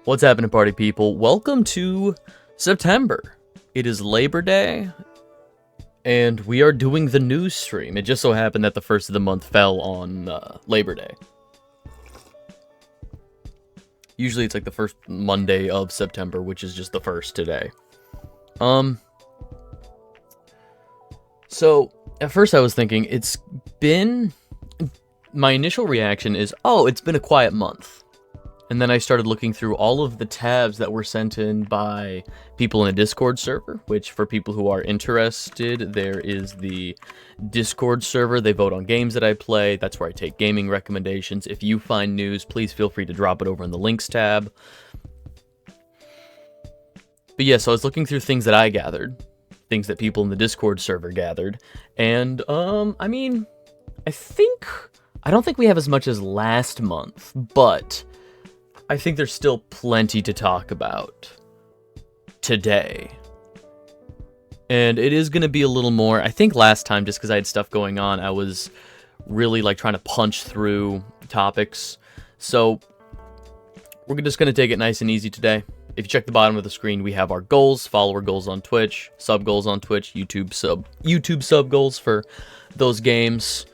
What's happening, party people? Welcome to September. It is Labor Day, and we are doing the news stream. It just so happened that the first of the month fell on Labor Day. Usually it's like the first Monday of September, which is just the first today. So, at first I was thinking, my initial reaction is, oh, it's been a quiet month. And then I started looking through all of the tabs that were sent in by people in a Discord server, which for people who are interested, there is the Discord server. They vote on games that I play. That's where I take gaming recommendations. If you find news, please feel free to drop it over in the links tab. But yeah, so I was looking through things that I gathered, things that people in the Discord server gathered, and I don't think we have as much as last month, but I think there's still plenty to talk about today. And it is going to be a little more, I think last time, just because I had stuff going on, I was really trying to punch through topics. So we're just going to take it nice and easy today. If you check the bottom of the screen, we have our goals, follower goals on Twitch, sub goals on Twitch, YouTube sub goals for those games.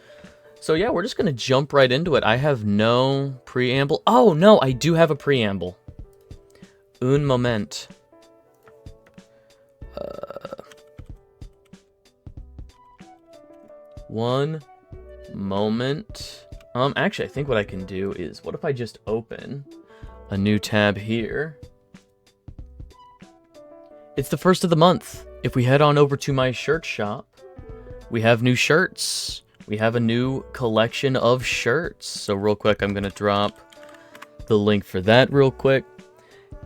So yeah, we're just going to jump right into it. I have no preamble. Oh, no, I do have a preamble. Un moment. One moment. Actually, I think what I can do is, what if I just open a new tab here? It's the first of the month. If we head on over to my shirt shop, we have new shirts. We have a new collection of shirts. So real quick, I'm going to drop the link for that real quick.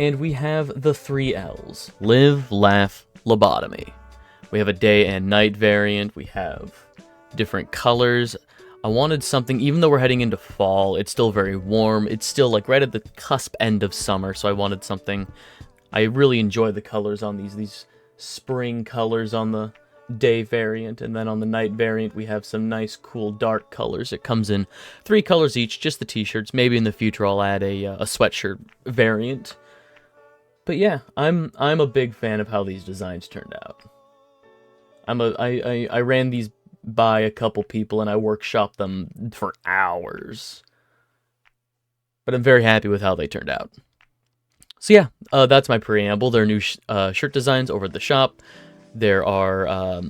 And we have the 3 L's. Live, laugh, lobotomy. We have a day and night variant. We have different colors. I wanted something, even though we're heading into fall, it's still very warm. It's still right at the cusp end of summer. So I wanted something. I really enjoy the colors on these spring colors on the day variant, and then on the night variant we have some nice cool dark colors. It comes in 3 colors each, just the t-shirts. Maybe in the future I'll add a sweatshirt variant. But yeah, I'm a big fan of how these designs turned out. I ran these by a couple people and I workshopped them for hours. But I'm very happy with how they turned out. So yeah, that's my preamble. There are new shirt designs over at the shop. There are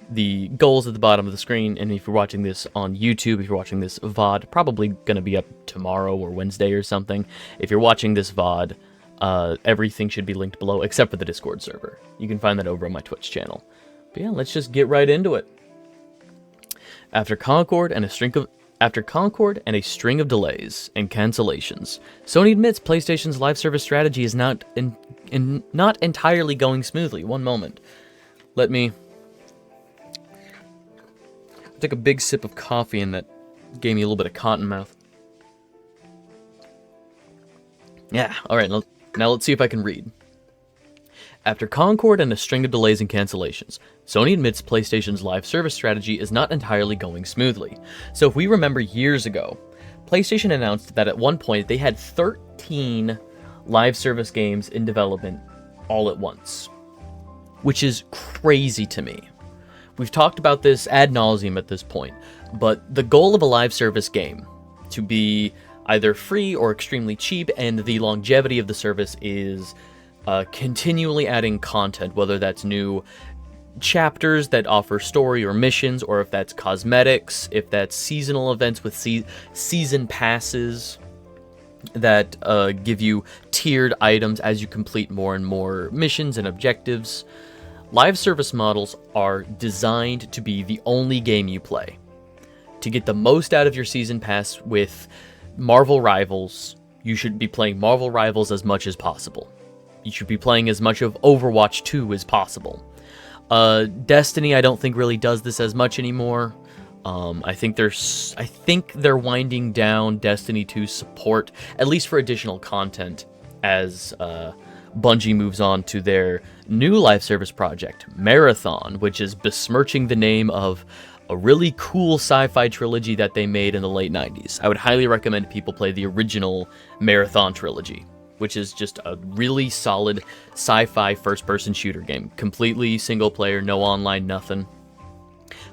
the goals at the bottom of the screen, and if you're watching this on YouTube, if you're watching this VOD, probably going to be up tomorrow or Wednesday or something. If you're watching this VOD, everything should be linked below, except for the Discord server. You can find that over on my Twitch channel. But yeah, let's just get right into it. After Concord and a string of delays and cancellations, Sony admits PlayStation's live service strategy is not entirely going smoothly. One moment. Let me take a big sip of coffee, and that gave me a little bit of cotton mouth. Yeah, alright, now let's see if I can read. After Concord and a string of delays and cancellations, Sony admits PlayStation's live service strategy is not entirely going smoothly. So if we remember years ago, PlayStation announced that at one point they had 13 live service games in development all at once, which is crazy to me. We've talked about this ad nauseum at this point, but the goal of a live service game to be either free or extremely cheap, and the longevity of the service is continually adding content, whether that's new chapters that offer story or missions, or if that's cosmetics, if that's seasonal events with season passes that give you tiered items as you complete more and more missions and objectives. Live service models are designed to be the only game you play. To get the most out of your season pass with Marvel Rivals, you should be playing Marvel Rivals as much as possible. You should be playing as much of Overwatch 2 as possible. Destiny, I don't think really does this as much anymore. I think they're winding down Destiny 2's support, at least for additional content, as Bungie moves on to their new live service project, Marathon, which is besmirching the name of a really cool sci-fi trilogy that they made in the late 90s. I would highly recommend people play the original Marathon trilogy. which is just a really solid sci-fi first-person shooter game. Completely single-player, no online, nothing.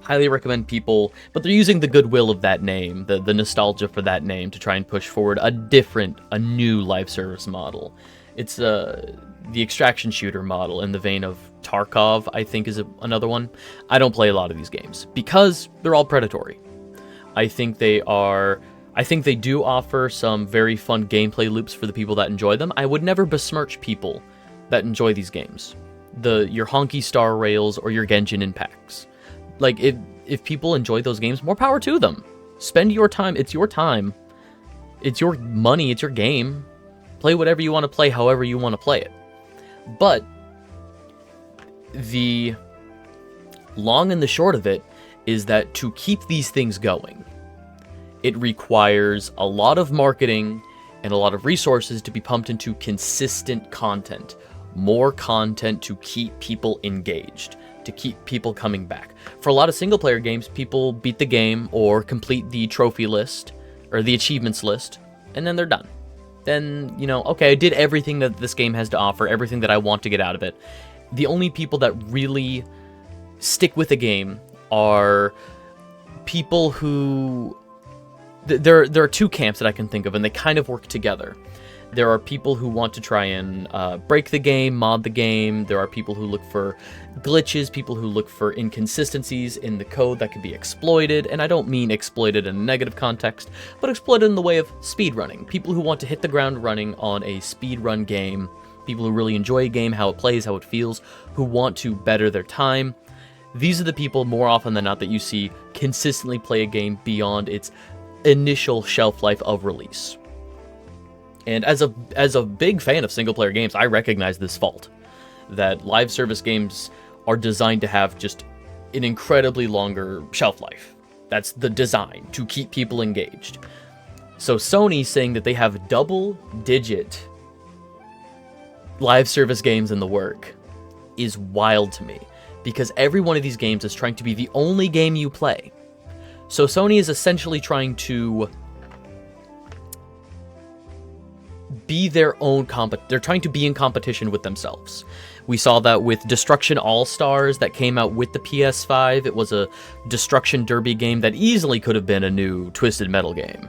Highly recommend people, but they're using the goodwill of that name, the nostalgia for that name, to try and push forward a new live service model. It's the extraction shooter model in the vein of Tarkov, I think, is another one. I don't play a lot of these games because they're all predatory. I think they do offer some very fun gameplay loops for the people that enjoy them. I would never besmirch people that enjoy these games. Your Honky Star Rails or your Genshin Impacts. Like, if people enjoy those games, more power to them. Spend your time. It's your time. It's your money. It's your game. Play whatever you want to play, however you want to play it. But the long and the short of it is that to keep these things going, it requires a lot of marketing and a lot of resources to be pumped into consistent content. More content to keep people engaged, to keep people coming back. For a lot of single-player games, people beat the game or complete the trophy list or the achievements list, and then they're done. Then, okay, I did everything that this game has to offer, everything that I want to get out of it. The only people that really stick with a game are people who... There are two camps that I can think of, and they kind of work together. There are people who want to try and break the game, mod the game. There are people who look for glitches, people who look for inconsistencies in the code that can be exploited. And I don't mean exploited in a negative context, but exploited in the way of speedrunning. People who want to hit the ground running on a speedrun game. People who really enjoy a game, how it plays, how it feels, who want to better their time. These are the people more often than not that you see consistently play a game beyond its initial shelf life of release. And as a big fan of single-player games, I recognize this fault. That live service games are designed to have just an incredibly longer shelf life. That's the design, to keep people engaged. So Sony saying that they have double-digit live service games in the work is wild to me. Because every one of these games is trying to be the only game you play. So Sony is essentially trying to be their own they're trying to be in competition with themselves. We saw that with Destruction All-Stars that came out with the PS5. It was a Destruction Derby game that easily could have been a new Twisted Metal game.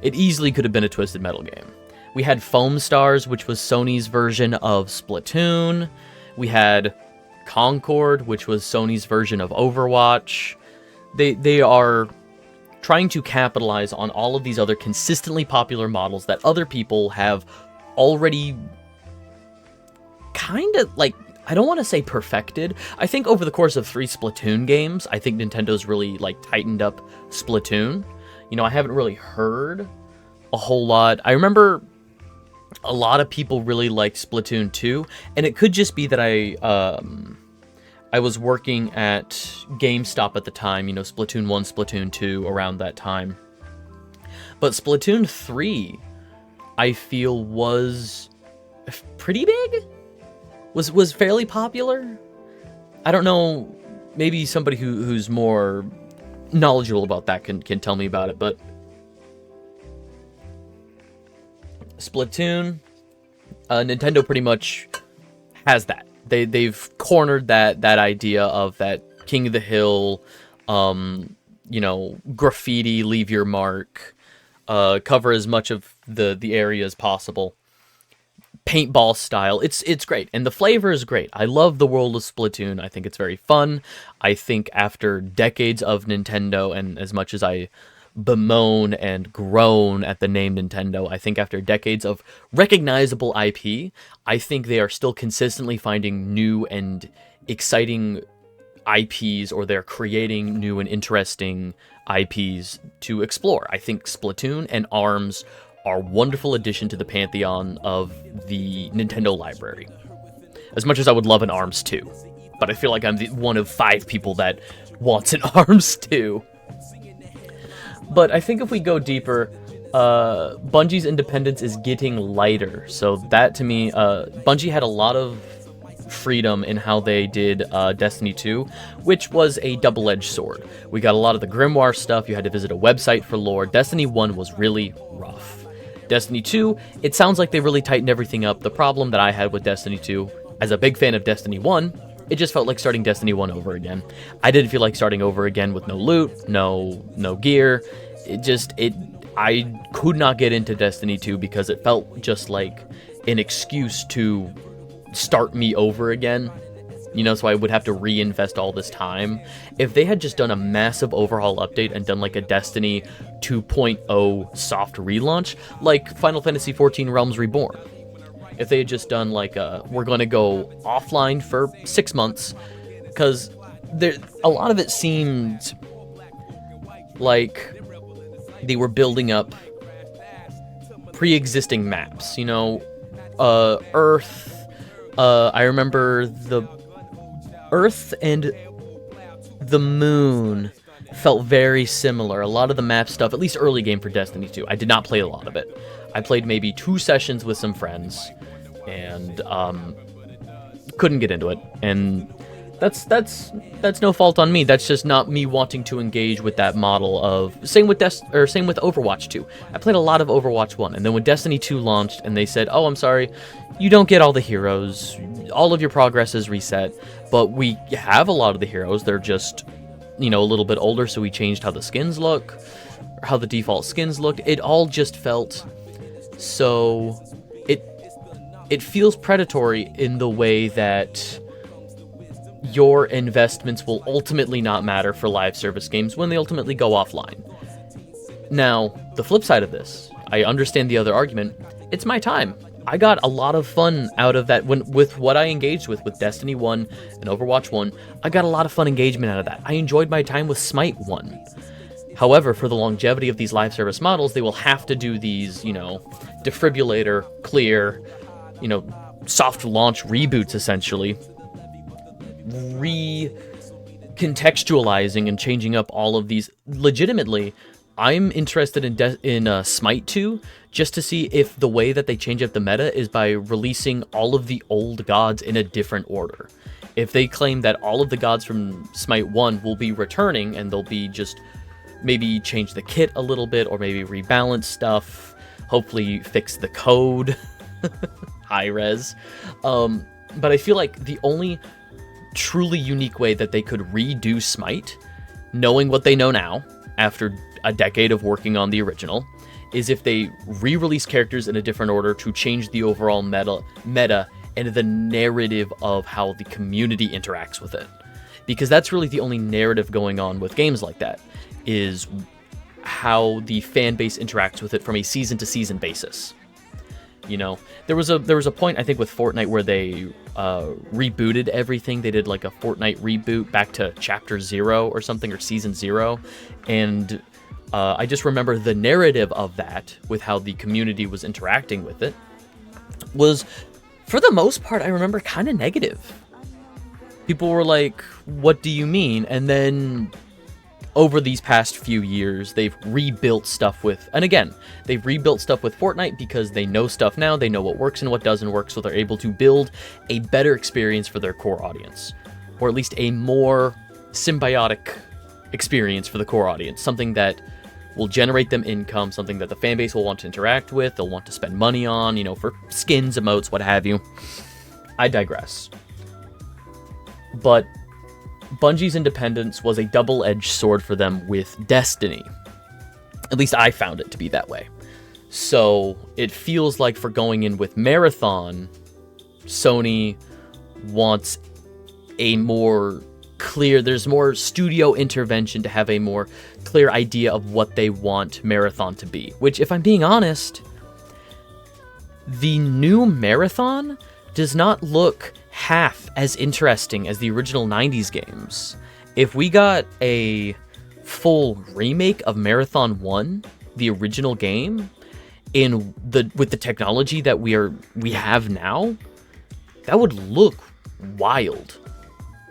It easily could have been a Twisted Metal game. We had Foam Stars, which was Sony's version of Splatoon. We had Concord, which was Sony's version of Overwatch. They are trying to capitalize on all of these other consistently popular models that other people have already kind of, like, I don't want to say perfected. I think over the course of 3 Splatoon games, I think Nintendo's really, like, tightened up Splatoon. I haven't really heard a whole lot. I remember a lot of people really liked Splatoon 2, and it could just be that I was working at GameStop at the time, Splatoon 1, Splatoon 2, around that time. But Splatoon 3, I feel, was pretty big? Was fairly popular? I don't know, maybe somebody who's more knowledgeable about that can tell me about it, but Splatoon, Nintendo pretty much has that. They've cornered that idea of that King of the Hill, graffiti, leave your mark, cover as much of the area as possible. Paintball style. It's great, and the flavor is great. I love the world of Splatoon. I think it's very fun. I think after decades of Nintendo, and as much as I bemoan and groan at the name Nintendo, I think after decades of recognizable IP, I think they are still consistently finding new and exciting IPs, or they're creating new and interesting IPs to explore. I think Splatoon and ARMS are a wonderful addition to the pantheon of the Nintendo library. As much as I would love an ARMS 2, but I feel like I'm one of 5 people that wants an ARMS 2. But I think if we go deeper, Bungie's independence is getting lighter. So that, to me, Bungie had a lot of freedom in how they did Destiny 2, which was a double-edged sword. We got a lot of the Grimoire stuff. You had to visit a website for lore. Destiny 1 was really rough. Destiny 2, it sounds like they really tightened everything up. The problem that I had with Destiny 2, as a big fan of Destiny 1, it just felt like starting Destiny 1 over again. I didn't feel like starting over again with no loot, no gear. I could not get into Destiny 2 because it felt just like an excuse to start me over again. So I would have to reinvest all this time. If they had just done a massive overhaul update and done like a Destiny 2.0 soft relaunch, like Final Fantasy XIV Realms Reborn. If they had just done like we're going to go offline for 6 months, because a lot of it seemed like they were building up pre-existing maps, Earth. I remember the Earth and the Moon felt very similar. A lot of the map stuff, at least early game for Destiny 2. I did not play a lot of it. I played maybe 2 sessions with some friends, and couldn't get into it. And that's no fault on me. That's just not me wanting to engage with that model of same with Overwatch 2. I played a lot of Overwatch 1, and then when Destiny 2 launched and they said, "Oh, I'm sorry, you don't get all the heroes. All of your progress is reset, but we have a lot of the heroes. They're just, a little bit older, so we changed how the skins look, or how the default skins looked." It all just felt so it feels predatory in the way that your investments will ultimately not matter for live service games when they ultimately go offline. Now, the flip side of this, I understand the other argument. It's my time. I got a lot of fun out of that with what I engaged with Destiny 1 and Overwatch 1. I got a lot of fun engagement out of that. I enjoyed my time with Smite 1. However, for the longevity of these live service models, they will have to do these, defibrillator, clear, soft launch reboots, essentially, recontextualizing and changing up all of these. Legitimately, I'm interested in Smite 2 just to see if the way that they change up the meta is by releasing all of the old gods in a different order. If they claim that all of the gods from Smite 1 will be returning and they'll be just maybe change the kit a little bit or maybe rebalance stuff, hopefully fix the code, high res. But I feel like the only truly unique way that they could redo Smite, knowing what they know now, after a decade of working on the original, is if they re-release characters in a different order to change the overall meta and the narrative of how the community interacts with it. Because that's really the only narrative going on with games like that, is how the fan base interacts with it from a season-to-season basis. There was a point, I think, with Fortnite where they rebooted everything. They did like a Fortnite reboot back to Chapter 0 or something, or Season 0, and I just remember the narrative of that, with how the community was interacting with it, was, for the most part, I remember kind of negative. People were like, "What do you mean?" And then over these past few years, they've rebuilt stuff with, and again, they've rebuilt stuff with Fortnite because they know stuff now, they know what works and what doesn't work, so they're able to build a better experience for their core audience, or at least a more symbiotic experience for the core audience, something that will generate them income, something that the fan base will want to interact with, they'll want to spend money on, for skins, emotes, what have you. I digress. But Bungie's independence was a double-edged sword for them with Destiny. At least I found it to be that way. So it feels like for going in with Marathon, Sony wants a more clear, there's more studio intervention to have a more clear idea of what they want Marathon to be. Which, if I'm being honest, the new Marathon does not look half as interesting as the original 90s games. If we got a full remake of Marathon 1, the original game, with the technology that we have now, that would look wild.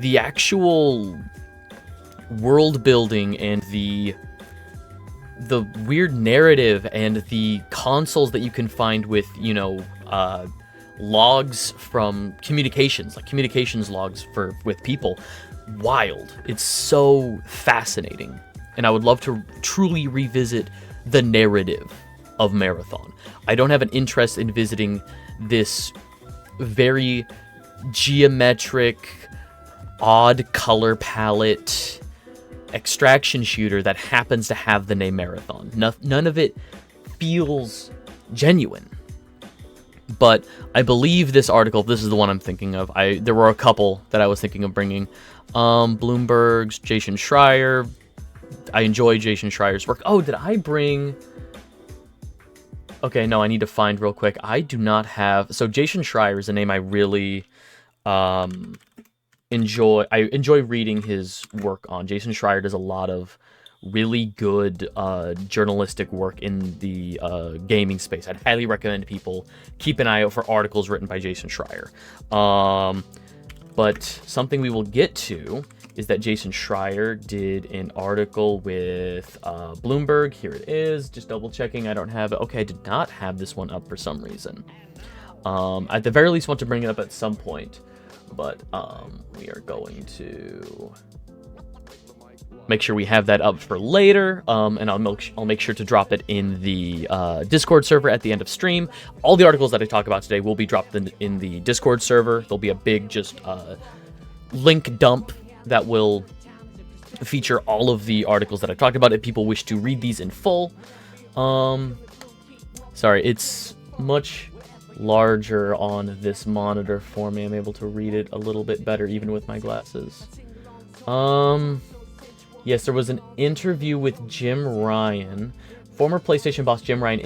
The actual world building and the weird narrative and the consoles that you can find with, logs from communications, like communications logs with people, wild. It's so fascinating, and I would love to truly revisit the narrative of Marathon. I don't have an interest in visiting this very geometric, odd color palette extraction shooter that happens to have the name Marathon. None of it feels genuine. But I believe this article, this is the one I'm thinking of. There were a couple that I was thinking of bringing. Bloomberg's Jason Schreier. I enjoy Jason Schreier's work. Oh, did I bring... Okay, no, I need to find real quick. I do not have... So Jason Schreier is a name I really enjoy. I enjoy reading his work on. Jason Schreier does a lot of really good journalistic work in the gaming space. I'd highly recommend people keep an eye out for articles written by Jason Schreier. But something we will get to is that Jason Schreier did an article with Bloomberg. Here it is. Just double checking. I don't have it. Okay, I did not have this one up for some reason. At the very least, want to bring it up at some point. But we are going to make sure we have that up for later, and I'll make sure to drop it in the Discord server at the end of stream. All the articles that I talk about today will be dropped in the Discord server. There'll be a big just link dump that will feature all of the articles that I talked about if people wish to read these in full. Sorry, it's much larger on this monitor for me. I'm able to read it a little bit better even with my glasses. Yes, there was an interview with Jim Ryan. Former PlayStation boss Jim Ryan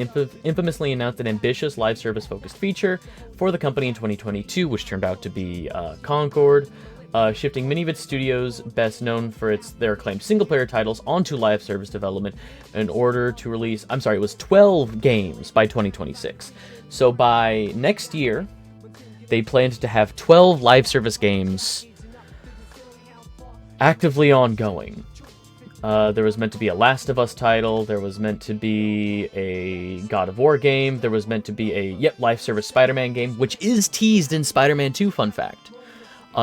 infamously announced an ambitious live service-focused feature for the company in 2022, which turned out to be Concord, shifting many of its studios, best known for their acclaimed single-player titles, onto live service development in order to release, it was 12 games by 2026. So by next year, they planned to have 12 live service games actively ongoing. There was meant to be a Last of Us title, there was meant to be a God of War game, there was meant to be a, live service Spider-Man game, which is teased in Spider-Man 2, fun fact.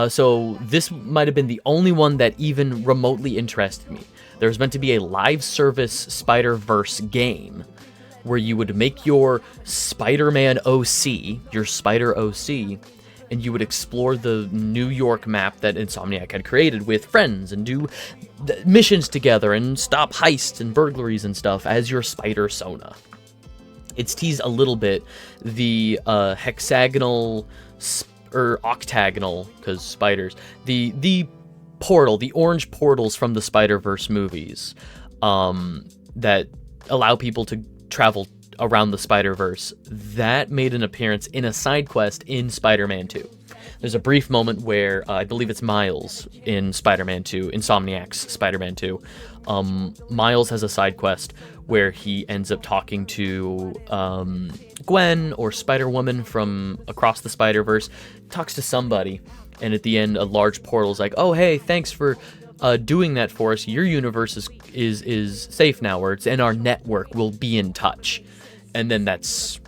So this might have been the only one that even remotely interested me. There was meant to be a live service Spider-Verse game, where you would make your Spider-Man OC, your Spider OC, and you would explore the New York map that Insomniac had created with friends and do missions together and stop heists and burglaries and stuff as your Spider-Sona. It's teased a little bit the hexagonal or octagonal, because spiders, the portal, the orange portals from the Spider-Verse movies that allow people to travel around the Spider-Verse, that made an appearance in a side quest in Spider-Man 2. There's a brief moment where, I believe it's Miles in Spider-Man 2, Insomniac's Spider-Man 2. Miles has a side quest where he ends up talking to Gwen or Spider-Woman from across the Spider-Verse, talks to somebody, and at the end a large portal's like, oh hey, thanks for doing that for us. Your universe is safe now, and our network will be in touch. And then that's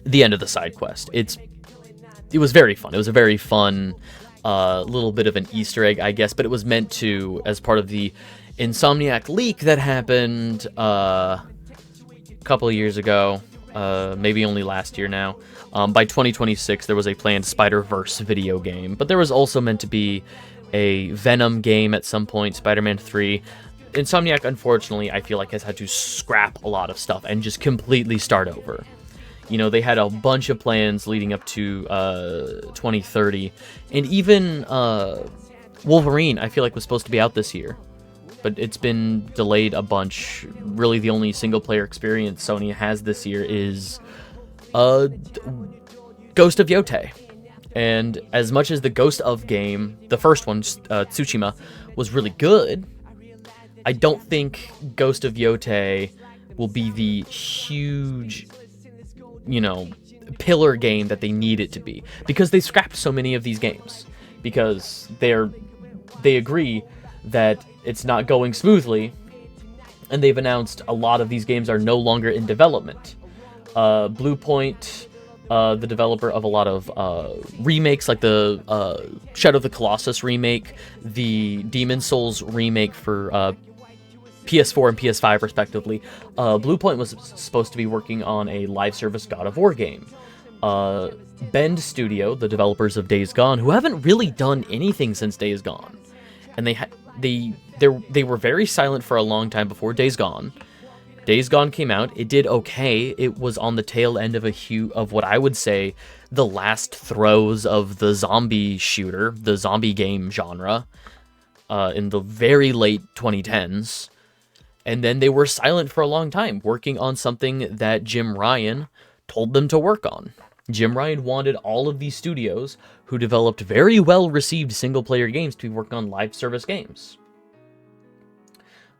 the end of the side quest. It was very fun. It was a very fun little bit of an Easter egg, I guess, but it was meant to, as part of the Insomniac leak that happened a couple of years ago, maybe only last year now. By 2026, there was a planned Spider-Verse video game, but there was also meant to be a Venom game at some point, Spider-Man 3. Insomniac, unfortunately, I feel like has had to scrap a lot of stuff and just completely start over. You know, they had a bunch of plans leading up to 2030, and even Wolverine, I feel like, was supposed to be out this year, but it's been delayed a bunch. Really, the only single-player experience Sony has this year is Ghost of Yotei. And as much as the Ghost of game, the first one, Tsushima, was really good, I don't think Ghost of Yotei will be the huge, pillar game that they need it to be, because they scrapped so many of these games because they agree that it's not going smoothly, and they've announced a lot of these games are no longer in development. Bluepoint, the developer of a lot of remakes, like the Shadow of the Colossus remake, the Demon's Souls remake for PS4 and PS5 respectively. Bluepoint was supposed to be working on a live service God of War game. Bend Studio, the developers of Days Gone, who haven't really done anything since Days Gone, and they were very silent for a long time before Days Gone. Days Gone came out. It did okay. It was on the tail end of what I would say the last throes of the zombie shooter, the zombie game genre, in the very late 2010s. And then they were silent for a long time, working on something that Jim Ryan told them to work on. Jim Ryan wanted all of these studios who developed very well-received single-player games to be working on live service games.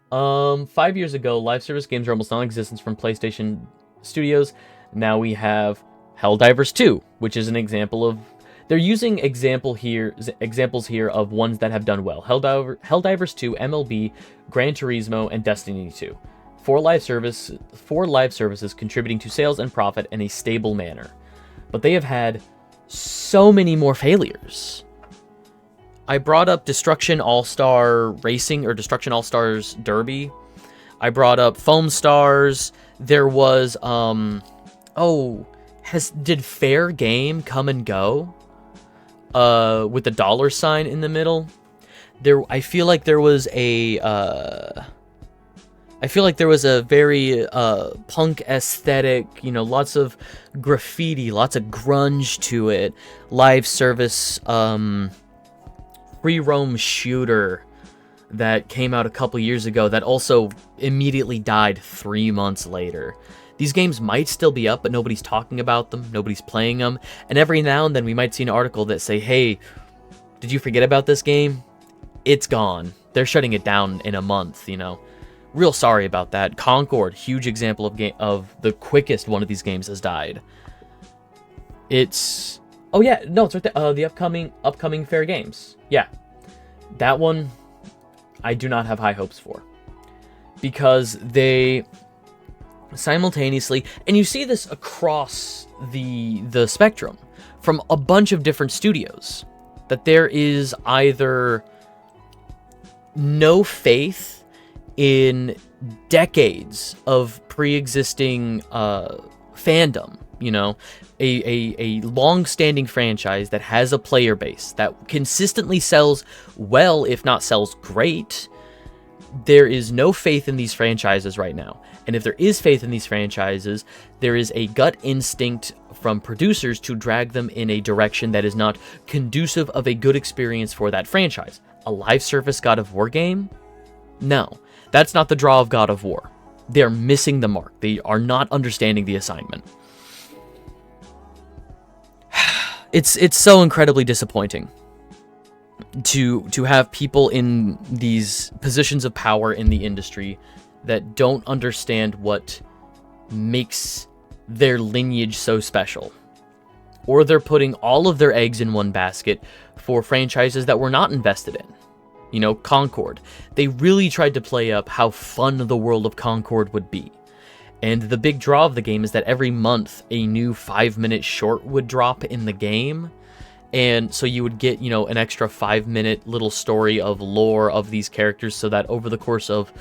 5 years ago, live service games are almost non-existent from PlayStation Studios. Now we have Helldivers 2, which is an example of... They're using examples here of ones that have done well. Helldivers 2, MLB, Gran Turismo, and Destiny 2. Four live services contributing to sales and profit in a stable manner. But they have had so many more failures. I brought up Destruction All-Star Racing, or Destruction All-Stars Derby. I brought up Foam Stars. There was, did Fair Game come and go? With the $sign in the middle? I feel like there was a very punk aesthetic, lots of graffiti, lots of grunge to it. Live service, free roam shooter that came out a couple years ago that also immediately died 3 months later. These games might still be up, but nobody's talking about them, nobody's playing them, and every now and then we might see an article that say, hey, did you forget about this game? It's gone. They're shutting it down in a month, Real sorry about that. Concord, huge example of the quickest one of these games has died. It's... Oh yeah, no, it's right there. The upcoming Fair Games. Yeah. That one, I do not have high hopes for. Because they simultaneously... And you see this across the spectrum from a bunch of different studios. That there is either no faith in decades of pre-existing fandom, a long-standing franchise that has a player base that consistently sells well, if not sells great. There is no faith in these franchises right now. And if there is faith in these franchises, there is a gut instinct from producers to drag them in a direction that is not conducive of a good experience for that franchise. A live service God of War game? No. That's not the draw of God of War. They're missing the mark. They are not understanding the assignment. It's so incredibly disappointing to have people in these positions of power in the industry that don't understand what makes their lineage so special. Or they're putting all of their eggs in one basket for franchises that we're not invested in. Concord. They really tried to play up how fun the world of Concord would be. And the big draw of the game is that every month a new 5-minute short would drop in the game. And so you would get, an extra 5-minute little story of lore of these characters so that over the course of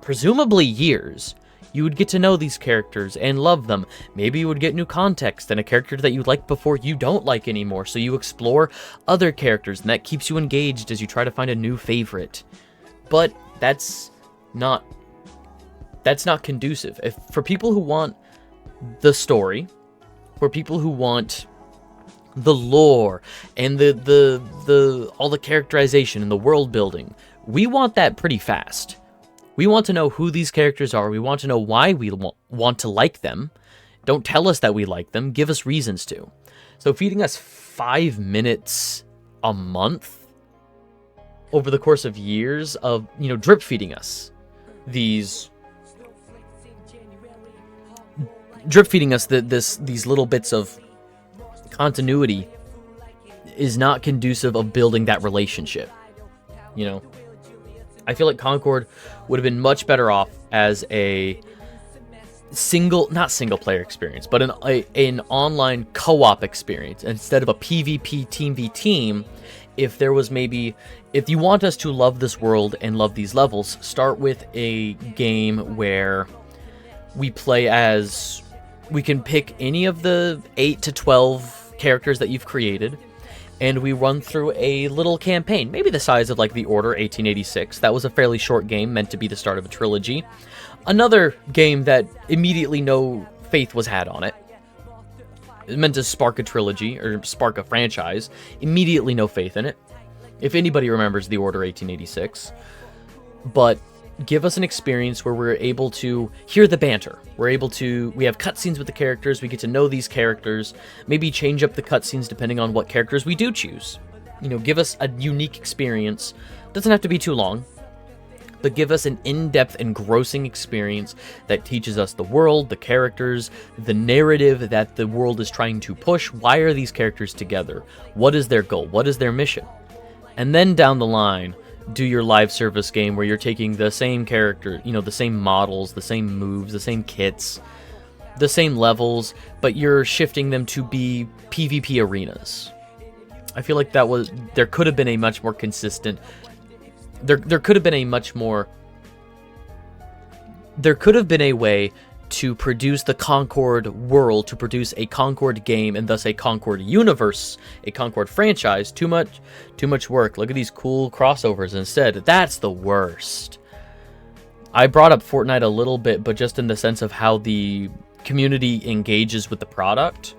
presumably years, you would get to know these characters and love them. Maybe you would get new context and a character that you liked before you don't like anymore. So you explore other characters and that keeps you engaged as you try to find a new favorite. But that's not conducive. For people who want the story, for people who want the lore and the all the characterization and the world building, we want that pretty fast. We want to know who these characters are. We want to know why we want to like them. Don't tell us that we like them. Give us reasons to. So feeding us 5 minutes a month over the course of years of, drip feeding us these these little bits of continuity is not conducive of building that relationship. I feel like Concord would have been much better off as a not single player experience, but an online co-op experience. Instead of a PvP team v team, if there was maybe, if you want us to love this world and love these levels, start with a game where we play as, we can pick any of the 8 to 12 characters that you've created, and we run through a little campaign, maybe the size of like The Order 1886. That was a fairly short game, meant to be the start of a trilogy. Another game that immediately no faith was had on it. It meant to spark a trilogy, or spark a franchise. Immediately no faith in it. If anybody remembers The Order 1886. But give us an experience where we're able to hear the banter. We have cutscenes with the characters, we get to know these characters, maybe change up the cutscenes depending on what characters we do choose. You know, give us a unique experience. Doesn't have to be too long, but give us an in-depth, engrossing experience that teaches us the world, the characters, the narrative that the world is trying to push. Why are these characters together? What is their goal? What is their mission? And then down the line, do your live service game where you're taking the same character, you know, the same models, the same moves, the same kits, the same levels, but you're shifting them to be PvP arenas. I feel like there could have been a much more consistent, there could have been a way to produce the Concord world, to produce a Concord game, and thus a Concord universe, a Concord franchise. Too much work. Look at these cool crossovers instead. That's the worst. I brought up Fortnite a little bit, but just in the sense of how the community engages with the product.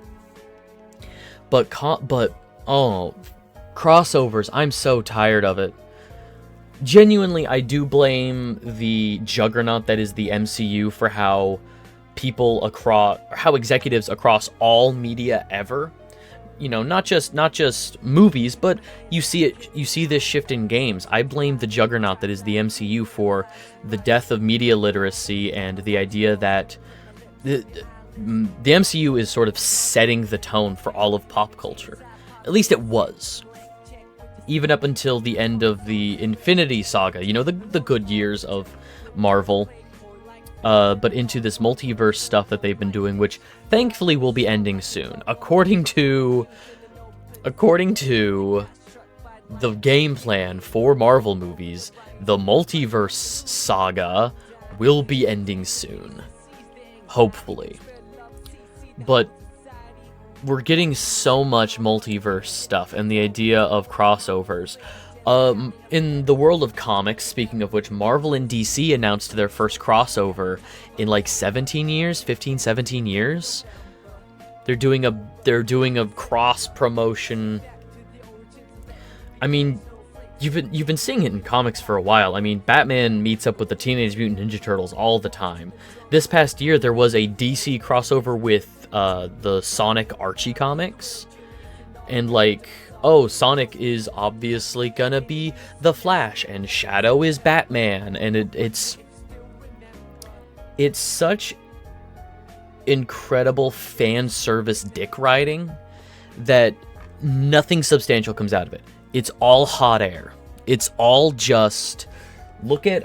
But crossovers, I'm so tired of it. Genuinely, I do blame the juggernaut that is the MCU for how executives across all media ever, you know, not just movies, but you see this shift in games. I blame the juggernaut that is the MCU for the death of media literacy and the idea that the MCU is sort of setting the tone for all of pop culture. At least it was. Even up until the end of the Infinity Saga, you know, the good years of Marvel. But into this multiverse stuff that they've been doing, which thankfully will be ending soon. According to the game plan for Marvel movies, the multiverse saga will be ending soon. Hopefully. But we're getting so much multiverse stuff and the idea of crossovers. In the world of comics, speaking of which, Marvel and DC announced their first crossover in like 17 years. They're doing a cross promotion. I mean, you've been seeing it in comics for a while. I mean, Batman meets up with the Teenage Mutant Ninja Turtles all the time. This past year, there was a DC crossover with the Sonic Archie comics, and like, oh, Sonic is obviously gonna be the Flash, and Shadow is Batman, and it's such incredible fan service dick riding that nothing substantial comes out of it. It's all hot air. It's all just, it's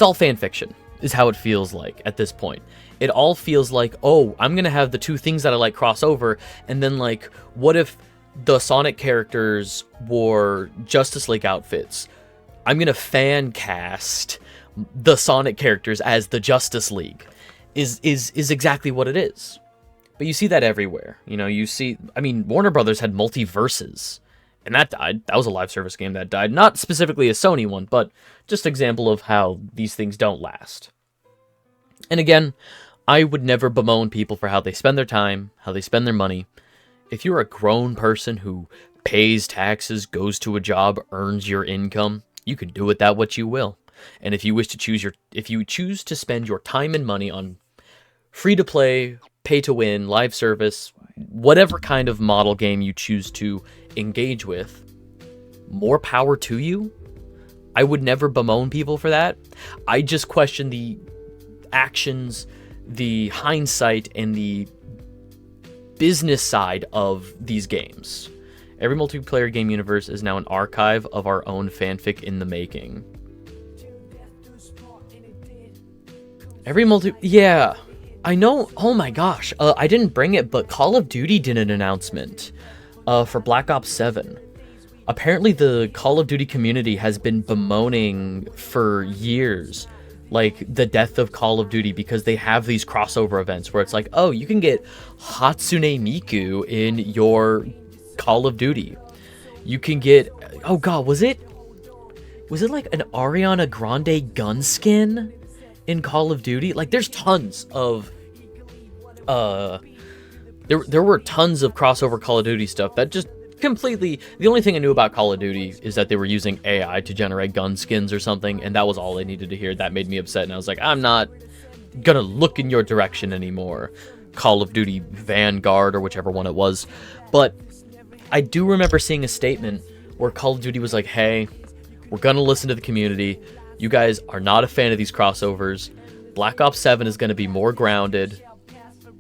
all fan fiction, is how it feels like at this point. It all feels like, oh, I'm going to have the two things that I like cross over, and then, like, what if the Sonic characters wore Justice League outfits? I'm going to fan cast the Sonic characters as the Justice League, is exactly what it is. But you see that everywhere. You know, Warner Brothers had Multiverses, and that died. That was a live service game that died. Not specifically a Sony one, but just an example of how these things don't last. And again, I would never bemoan people for how they spend their time, how they spend their money. If you're a grown person who pays taxes, goes to a job, earns your income, you can do with that what you will. And if you choose to spend your time and money on free-to-play, pay-to-win, live service, whatever kind of model game you choose to engage with, more power to you. I would never bemoan people for that. I just question the actions, the hindsight, and the business side of these games. Every multiplayer game universe is now an archive of our own fanfic in the making. Yeah, I know. Oh my gosh, I didn't bring it, but Call of Duty did an announcement. for Black Ops 7. Apparently the Call of Duty community has been bemoaning for years like the death of Call of Duty because they have these crossover events where it's like, oh, you can get Hatsune Miku in your Call of Duty. You can get, oh god, was it like an Ariana Grande gun skin in Call of Duty? Like there's tons of there were tons of crossover Call of Duty stuff that just completely, the only thing I knew about Call of Duty is that they were using AI to generate gun skins or something, and that was all I needed to hear. That made me upset, and I was like, I'm not gonna look in your direction anymore, Call of Duty Vanguard or whichever one it was. But I do remember seeing a statement where Call of Duty was like, hey, we're gonna listen to the community. You guys are not a fan of these crossovers. Black Ops 7 is gonna be more grounded.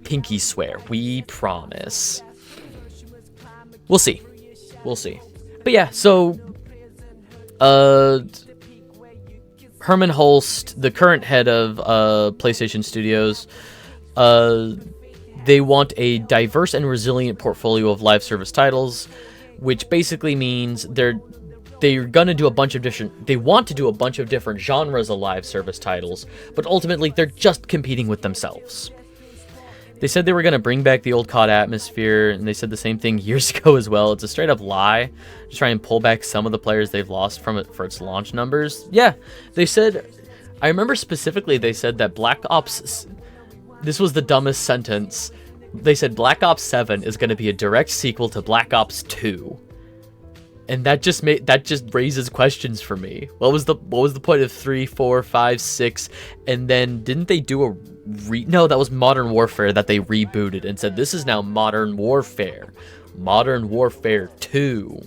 Pinky swear, we promise. We'll see. We'll see. But yeah, so Herman Holst, the current head of PlayStation Studios, they want a diverse and resilient portfolio of live service titles, which basically means they're gonna do a bunch of different, they want to do a bunch of different genres of live service titles, but ultimately they're just competing with themselves. They said they were going to bring back the old COD atmosphere, and they said the same thing years ago as well. It's a straight-up lie to try and pull back some of the players they've lost from it for its launch numbers. Yeah, they said, I remember specifically they said that Black Ops, this was the dumbest sentence, they said Black Ops 7 is going to be a direct sequel to Black Ops 2. And that just raises questions for me. What was the point of 3, 4, 5, 6, and then didn't they do a no, that was Modern Warfare that they rebooted and said this is now Modern Warfare 2.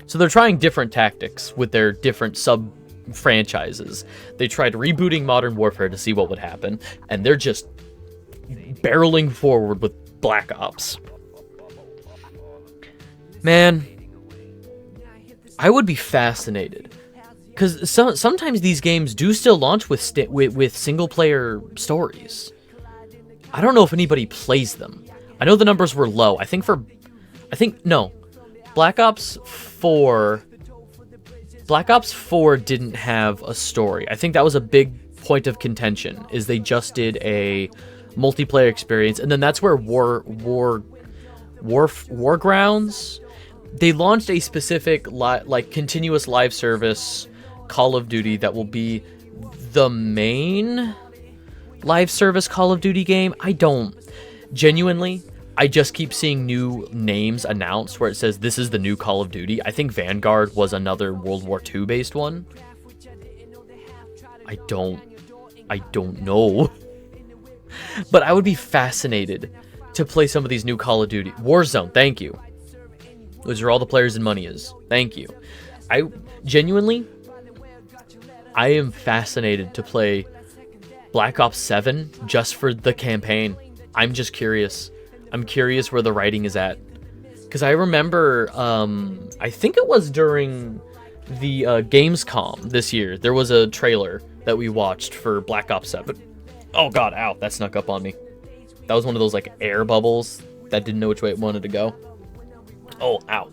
So they're trying different tactics with their different sub franchises. They tried rebooting Modern Warfare to see what would happen, and they're just barreling forward with Black Ops. Man, I would be fascinated, because sometimes these games do still launch with single-player stories. I don't know if anybody plays them. I know the numbers were low. No. Black Ops 4 didn't have a story. I think that was a big point of contention, is they just did a multiplayer experience, and then that's where Wargrounds, they launched a specific continuous live service Call of Duty that will be the main live service Call of Duty game. I just keep seeing new names announced where it says this is the new Call of Duty. I think Vanguard was another World War II based one. I don't know. But I would be fascinated to play some of these new Call of Duty. Warzone, thank you. Those are all the players and money is. Thank you. I am fascinated to play Black Ops 7 just for the campaign. I'm just curious. I'm curious where the writing is at. Because I remember, I think it was during the Gamescom this year, there was a trailer that we watched for Black Ops 7. Oh god, ow, that snuck up on me. That was one of those like air bubbles that didn't know which way it wanted to go. Oh, ow.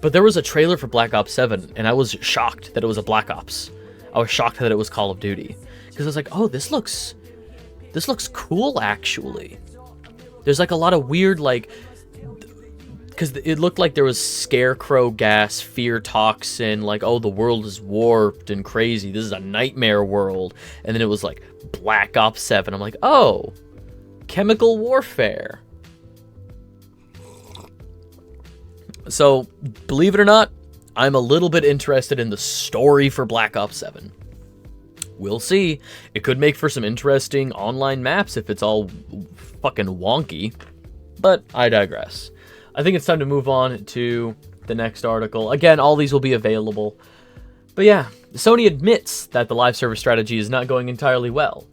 But there was a trailer for Black Ops 7, and I was shocked that it was a Black Ops. I was shocked that it was Call of Duty. Because I was like, oh, this looks cool, actually. There's like a lot of weird, like, because it looked like there was scarecrow gas, fear toxin, like, oh, the world is warped and crazy. This is a nightmare world. And then it was like Black Ops 7. I'm like, oh, chemical warfare. So, believe it or not, I'm a little bit interested in the story for Black Ops 7. We'll see. It could make for some interesting online maps if it's all fucking wonky. But I digress. I think it's time to move on to the next article. Again, all these will be available. But yeah, Sony admits that the live service strategy is not going entirely well.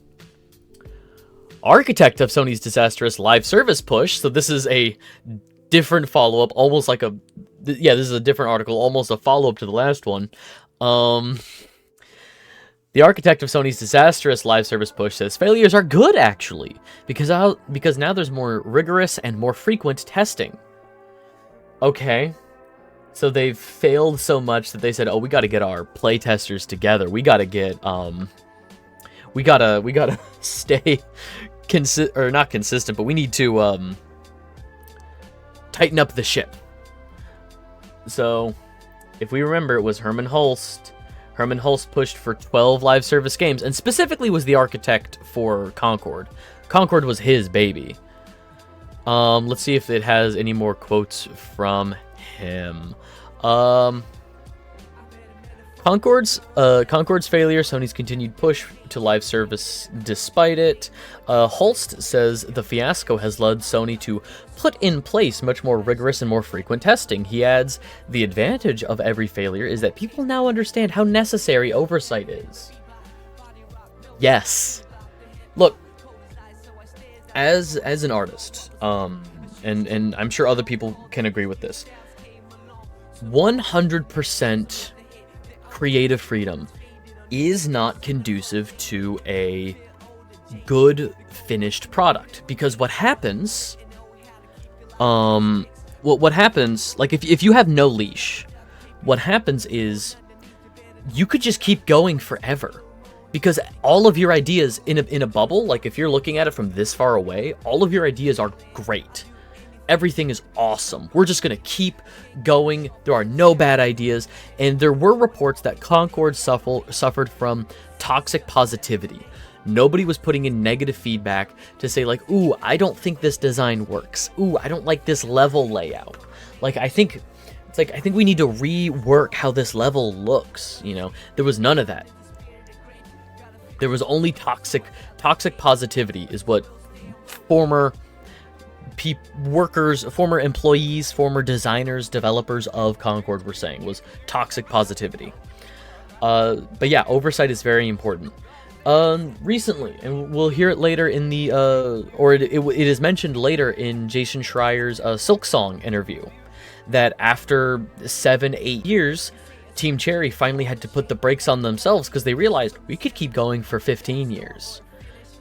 Architect of Sony's disastrous live service push, so this is a different follow-up, almost like this is a different article, almost a follow-up to the last one. The architect of Sony's disastrous live service push says failures are good, actually, because now there's more rigorous and more frequent testing. Okay. So they've failed so much that they said, "Oh, we got to get our playtesters together. We got to get we gotta stay or not consistent, but we need to tighten up the ship." So, if we remember, it was Herman Hulst. Herman Hulst pushed for 12 live service games, and specifically was the architect for Concord. Concord was his baby. Let's see if it has any more quotes from him. Concord's failure, Sony's continued push to live service despite it. Holst says the fiasco has led Sony to put in place much more rigorous and more frequent testing. He adds, the advantage of every failure is that people now understand how necessary oversight is. Yes. Look, as an artist, and I'm sure other people can agree with this, 100% creative freedom is not conducive to a good finished product, because what happens, what happens, like if you have no leash, what happens is you could just keep going forever, because all of your ideas in a bubble, like if you're looking at it from this far away, all of your ideas are great. Everything is awesome. We're just going to keep going. There are no bad ideas. And there were reports that Concord suffered from toxic positivity. Nobody was putting in negative feedback to say like, ooh, I don't think this design works. Ooh, I don't like this level layout. Like, I think we need to rework how this level looks. You know, there was none of that. There was only toxic positivity is what former workers, former employees, former designers, developers of Concord were saying was toxic positivity. But yeah, oversight is very important. Recently, and we'll hear it later in the, or it is mentioned later in Jason Schreier's Silksong interview, that after 7-8 years, Team Cherry finally had to put the brakes on themselves because they realized we could keep going for 15 years.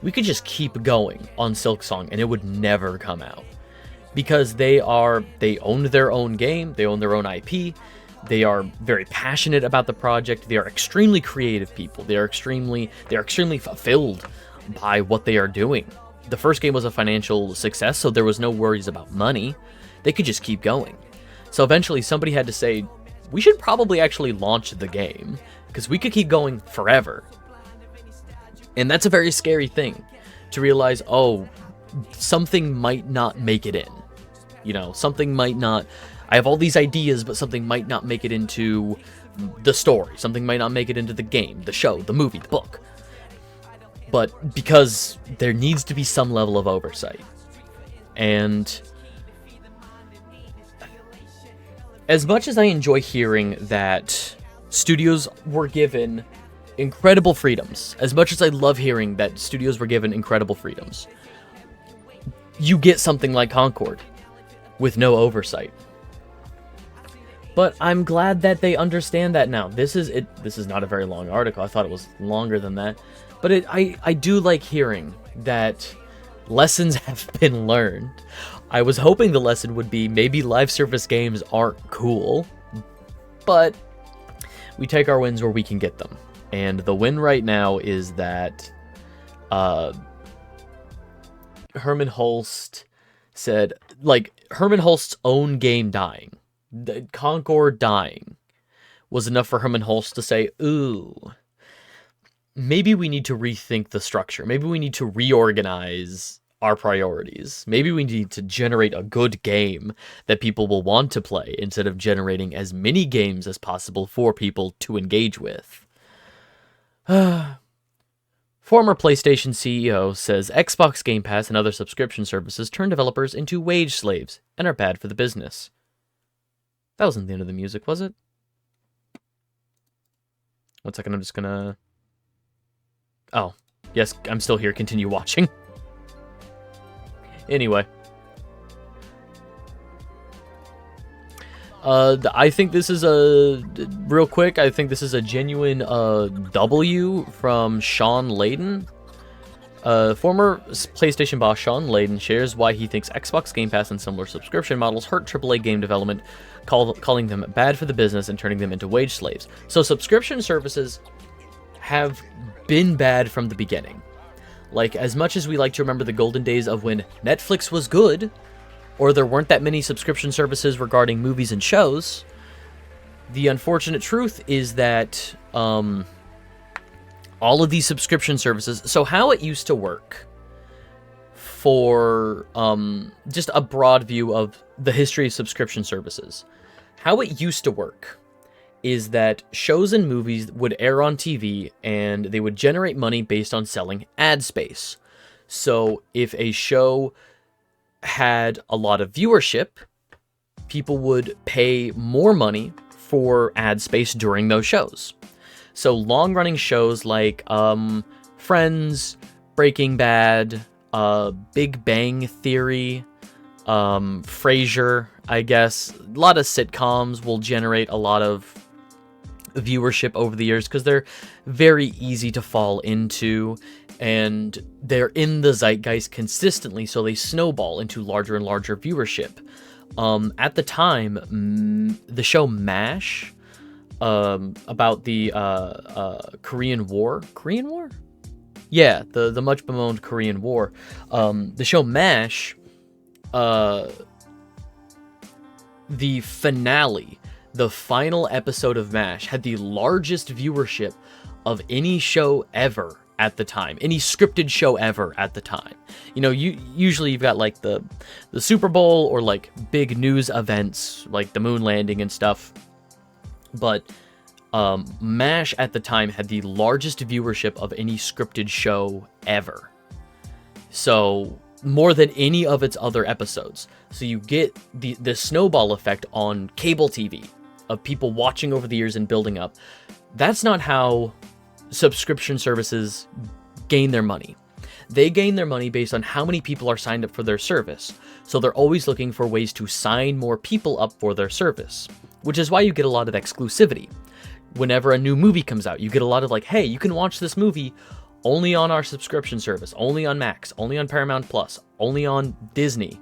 We could just keep going on Silksong and it would never come out, because they own their own game, they own their own IP, they are very passionate about the project, they are extremely creative people, they are extremely fulfilled by what they are doing. The first game was a financial success, so there was no worries about money. They could just keep going. So eventually somebody had to say, we should probably actually launch the game, because we could keep going forever. And that's a very scary thing, to realize, oh, something might not make it in. You know, something might not... I have all these ideas, but something might not make it into the story. Something might not make it into the game, the show, the movie, the book. But because there needs to be some level of oversight. And as much as I enjoy hearing that studios were given incredible freedoms, as much as I love hearing that studios were given incredible freedoms, you get something like Concord with no oversight. But I'm glad that they understand that now. This is not a very long article. I thought it was longer than that. But I do like hearing that lessons have been learned. I was hoping the lesson would be maybe live service games aren't cool, but we take our wins where we can get them. And the win right now is that Herman Hulst said, like, Herman Hulst's own game dying, the Concord dying, was enough for Herman Hulst to say, ooh, maybe we need to rethink the structure. Maybe we need to reorganize our priorities. Maybe we need to generate a good game that people will want to play instead of generating as many games as possible for people to engage with. Former PlayStation CEO says Xbox Game Pass and other subscription services turn developers into wage slaves and are bad for the business. That wasn't the end of the music, was it? 1 second, I'm just gonna... Oh, yes, I'm still here. Continue watching. Anyway. I think this is real quick, I think this is a genuine W from Sean Layden. Former PlayStation boss Sean Layden shares why he thinks Xbox Game Pass and similar subscription models hurt AAA game development, calling them bad for the business and turning them into wage slaves. So subscription services have been bad from the beginning. Like, as much as we like to remember the golden days of when Netflix was good, or there weren't that many subscription services regarding movies and shows, the unfortunate truth is that all of these subscription services... So how it used to work, for just a broad view of the history of subscription services, how it used to work is that shows and movies would air on TV, and they would generate money based on selling ad space. So if a show had a lot of viewership, people would pay more money for ad space during those shows. So long-running shows like Friends, Breaking Bad, Big Bang Theory, Frasier, I guess, a lot of sitcoms will generate a lot of viewership over the years because they're very easy to fall into, and they're in the zeitgeist consistently, so they snowball into larger and larger viewership. At the time, the show MASH, about the Korean War? Yeah, the much bemoaned Korean War. The show MASH, the finale, the final episode of MASH had the largest viewership of any show ever at the time, any scripted show ever at the time. You know, usually you've got like the Super Bowl or like big news events like the moon landing and stuff, but MASH at the time had the largest viewership of any scripted show ever. So more than any of its other episodes. So you get the snowball effect on cable TV of people watching over the years and building up. That's not how subscription services gain their money. They gain their money based on how many people are signed up for their service. So they're always looking for ways to sign more people up for their service, which is why you get a lot of exclusivity. Whenever a new movie comes out, you get a lot of like, hey, you can watch this movie only on our subscription service, only on Max, only on Paramount Plus, only on Disney.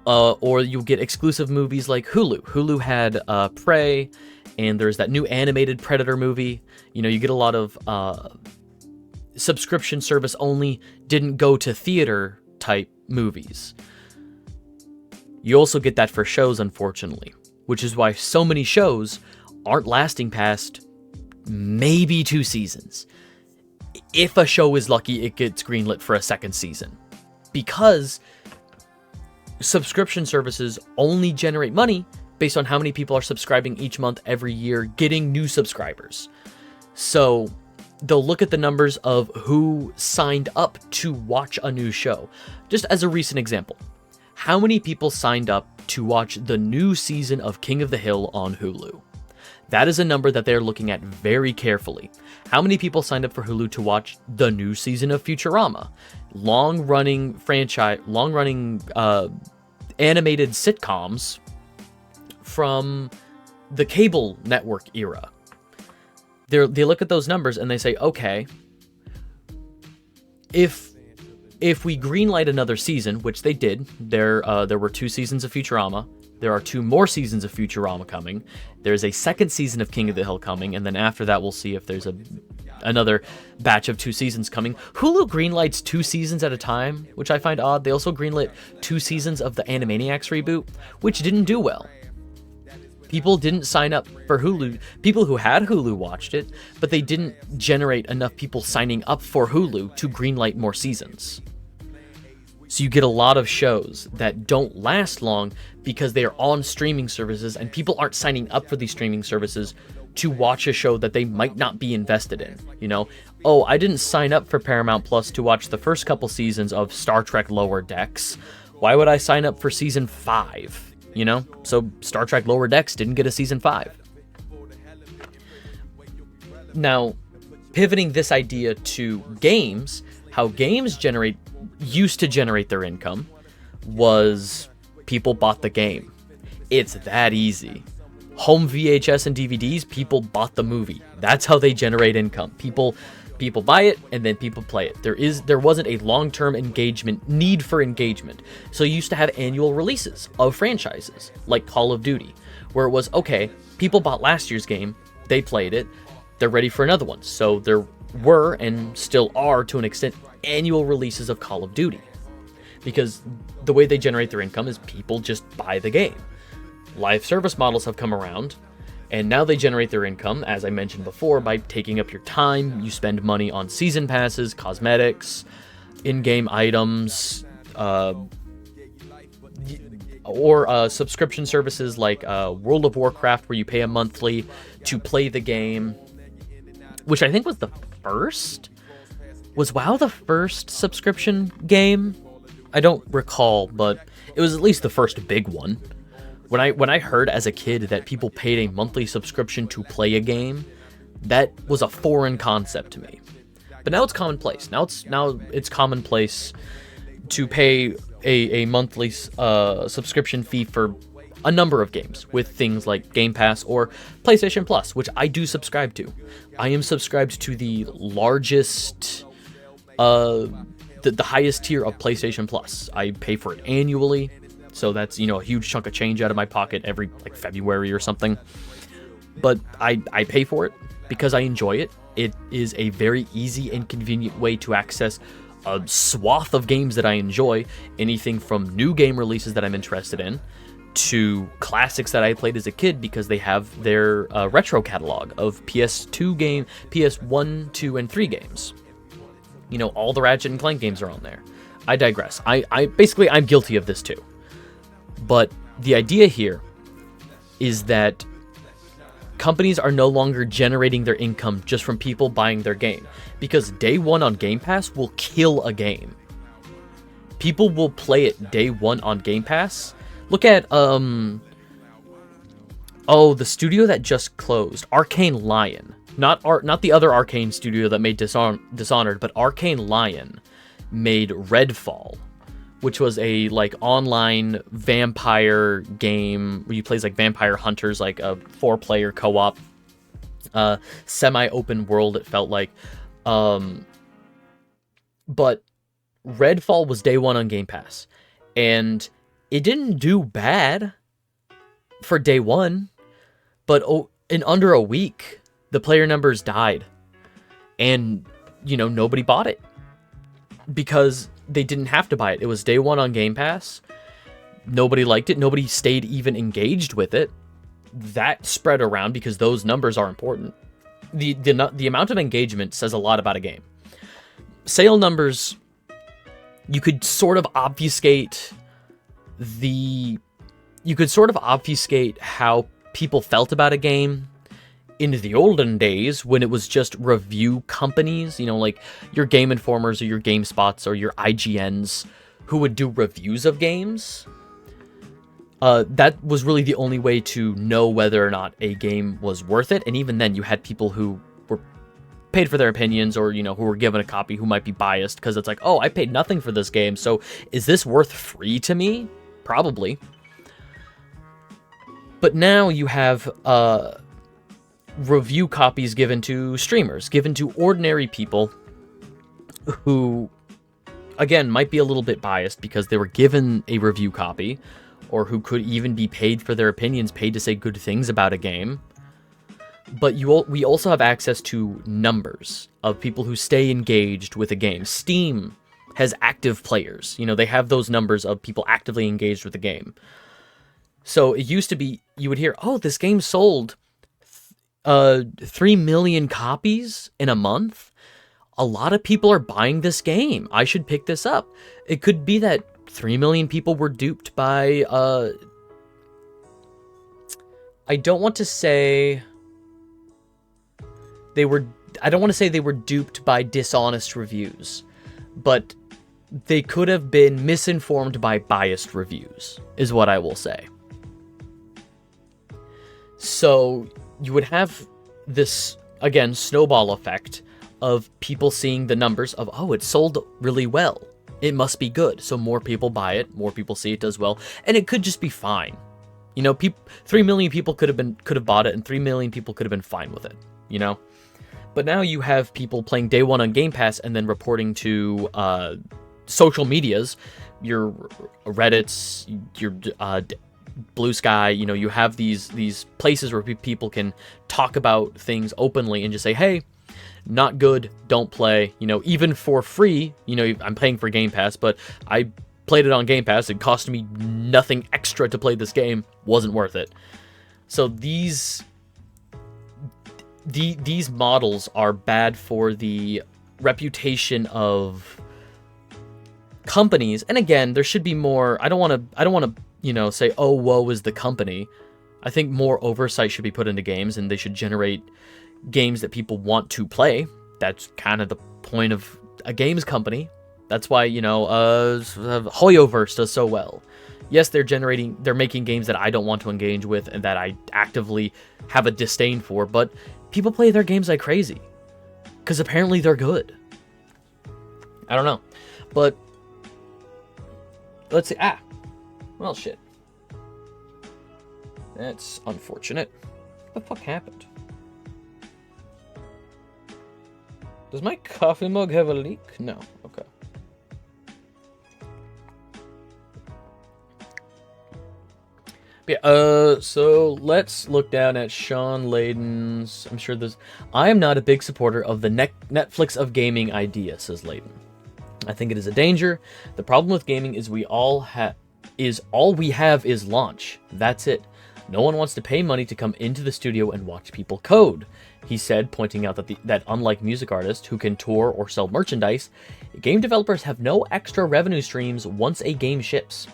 Or you'll get exclusive movies like Hulu. Hulu had Prey, and there's that new animated Predator movie. You know, you get a lot of subscription service only, didn't go to theater type movies. You also get that for shows, unfortunately, which is why so many shows aren't lasting past maybe 2 seasons. If a show is lucky, it gets greenlit for a second season. Because subscription services only generate money based on how many people are subscribing each month, every year, getting new subscribers. So they'll look at the numbers of who signed up to watch a new show. Just as a recent example, how many people signed up to watch the new season of King of the Hill on Hulu? That is a number that they're looking at very carefully. How many people signed up for Hulu to watch the new season of Futurama? Long-running franchise, long-running animated sitcoms from the cable network era. They look at those numbers and they say, okay, if we greenlight another season, which they did, there were 2 seasons of Futurama. There are 2 more seasons of Futurama coming. There's a second season of King of the Hill coming, and then after that we'll see if there's another batch of 2 seasons coming. Hulu greenlights 2 seasons at a time, which I find odd. They also greenlit 2 seasons of the Animaniacs reboot, which didn't do well. People didn't sign up for Hulu. People who had Hulu watched it, but they didn't generate enough people signing up for Hulu to greenlight more seasons. So you get a lot of shows that don't last long because they are on streaming services and people aren't signing up for these streaming services to watch a show that they might not be invested in. You know, oh, I didn't sign up for Paramount Plus to watch the first couple seasons of Star Trek Lower Decks. Why would I sign up for season 5? You know, so Star Trek Lower Decks didn't get a season 5. Now, pivoting this idea to games, how games used to generate their income was people bought the game. It's that easy. Home VHS and DVDs, people bought the movie. That's how they generate income. People People buy it, and then people play it. There wasn't a long-term need for engagement. So you used to have annual releases of franchises, like Call of Duty, where it was, okay, people bought last year's game, they played it, they're ready for another one. So there were, and still are to an extent, annual releases of Call of Duty. Because the way they generate their income is people just buy the game. Live service models have come around, and now they generate their income, as I mentioned before, by taking up your time. You spend money on season passes, cosmetics, in-game items, or subscription services like World of Warcraft, where you pay a monthly to play the game, which I think was the first. Was WoW the first subscription game? I don't recall, but it was at least the first big one. When I heard as a kid that people paid a monthly subscription to play a game, that was a foreign concept to me. But now it's commonplace. Now it's commonplace to pay a monthly subscription fee for a number of games with things like Game Pass or PlayStation Plus, which I do subscribe to. I am subscribed to the largest, the highest tier of PlayStation Plus. I pay for it annually. So that's, a huge chunk of change out of my pocket every February or something. But I pay for it because I enjoy it. It is a very easy and convenient way to access a swath of games that I enjoy. Anything from new game releases that I'm interested in to classics that I played as a kid because they have their retro catalog of PS2 game, PS1, 2, and 3 games. All the Ratchet and Clank games are on there. I digress. I'm guilty of this too. But the idea here is that companies are no longer generating their income just from people buying their game, because day one on Game Pass will kill a game. People will play it day one on Game Pass. Look at the studio that just closed, Arcane Lion. Not the other Arcane studio that made Dishonored, but Arcane Lion made Redfall, which was a online vampire game where you play as vampire hunters, like a 4-player co-op, semi-open world. It felt like, but Redfall was day one on Game Pass, and it didn't do bad for day one, but in under a week, the player numbers died, and nobody bought it because they didn't have to buy it. It was day one on Game Pass. Nobody liked it. Nobody stayed even engaged with it. That spread around because those numbers are important. The amount of engagement says a lot about a game. Sale numbers, you could sort of obfuscate how people felt about a game in the olden days when it was just review companies, like your Game Informers or your GameSpots or your IGNs who would do reviews of games. That was really the only way to know whether or not a game was worth it. And even then, you had people who were paid for their opinions or, who were given a copy who might be biased because it's like, oh, I paid nothing for this game, so is this worth free to me? Probably. But now you have review copies given to streamers, given to ordinary people who, again, might be a little bit biased because they were given a review copy, or who could even be paid for their opinions, paid to say good things about a game. But we also have access to numbers of people who stay engaged with a game. Steam has active players. They have those numbers of people actively engaged with the game. So it used to be, you would hear, oh, this game sold 3 million copies in a month. A lot of people are buying this game. I should pick this up. It could be that 3 million people were duped by, I don't want to say they were duped by dishonest reviews, but they could have been misinformed by biased reviews, is what I will say. So you would have this, again, snowball effect of people seeing the numbers of, oh, it sold really well. It must be good. So more people buy it, more people see it does well, and it could just be fine. 3 million people could have bought it, and 3 million people could have been fine with it, But now you have people playing day one on Game Pass and then reporting to social medias, your Reddits, your Blue Sky. You know, you have these places where people can talk about things openly and just say, hey, not good, don't play. You know, even for free. You know, I'm paying for Game Pass, but I played it on Game Pass. It cost me nothing extra to play this game. Wasn't worth it. So these models are bad for the reputation of companies. And again, there should be more. I don't want to, you know, say, oh, woe is the company. I think more oversight should be put into games, and they should generate games that people want to play. That's kind of the point of a games company. That's why, you know, Hoyoverse does so well. Yes, they're making games that I don't want to engage with and that I actively have a disdain for, but people play their games like crazy. Because apparently they're good. I don't know. But, let's see. Well, shit. That's unfortunate. What the fuck happened? Does my coffee mug have a leak? No. Okay. Yeah, so let's look down at Sean Layden's. I'm sure there's. I am not a big supporter of the Netflix of gaming idea, says Layden. I think it is a danger. The problem with gaming is all we have is launch. That's it. No one wants to pay money to come into the studio and watch people code, he said, pointing out that unlike music artists who can tour or sell merchandise, game developers have no extra revenue streams once a game ships.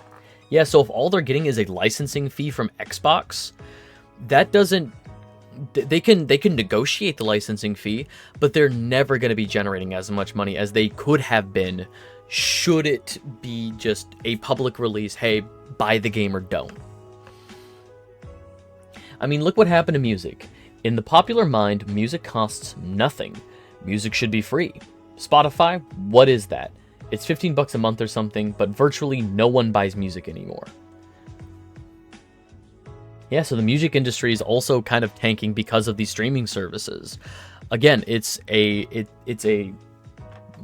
Yeah, so if all they're getting is a licensing fee from Xbox, that doesn't... They can negotiate the licensing fee, but they're never going to be generating as much money as they could have been should it be just a public release, hey, buy the game or don't. I mean, look what happened to music. In the popular mind, music costs nothing. Music should be free. Spotify, what is that? It's $15 a month or something, but virtually no one buys music anymore. Yeah, so the music industry is also kind of tanking because of these streaming services. Again, it's a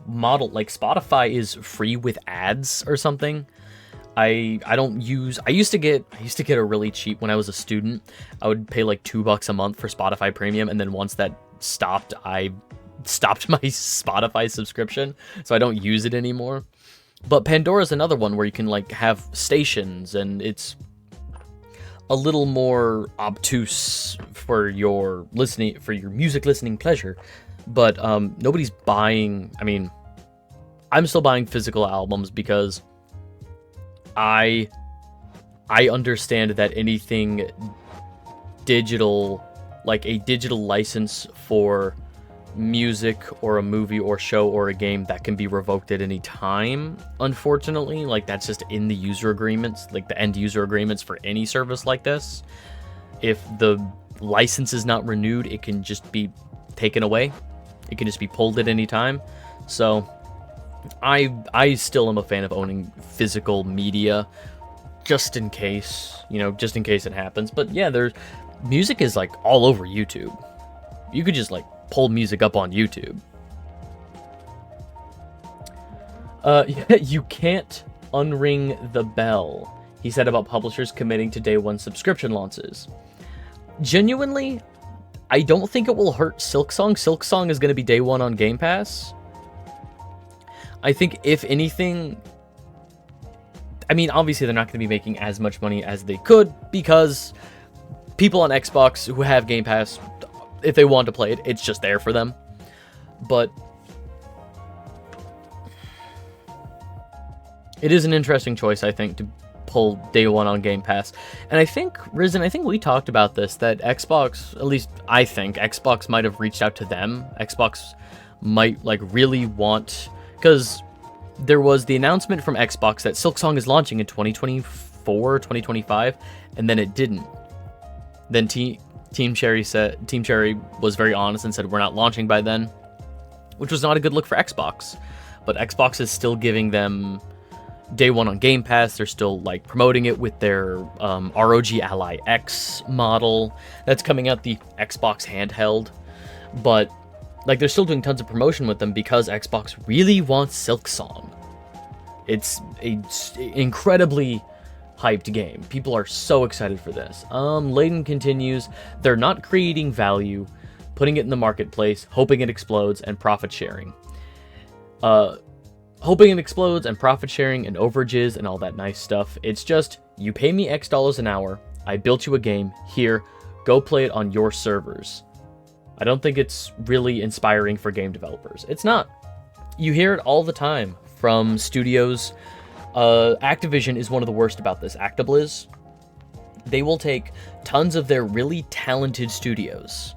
model like Spotify is free with ads or something. I used to get a really cheap when I was a student. I would pay like $2 a month for Spotify Premium, and then once that stopped, I stopped my Spotify subscription, so I don't use it anymore. But Pandora's another one where you can like have stations, and it's a little more obtuse for your music listening pleasure. But nobody's buying. I mean, I'm still buying physical albums because I understand that anything digital, like a digital license for music or a movie or show or a game, that can be revoked at any time, unfortunately. Like, that's just in the user agreements, like the end user agreements for any service like this. If the license is not renewed, it can just be taken away. It can just be pulled at any time. So I still am a fan of owning physical media, just in case it happens. But yeah, music is like all over YouTube. You could just like pull music up on YouTube. You can't unring the bell, he said about publishers committing to day one subscription launches. Genuinely, I don't think it will hurt Silksong. Silksong is going to be day one on Game Pass. I think, if anything, I mean, obviously they're not going to be making as much money as they could, because people on Xbox who have Game Pass, if they want to play it, it's just there for them. But it is an interesting choice, I think, to pull day one on Game Pass. And I think, Risen, we talked about this, that Xbox, at least I think, Xbox might have reached out to them. Xbox might, like, really want... Because there was the announcement from Xbox that Silksong is launching in 2024, 2025, and then it didn't. Then Team Cherry was very honest and said we're not launching by then, which was not a good look for Xbox. But Xbox is still giving them day one on Game Pass. They're still like promoting it with their ROG Ally X model that's coming out, the Xbox handheld. But Like, they're still doing tons of promotion with them because Xbox really wants Silksong. It's a incredibly hyped game. People are so excited for this. Layden continues, they're not creating value, putting it in the marketplace, hoping it explodes, and profit sharing. Hoping it explodes, and profit sharing, and overages, and all that nice stuff. It's just, you pay me X dollars an hour, I built you a game, here, go play it on your servers. I don't think it's really inspiring for game developers. It's not. You hear it all the time from studios. Activision is one of the worst about this. ActiBliz, they will take tons of their really talented studios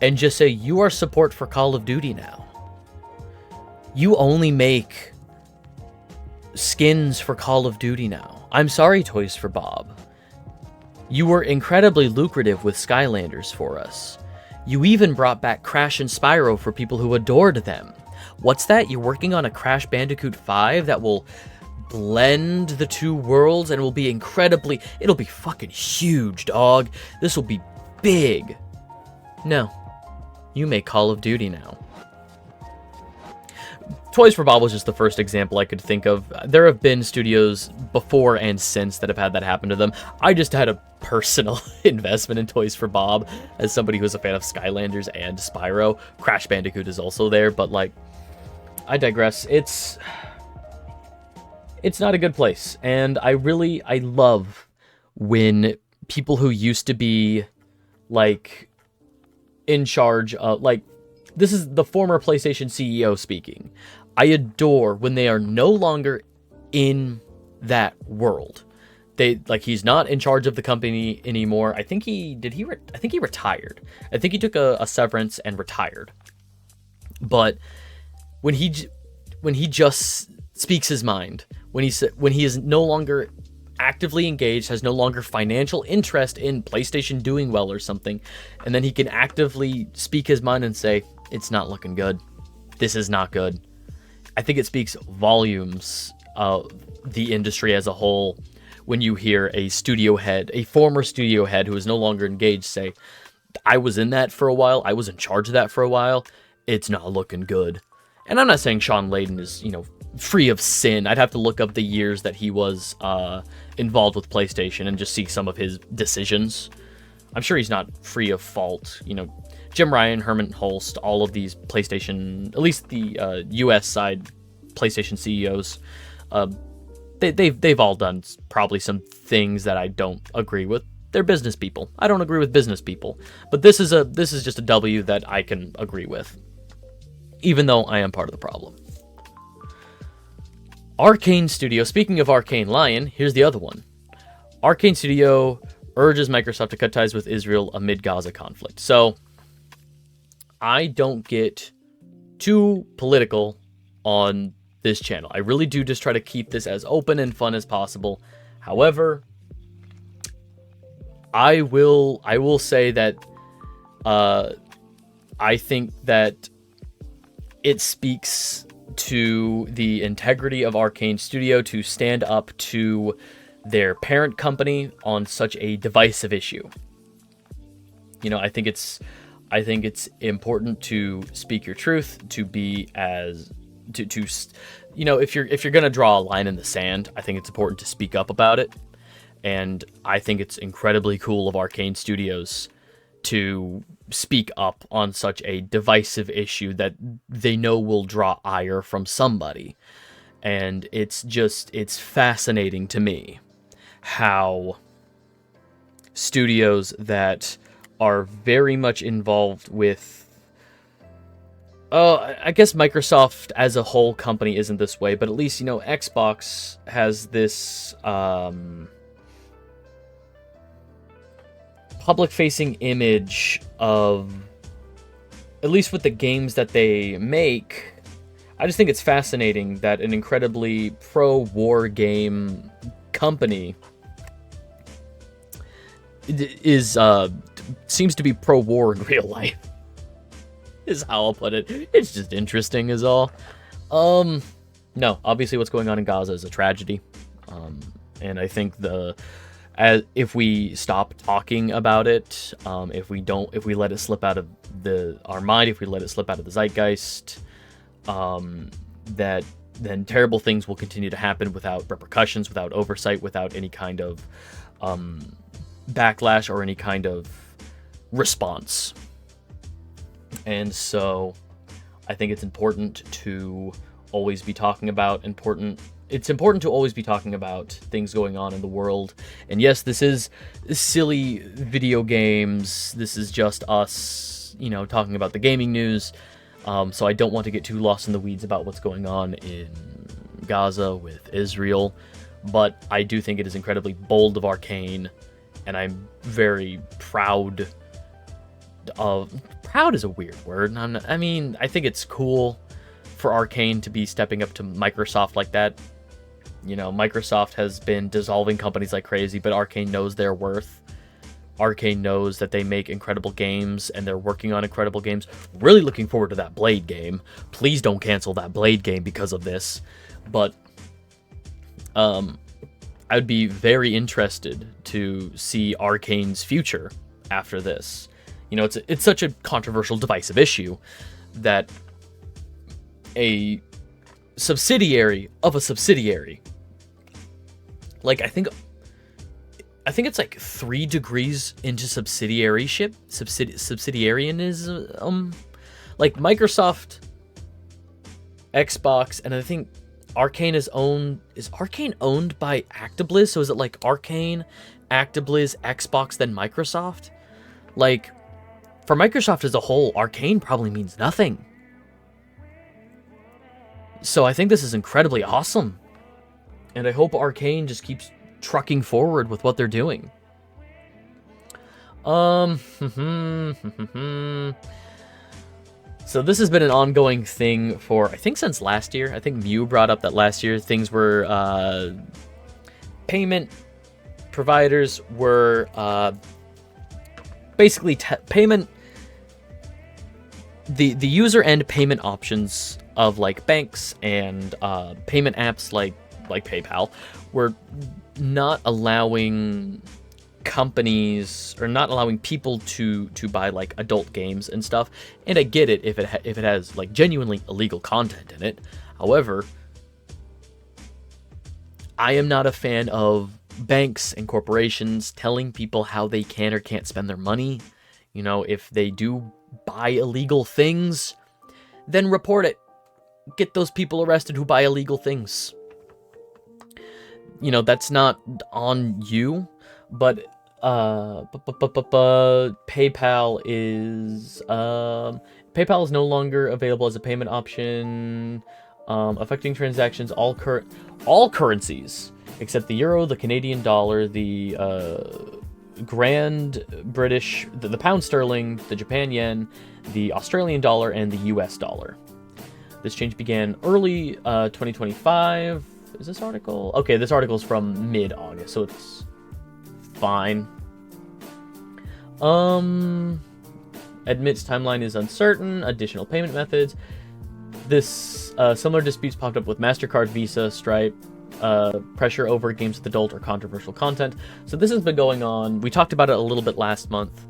and just say, you are support for Call of Duty now. You only make skins for Call of Duty now. I'm sorry, Toys for Bob. You were incredibly lucrative with Skylanders for us. You even brought back Crash and Spyro for people who adored them. What's that? You're working on a Crash Bandicoot 5 that will blend the two worlds and will be incredibly... It'll be fucking huge, dog. This will be big. No. You make Call of Duty now. Toys for Bob was just the first example I could think of. There have been studios before and since that have had that happen to them. I just had a personal investment in Toys for Bob as somebody who's a fan of Skylanders and Spyro. Crash Bandicoot is also there, but like, I digress. It's not a good place, and I love when people who used to be like in charge of, like, this is the former PlayStation CEO speaking. I adore when they are no longer in that world. He's not in charge of the company anymore. I think he retired. I think he took a severance and retired. But when he just speaks his mind, when he is no longer actively engaged, has no longer financial interest in PlayStation doing well or something, and then he can actively speak his mind and say, it's not looking good. This is not good. I think it speaks volumes of the industry as a whole when you hear a former studio head who is no longer engaged say, I was in that for a while, I was in charge of that for a while, it's not looking good. And I'm not saying Shawn Layden is, free of sin. I'd have to look up the years that he was involved with PlayStation and just see some of his decisions. I'm sure he's not free of fault. Jim Ryan, Herman Hulst, all of these PlayStation, at least the US side PlayStation CEOs, they've all done probably some things that I don't agree with. They're business people. I don't agree with business people, but this is just a W that I can agree with, even though I am part of the problem. Arcane Studio. Speaking of Arcane Lion, here's the other one. Arcane Studio urges Microsoft to cut ties with Israel amid Gaza conflict. So, I don't get too political on this channel. I really do just try to keep this as open and fun as possible. However, I will say that I think that it speaks to the integrity of Arcane Studio to stand up to their parent company on such a divisive issue. I think it's important to speak your truth, to be as if you're going to draw a line in the sand, I think it's important to speak up about it. And I think it's incredibly cool of Arcane Studios to speak up on such a divisive issue that they know will draw ire from somebody. And it's fascinating to me how studios that are very much involved with... I guess Microsoft as a whole company isn't this way, but at least, Xbox has this public-facing image of, at least with the games that they make. I just think it's fascinating that an incredibly pro-war game company seems to be pro-war in real life, is how I'll put it. It's just interesting is all. No, obviously what's going on in Gaza is a tragedy. And I think if we stop talking about it, if we let it slip out of our mind, if we let it slip out of the zeitgeist, that then terrible things will continue to happen without repercussions, without oversight, without any kind of backlash or any kind of response. And so I think it's important to always be talking about it's important to always be talking about things going on in the world. And yes, this is silly video games. This is just us, talking about the gaming news. So I don't want to get too lost in the weeds about what's going on in Gaza with Israel. But I do think it is incredibly bold of Arcane, and I'm very proud of... Proud is a weird word. I think it's cool for Arcane to be stepping up to Microsoft like that. Microsoft has been dissolving companies like crazy, but Arcane knows their worth. Arcane knows that they make incredible games, and they're working on incredible games. Really looking forward to that Blade game. Please don't cancel that Blade game because of this. But I'd be very interested to see Arcane's future after this. It's such a controversial, divisive issue that a subsidiary of a subsidiary, like I think it's like 3 degrees into subsidiaryship, subsidiarianism. Like Microsoft, Xbox, and I think Arcane is Arcane owned by Actibliz? So is it like Arcane, Actibliz, Xbox, then Microsoft? Like, for Microsoft as a whole, Arcane probably means nothing. So I think this is incredibly awesome. And I hope Arcane just keeps trucking forward with what they're doing. So this has been an ongoing thing for, I think, since last year. I think Mew brought up that last year things were, payment providers were, basically payment, the user end payment options of like banks and payment apps like PayPal were not allowing companies or not allowing people to buy like adult games and stuff. And I get it if it has like genuinely illegal content in it. However, I am not a fan of banks and corporations telling people how they can or can't spend their money. If they do buy illegal things, then report it. Get those people arrested who buy illegal things. That's not on you, but PayPal is no longer available as a payment option, affecting transactions all currencies except the euro, the Canadian dollar, the Grand British, the pound sterling, the Japan yen, the Australian dollar, and the US dollar. This change began early 2025. Is this article? Okay, this article is from mid-August, so it's fine. Admits timeline is uncertain. Additional payment methods. This similar disputes popped up with MasterCard, Visa, Stripe. Pressure over games with adult or controversial content. So this has been going on. We talked about it a little bit last month.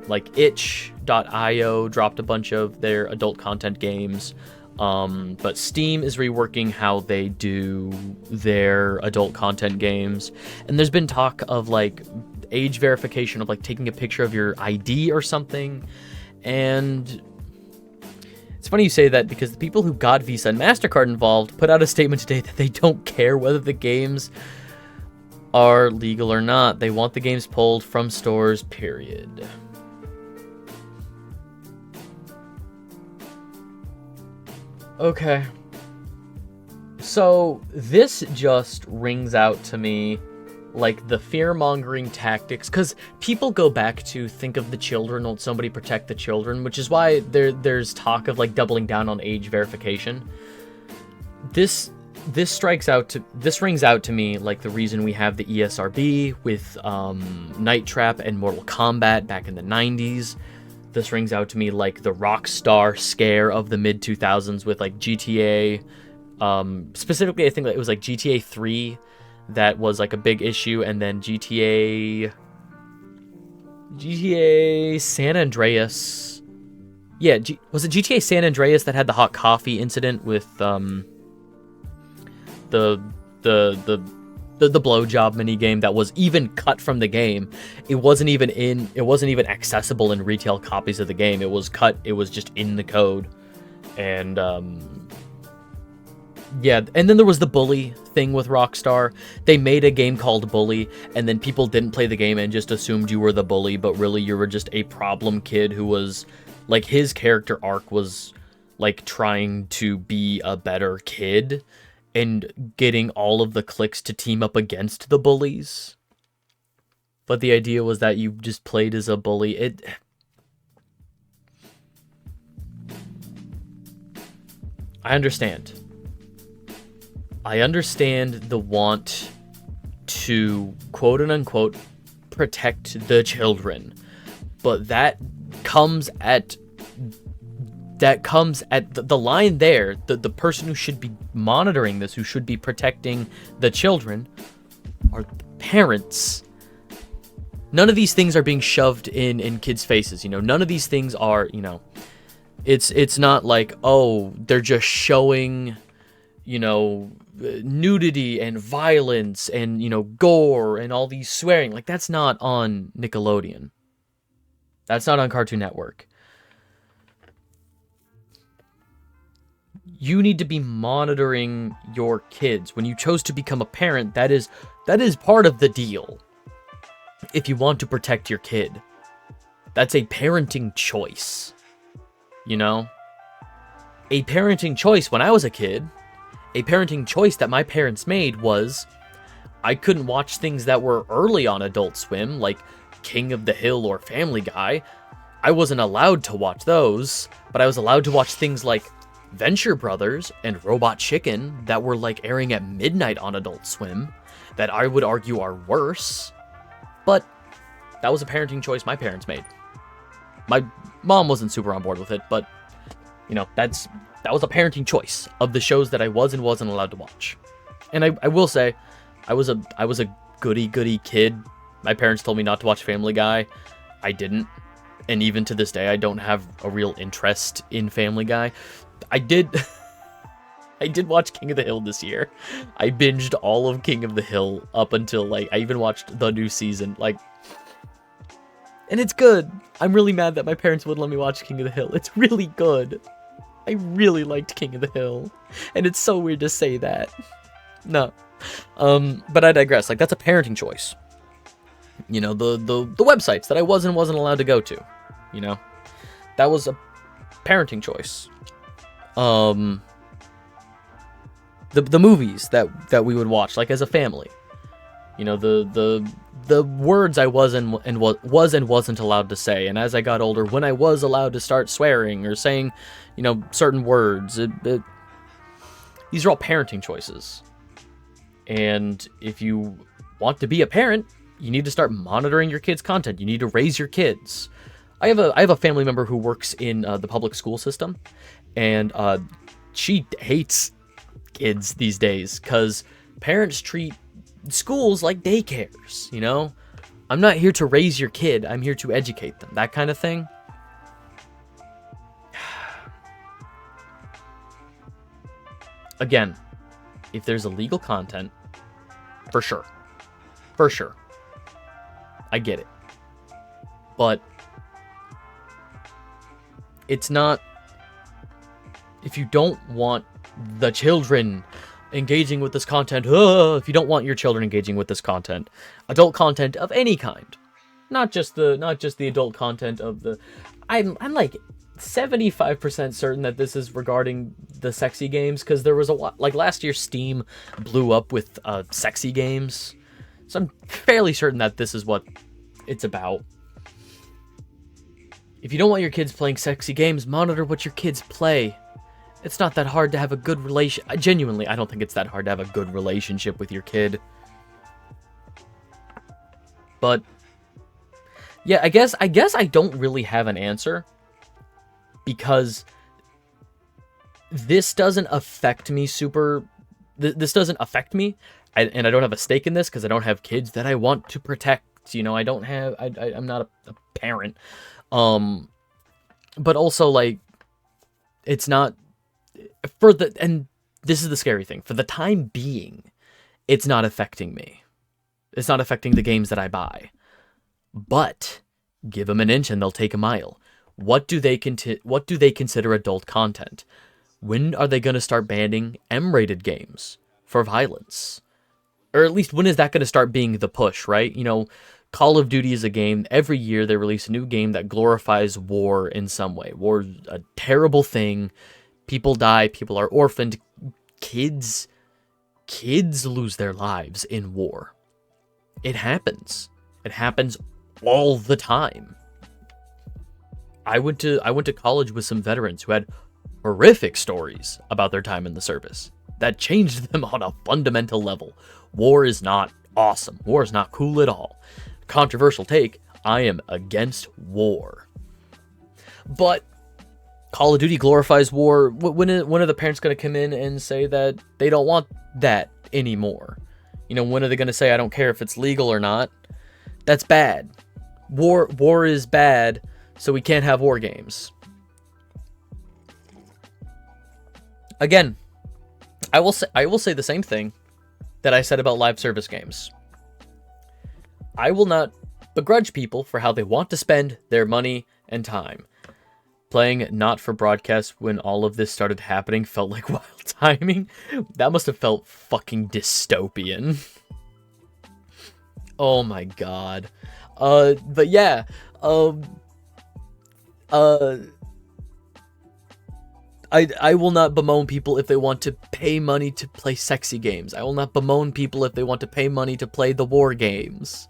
Like itch.io dropped a bunch of their adult content games. But Steam is reworking how they do their adult content games. And there's been talk of like age verification, of like taking a picture of your ID or something. And it's funny you say that, because the people who got Visa and MasterCard involved put out a statement today that they don't care whether the games are legal or not. They want the games pulled from stores, period. Okay. So this just rings out to me like the fear-mongering tactics, because people go back to think of the children, won't somebody protect the children, which is why there's talk of like doubling down on age verification. This rings out to me like the reason we have the ESRB with Night Trap and Mortal Kombat back in the 90s. This rings out to me like the Rockstar scare of the mid-2000s with like GTA. Specifically, I think it was like GTA 3 that was like a big issue, and then GTA San Andreas. Yeah, was it GTA San Andreas that had the hot coffee incident with the blowjob minigame that was even cut from the game? It wasn't even accessible in retail copies of the game. It was cut. It was just in the code. And yeah, and then there was the Bully thing with Rockstar. They made a game called Bully, and then people didn't play the game and just assumed you were the bully, but really you were just a problem kid who was, like, his character arc was, like, trying to be a better kid and getting all of the cliques to team up against the bullies. But the idea was that you just played as a bully. I understand. I understand the want to, quote and unquote, protect the children, but that comes at the line there. The person who should be monitoring this, who should be protecting the children, are the parents. None of these things are being shoved in kids' faces. You know, none of these things are, you know, it's not like, oh, they're just showing, you know, nudity and violence and, you know, gore and all these swearing. Like, that's not on Nickelodeon. That's not on Cartoon Network. You need to be monitoring your kids. When you chose to become a parent, that is part of the deal. If you want to protect your kid, that's a parenting choice. You know? A parenting choice when I was a kid, a parenting choice that my parents made was, I couldn't watch things that were early on Adult Swim, like King of the Hill or Family Guy. I wasn't allowed to watch those, but I was allowed to watch things like Venture Brothers and Robot Chicken that were, like, airing at midnight on Adult Swim, that I would argue are worse. But that was a parenting choice my parents made. My mom wasn't super on board with it, but, you know, that was a parenting choice of the shows that I was and wasn't allowed to watch. And I will say, I was a goody kid. My parents told me not to watch Family Guy. I didn't. And even to this day, I don't have a real interest in Family Guy. I did watch King of the Hill this year. I binged all of King of the Hill up until, like, I even watched the new season. Like, and it's good. I'm really mad that my parents wouldn't let me watch King of the Hill. It's really good. I really liked King of the Hill. And it's so weird to say that. No. But I digress. Like, that's a parenting choice. You know, the websites that I wasn't allowed to go to. You know? That was a parenting choice. The movies that we would watch, like, as a family. You know, the words I wasn't allowed to say. And as I got older, when I was allowed to start swearing or saying, you know, certain words, these are all parenting choices. And if you want to be a parent, you need to start monitoring your kids' content. You need to raise your kids. I have a family member who works in the public school system, and she hates kids these days because parents treat schools like daycares, you know? I'm not here to raise your kid, I'm here to educate them, that kind of thing. Again, if there's illegal content, for sure. I get it. But it's not, if you don't want the children engaging with this content, if you don't want your children engaging with this content, adult content of any kind, not just the adult content of the, I'm like 75% certain that this is regarding the sexy games, because there was a lot, like last year Steam blew up with sexy games, so I'm fairly certain that this is what it's about. If you don't want your kids playing sexy games, monitor what your kids play. It's not that hard to have a good relation. Genuinely, I don't think it's that hard to have a good relationship with your kid. But yeah, I guess I don't really have an answer, because this doesn't affect me this doesn't affect me and I don't have a stake in this because I don't have kids that I want to protect. You know, I'm not a parent. But also, like, it's not and this is the scary thing. For the time being, it's not affecting me. It's not affecting the games that I buy. But give them an inch and they'll take a mile. What do they consider adult content? When are they going to start banning M-rated games for violence? Or at least when is that going to start being the push, right? You know, Call of Duty is a game. Every year they release a new game that glorifies war in some way. War's a terrible thing. People die. People are orphaned. Kids lose their lives in war. It happens. It happens all the time. I went to college with some veterans who had horrific stories about their time in the service that changed them on a fundamental level. War is not awesome. War is not cool at all. Controversial take, I am against war. But Call of Duty glorifies war. When are the parents going to come in and say that they don't want that anymore? You know, when are they going to say, I don't care if it's legal or not? That's bad. War is bad, so we can't have war games. Again, I will say the same thing that I said about live service games. I will not begrudge people for how they want to spend their money and time. Playing not for broadcast when all of this started happening felt like wild timing. That must have felt fucking dystopian. Oh my god. But yeah. I will not bemoan people if they want to pay money to play sexy games. I will not bemoan people if they want to pay money to play the war games.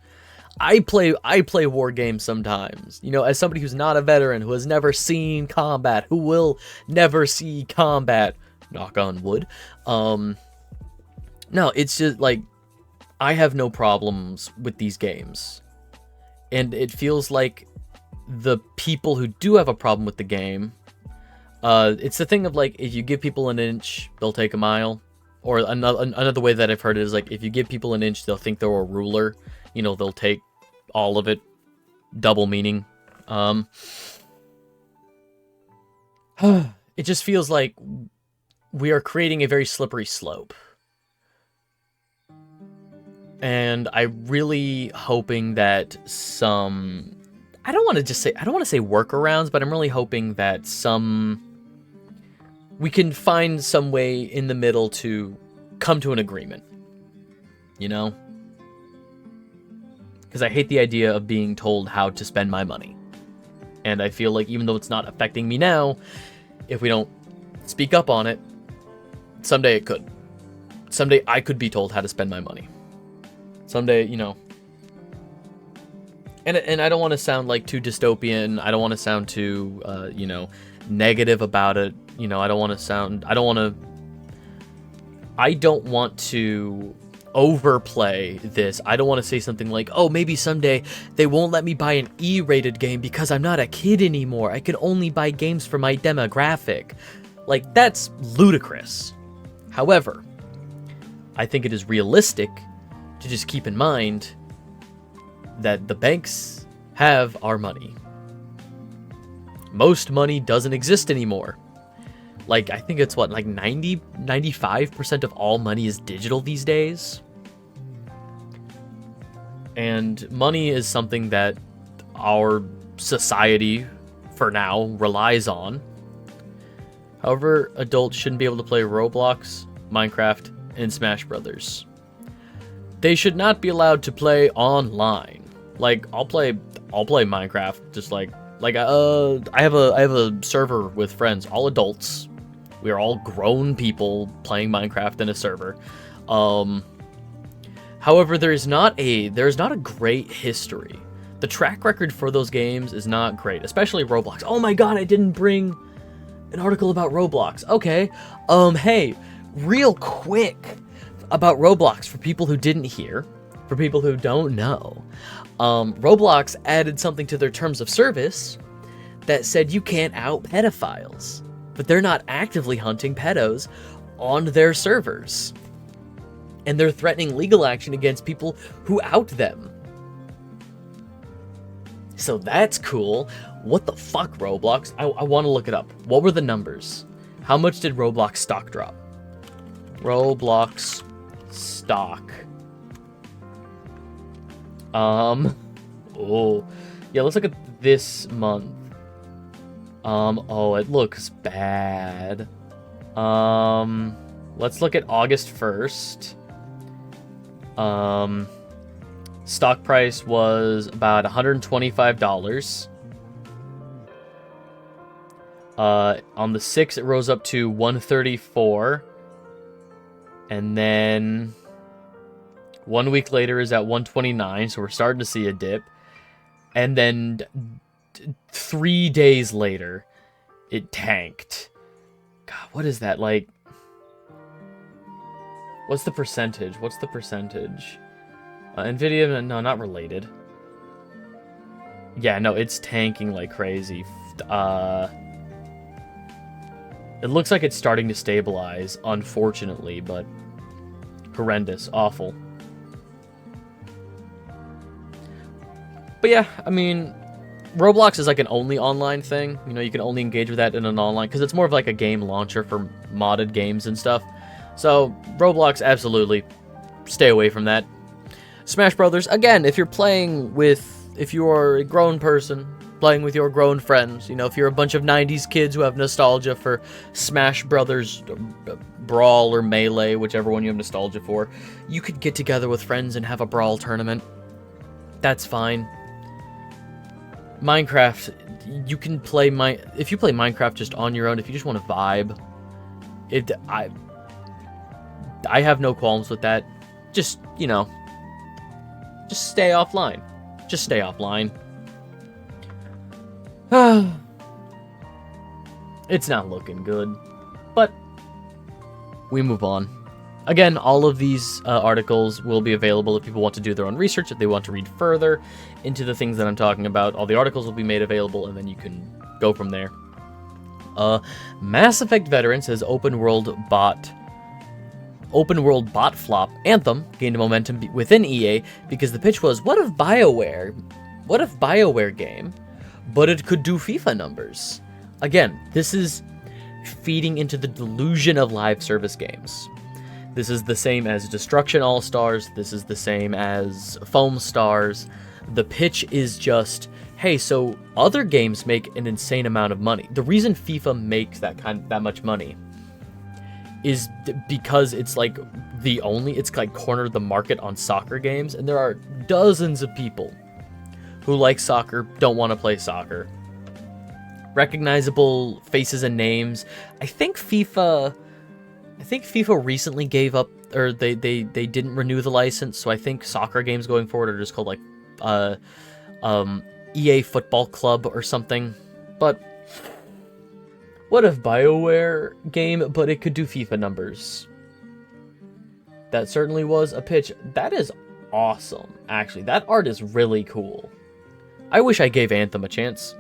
I play war games sometimes. You know, as somebody who's not a veteran, who has never seen combat, who will never see combat, knock on wood. No, it's just like, I have no problems with these games. And it feels like the people who do have a problem with the game, it's the thing of like, if you give people an inch, they'll take a mile. Or another way that I've heard it is like, if you give people an inch, they'll think they're a ruler. You know, they'll take all of it. Double meaning. It just feels like we are creating a very slippery slope. And I'm really hoping that some... I don't want to say workarounds, but I'm really hoping that we can find some way in the middle to come to an agreement. You know? Because I hate the idea of being told how to spend my money. And I feel like even though it's not affecting me now, if we don't speak up on it, someday it could. Someday I could be told how to spend my money. Someday, you know. And I don't want to sound like too dystopian. I don't want to sound too, you know, negative about it. You know, I don't want to overplay this. I don't want to say something like, oh, maybe someday they won't let me buy an E-rated game because I'm not a kid anymore. I can only buy games for my demographic. Like, that's ludicrous. However, I think it is realistic to just keep in mind that the banks have our money. Most money doesn't exist anymore. Like, I think it's what, like 95% of all money is digital these days. And money is something that our society, for now, relies on. However, adults shouldn't be able to play Roblox, Minecraft, and Smash Brothers. They should not be allowed to play online. Like, I'll play Minecraft, just like I have a server with friends, all adults. We are all grown people playing Minecraft in a server. However, there's not a great history. The track record for those games is not great, especially Roblox. Oh my god, I didn't bring an article about Roblox. Okay. Hey, real quick about Roblox for people who didn't hear, for people who don't know. Roblox added something to their terms of service that said you can't out pedophiles, but they're not actively hunting pedos on their servers. and they're threatening legal action against people who out them. So that's cool. What the fuck, Roblox? I want to look it up. What were the numbers? How much did Roblox stock drop? Roblox stock. Oh. Yeah, let's look at this month. Oh, it looks bad. Let's look at August 1st. Stock price was about $125. On the 6th, it rose up to $134. And then 1 week later is at $129, so we're starting to see a dip. And then 3 days later, it tanked. God, what is that, like? What's the percentage? What's the percentage? Nvidia, no, not related. Yeah, no, it's tanking like crazy. It looks like it's starting to stabilize, unfortunately, but horrendous, awful. But yeah, I mean, Roblox is like an only online thing. You know, you can only engage with that in an online, because it's more of like a game launcher for modded games and stuff. So, Roblox, absolutely, stay away from that. Smash Brothers, again, if you're a grown person, playing with your grown friends, you know, if you're a bunch of 90s kids who have nostalgia for Smash Brothers Brawl or Melee, whichever one you have nostalgia for, you could get together with friends and have a Brawl tournament. That's fine. Minecraft, you can play if you play Minecraft just on your own, if you just want to vibe, I have no qualms with that. Just, you know, just stay offline. Just stay offline. It's not looking good, but we move on. Again, all of these articles will be available if people want to do their own research, if they want to read further into the things that I'm talking about. All the articles will be made available, and then you can go from there. Mass Effect veteran says open world bot flop Anthem gained momentum within EA because the pitch was, what if BioWare game, but it could do FIFA numbers? Again, this is feeding into the delusion of live service games. This is the same as Destruction All-Stars. This is the same as Foam Stars. The pitch is just, hey, so other games make an insane amount of money. The reason FIFA makes that much money is because it's like it's like cornered the market on soccer games, and there are dozens of people who like soccer, don't want to play soccer. Recognizable faces and names. I think FIFA recently gave up, or they didn't renew the license, so I think soccer games going forward are just called like EA Football Club or something. But what if BioWare game, but it could do FIFA numbers? That certainly was a pitch. That is awesome, actually. That art is really cool. I wish I gave Anthem a chance.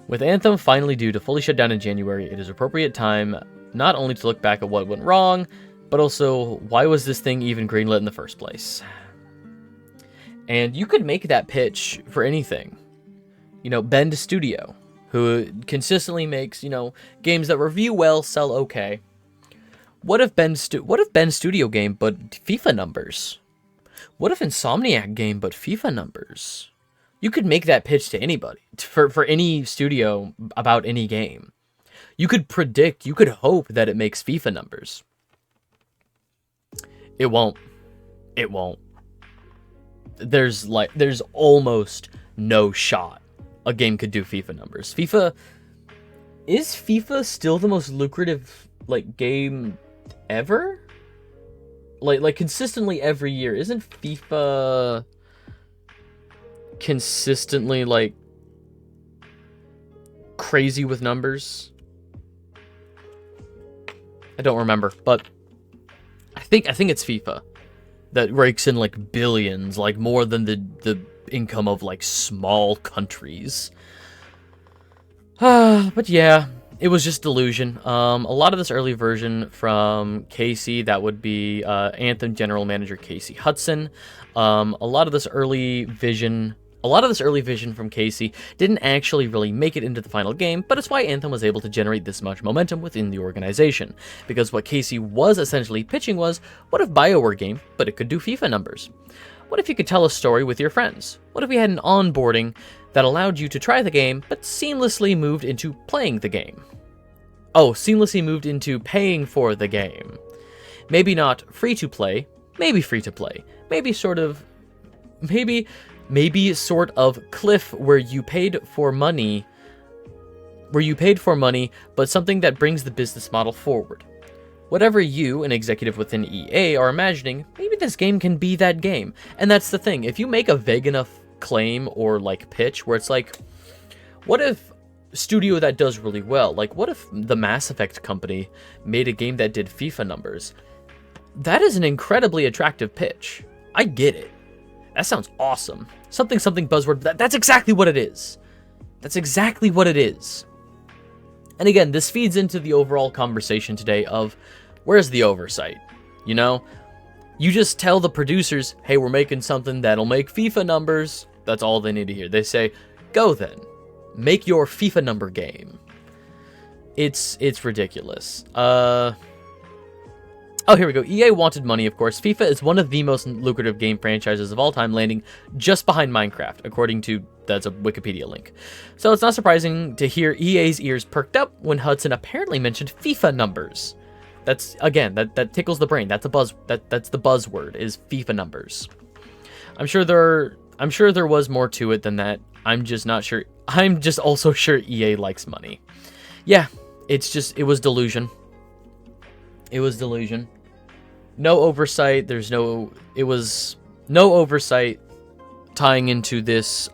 With Anthem finally due to fully shut down in January, it is appropriate time not only to look back at what went wrong, but also, why was this thing even greenlit in the first place? And you could make that pitch for anything. You know, Bend Studio, who consistently makes, you know, games that review well, sell okay. What if Bend Studio game, but FIFA numbers? What if Insomniac game, but FIFA numbers? You could make that pitch to anybody, for any studio about any game. You could predict, you could hope that it makes FIFA numbers. It won't. It won't. There's almost no shot a game could do FIFA numbers. Is FIFA still the most lucrative, like, game ever? Like consistently every year. Isn't FIFA consistently, like, crazy with numbers? I don't remember, but I think it's FIFA that rakes in like billions, like more than the income of like small countries. But yeah, it was just delusion. A lot of this early version from Casey, that would be Anthem general manager Casey Hudson. A lot of this early vision from Casey didn't actually really make it into the final game, but it's why Anthem was able to generate this much momentum within the organization. Because what Casey was essentially pitching was, what if BioWare game, but it could do FIFA numbers? What if you could tell a story with your friends? What if we had an onboarding that allowed you to try the game, but seamlessly moved into playing the game? Oh, seamlessly moved into paying for the game. Maybe not free to play, maybe free to play. Maybe sort of cliff where you paid for money, but something that brings the business model forward. Whatever you, an executive within EA, are imagining, maybe this game can be that game. And that's the thing, if you make a vague enough claim or like pitch where it's like, what if studio that does really well, like what if the Mass Effect company made a game that did FIFA numbers? That is an incredibly attractive pitch. I get it. That sounds awesome. Something buzzword. That's exactly what it is. That's exactly what it is. And again, this feeds into the overall conversation today of where's the oversight? You know, you just tell the producers, hey, we're making something that'll make FIFA numbers. That's all they need to hear. They say, go then, make your FIFA number game. It's ridiculous. Oh, here we go. EA wanted money, of course. FIFA is one of the most lucrative game franchises of all time, landing just behind Minecraft, according to, that's a Wikipedia link. So it's not surprising to hear EA's ears perked up when Hudson apparently mentioned FIFA numbers. That's, again, that tickles the brain. That's a that's the buzzword, is FIFA numbers. I'm sure there was more to it than that. I'm just not sure. I'm just also sure EA likes money. Yeah, it was delusion. It was delusion. No oversight. It was no oversight tying into this.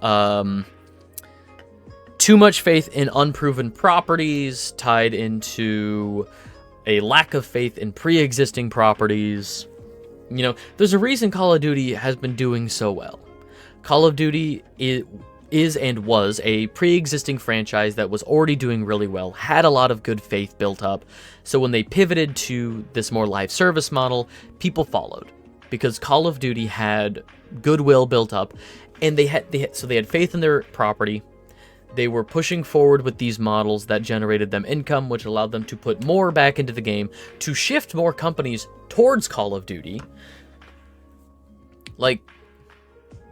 Too much faith in unproven properties tied into a lack of faith in pre-existing properties. You know, there's a reason Call of Duty has been doing so well. Call of Duty is and was a pre-existing franchise that was already doing really well, had a lot of good faith built up. So when they pivoted to this more live service model, people followed because Call of Duty had goodwill built up, and they had faith in their property. They were pushing forward with these models that generated them income, which allowed them to put more back into the game, to shift more companies towards Call of Duty. Like,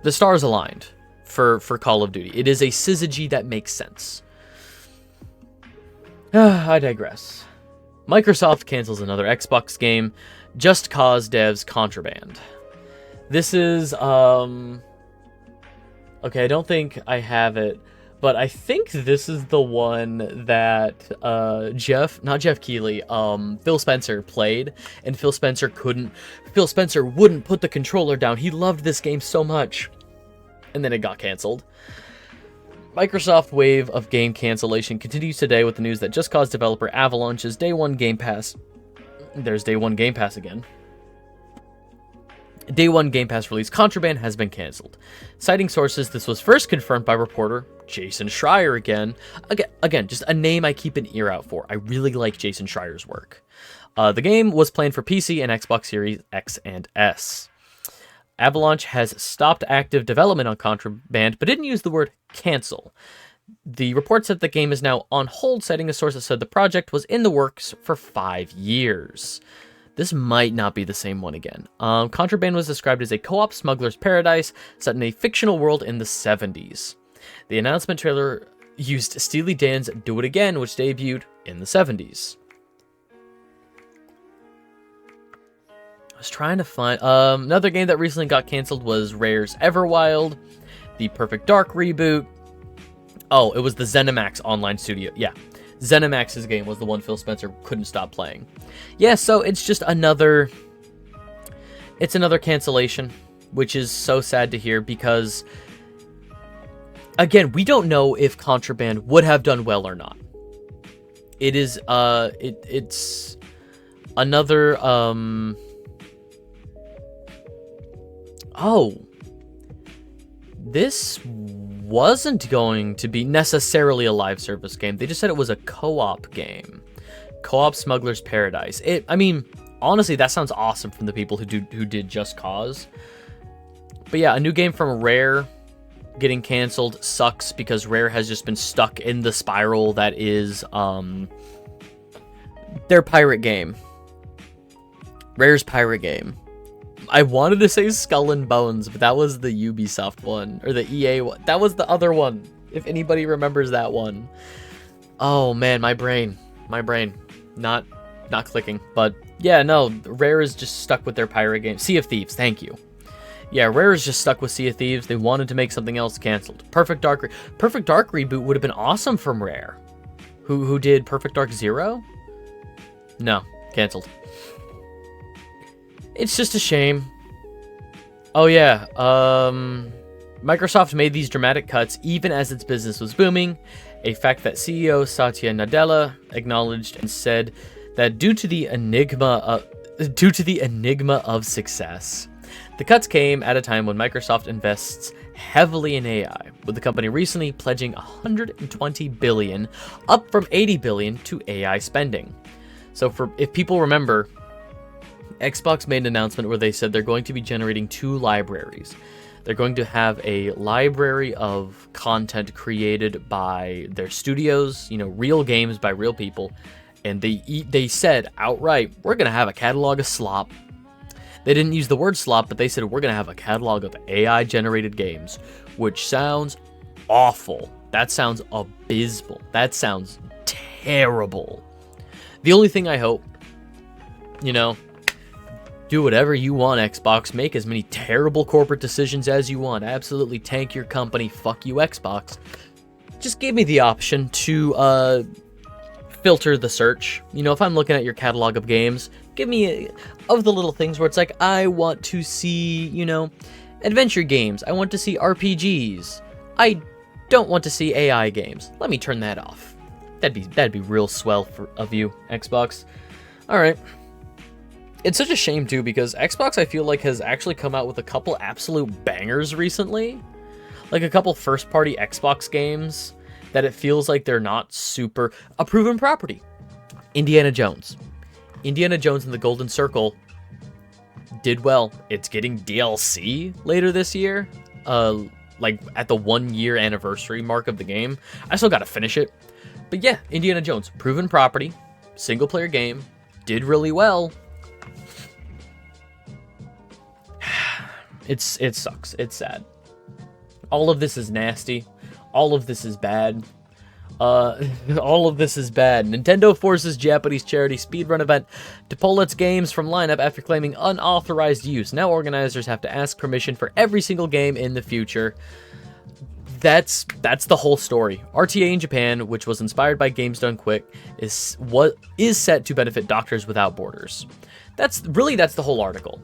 the stars aligned for Call of Duty. It is a syzygy that makes sense. I digress. Microsoft cancels another Xbox game. Just Cause devs Contraband. This is, okay, I don't think I have it, but I think this is the one that not Jeff Keighley, Phil Spencer played, and Phil Spencer wouldn't put the controller down. He loved this game so much. And then it got canceled. Microsoft wave of game cancellation continues today with the news that Just Cause developer Avalanche's Day 1 Game Pass. There's Day 1 Game Pass again. Day 1 Game Pass release Contraband has been canceled. Citing sources, this was first confirmed by reporter Jason Schreier again. Again, just a name I keep an ear out for. I really like Jason Schreier's work. The game was planned for PC and Xbox Series X and S. Avalanche has stopped active development on Contraband, but didn't use the word cancel. The report said the game is now on hold, citing a source that said the project was in the works for 5 years. This might not be the same one again. Contraband was described as a co-op smuggler's paradise set in a fictional world in the 70s. The announcement trailer used Steely Dan's Do It Again, which debuted in the 70s. I was trying to find... another game that recently got canceled was Rare's Everwild, the Perfect Dark reboot. Oh, it was the ZeniMax online studio. Yeah, ZeniMax's game was the one Phil Spencer couldn't stop playing. Yeah, so it's just another... It's another cancellation, which is so sad to hear because... Again, we don't know if Contraband would have done well or not. It is, it's another, Oh, this wasn't going to be necessarily a live service game. They just said it was a co-op game. Co-op Smuggler's Paradise. I mean, honestly, that sounds awesome from the people who did Just Cause. But yeah, a new game from Rare getting canceled sucks because Rare has just been stuck in the spiral that is their pirate game. Rare's pirate game. I wanted to say Skull and Bones, but that was the Ubisoft one, or the EA one. That was the other one, if anybody remembers that one. Oh man, my brain. Not clicking. But yeah, no, Rare is just stuck with their pirate game. Sea of Thieves, thank you. Yeah, Rare is just stuck with Sea of Thieves. They wanted to make something else, canceled. Perfect Dark reboot would have been awesome from Rare. Who did Perfect Dark Zero? No, canceled. It's just a shame. Oh yeah, Microsoft made these dramatic cuts even as its business was booming, a fact that CEO Satya Nadella acknowledged and said that due to the enigma of success. The cuts came at a time when Microsoft invests heavily in AI, with the company recently pledging $120 billion, up from $80 billion to AI spending. So if people remember, Xbox made an announcement where they said they're going to be generating 2 libraries. They're going to have a library of content created by their studios, real games by real people, and they said outright, we're going to have a catalog of slop. They didn't use the word slop, but they said we're going to have a catalog of AI-generated games, which sounds awful. That sounds abysmal. That sounds terrible. The only thing I hope, do whatever you want, Xbox. Make as many terrible corporate decisions as you want. Absolutely tank your company. Fuck you, Xbox. Just give me the option to filter the search. If I'm looking at your catalog of games, give me of the little things where it's like, I want to see, adventure games. I want to see RPGs. I don't want to see AI games. Let me turn that off. That'd be real swell of you, Xbox. All right. It's such a shame, too, because Xbox, I feel like, has actually come out with a couple absolute bangers recently. Like a couple first-party Xbox games that it feels like they're not super... A proven property. Indiana Jones. Indiana Jones and the Golden Circle did well. It's getting DLC later this year. Like, at the 1-year anniversary mark of the game. I still gotta finish it. But yeah, Indiana Jones. Proven property. Single-player game. Did really well. It sucks. It's sad. All of this is nasty. All of this is bad. All of this is bad. Nintendo forces Japanese charity speedrun event to pull its games from lineup after claiming unauthorized use. Now organizers have to ask permission for every single game in the future. That's the whole story. RTA in Japan, which was inspired by Games Done Quick, is set to benefit Doctors Without Borders. That's the whole article.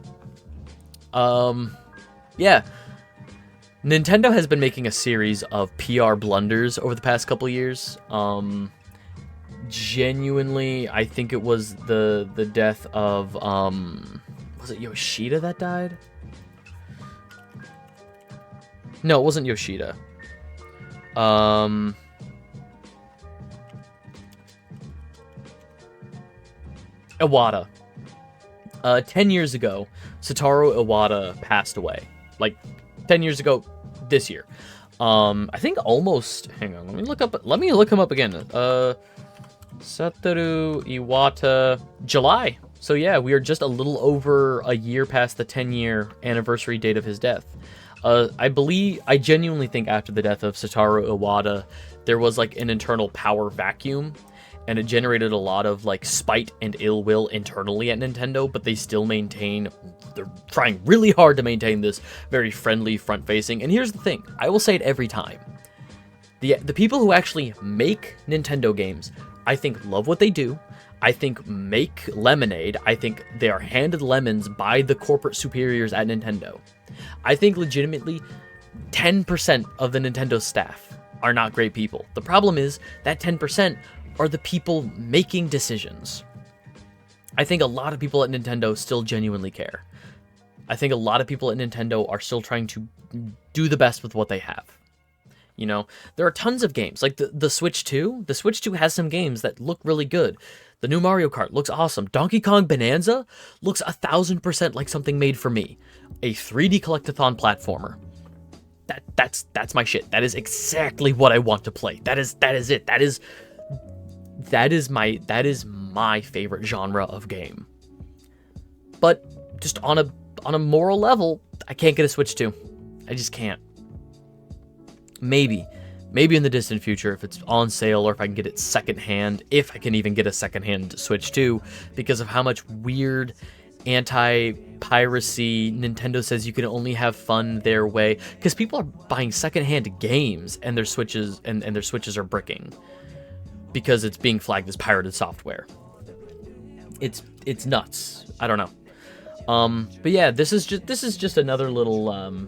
Yeah. Nintendo has been making a series of PR blunders over the past couple years. Genuinely, I think it was the death of, was it Yoshida that died? No, it wasn't Yoshida. Iwata. 10 years ago, Satoru Iwata passed away. Like, 10 years ago this year. I think almost... Hang on, let me look him up again. Satoru Iwata... July. So yeah, we are just a little over a year past the 10-year anniversary date of his death. I genuinely think after the death of Satoru Iwata, there was like an internal power vacuum, and it generated a lot of like spite and ill will internally at Nintendo, but they're trying really hard to maintain this very friendly front-facing. And here's the thing, I will say it every time. The people who actually make Nintendo games, I think love what they do. I think make lemonade. I think they are handed lemons by the corporate superiors at Nintendo. I think legitimately 10% of the Nintendo staff are not great people. The problem is that 10% are the people making decisions. I think a lot of people at Nintendo still genuinely care. I think a lot of people at Nintendo are still trying to do the best with what they have. You know, there are tons of games like the Switch 2. The Switch 2 has some games that look really good. The new Mario Kart looks awesome. Donkey Kong Bonanza looks 1,000% like something made for me. A 3D collectathon platformer. That's my shit. That is exactly what I want to play. That is it. That is my favorite genre of game. But just on a moral level, I can't get a Switch 2. I just can't. Maybe in the distant future, if it's on sale or if I can get it secondhand, if I can even get a secondhand Switch 2, because of how much weird anti-piracy Nintendo says you can only have fun their way, because people are buying secondhand games and their Switches and their Switches are bricking because it's being flagged as pirated software. It's nuts. I don't know. But yeah, this is just another little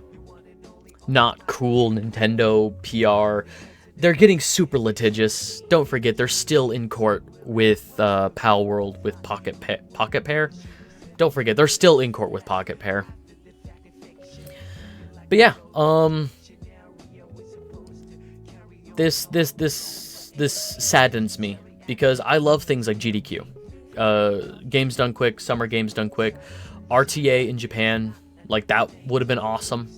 not cool Nintendo PR. They're getting super litigious. Don't forget, they're still in court with Pal World with Pocket Pair. Don't forget, they're still in court with Pocket Pair. But yeah, this saddens me because I love things like GDQ, games done quick, summer games done quick, RTA in Japan, like that would have been awesome.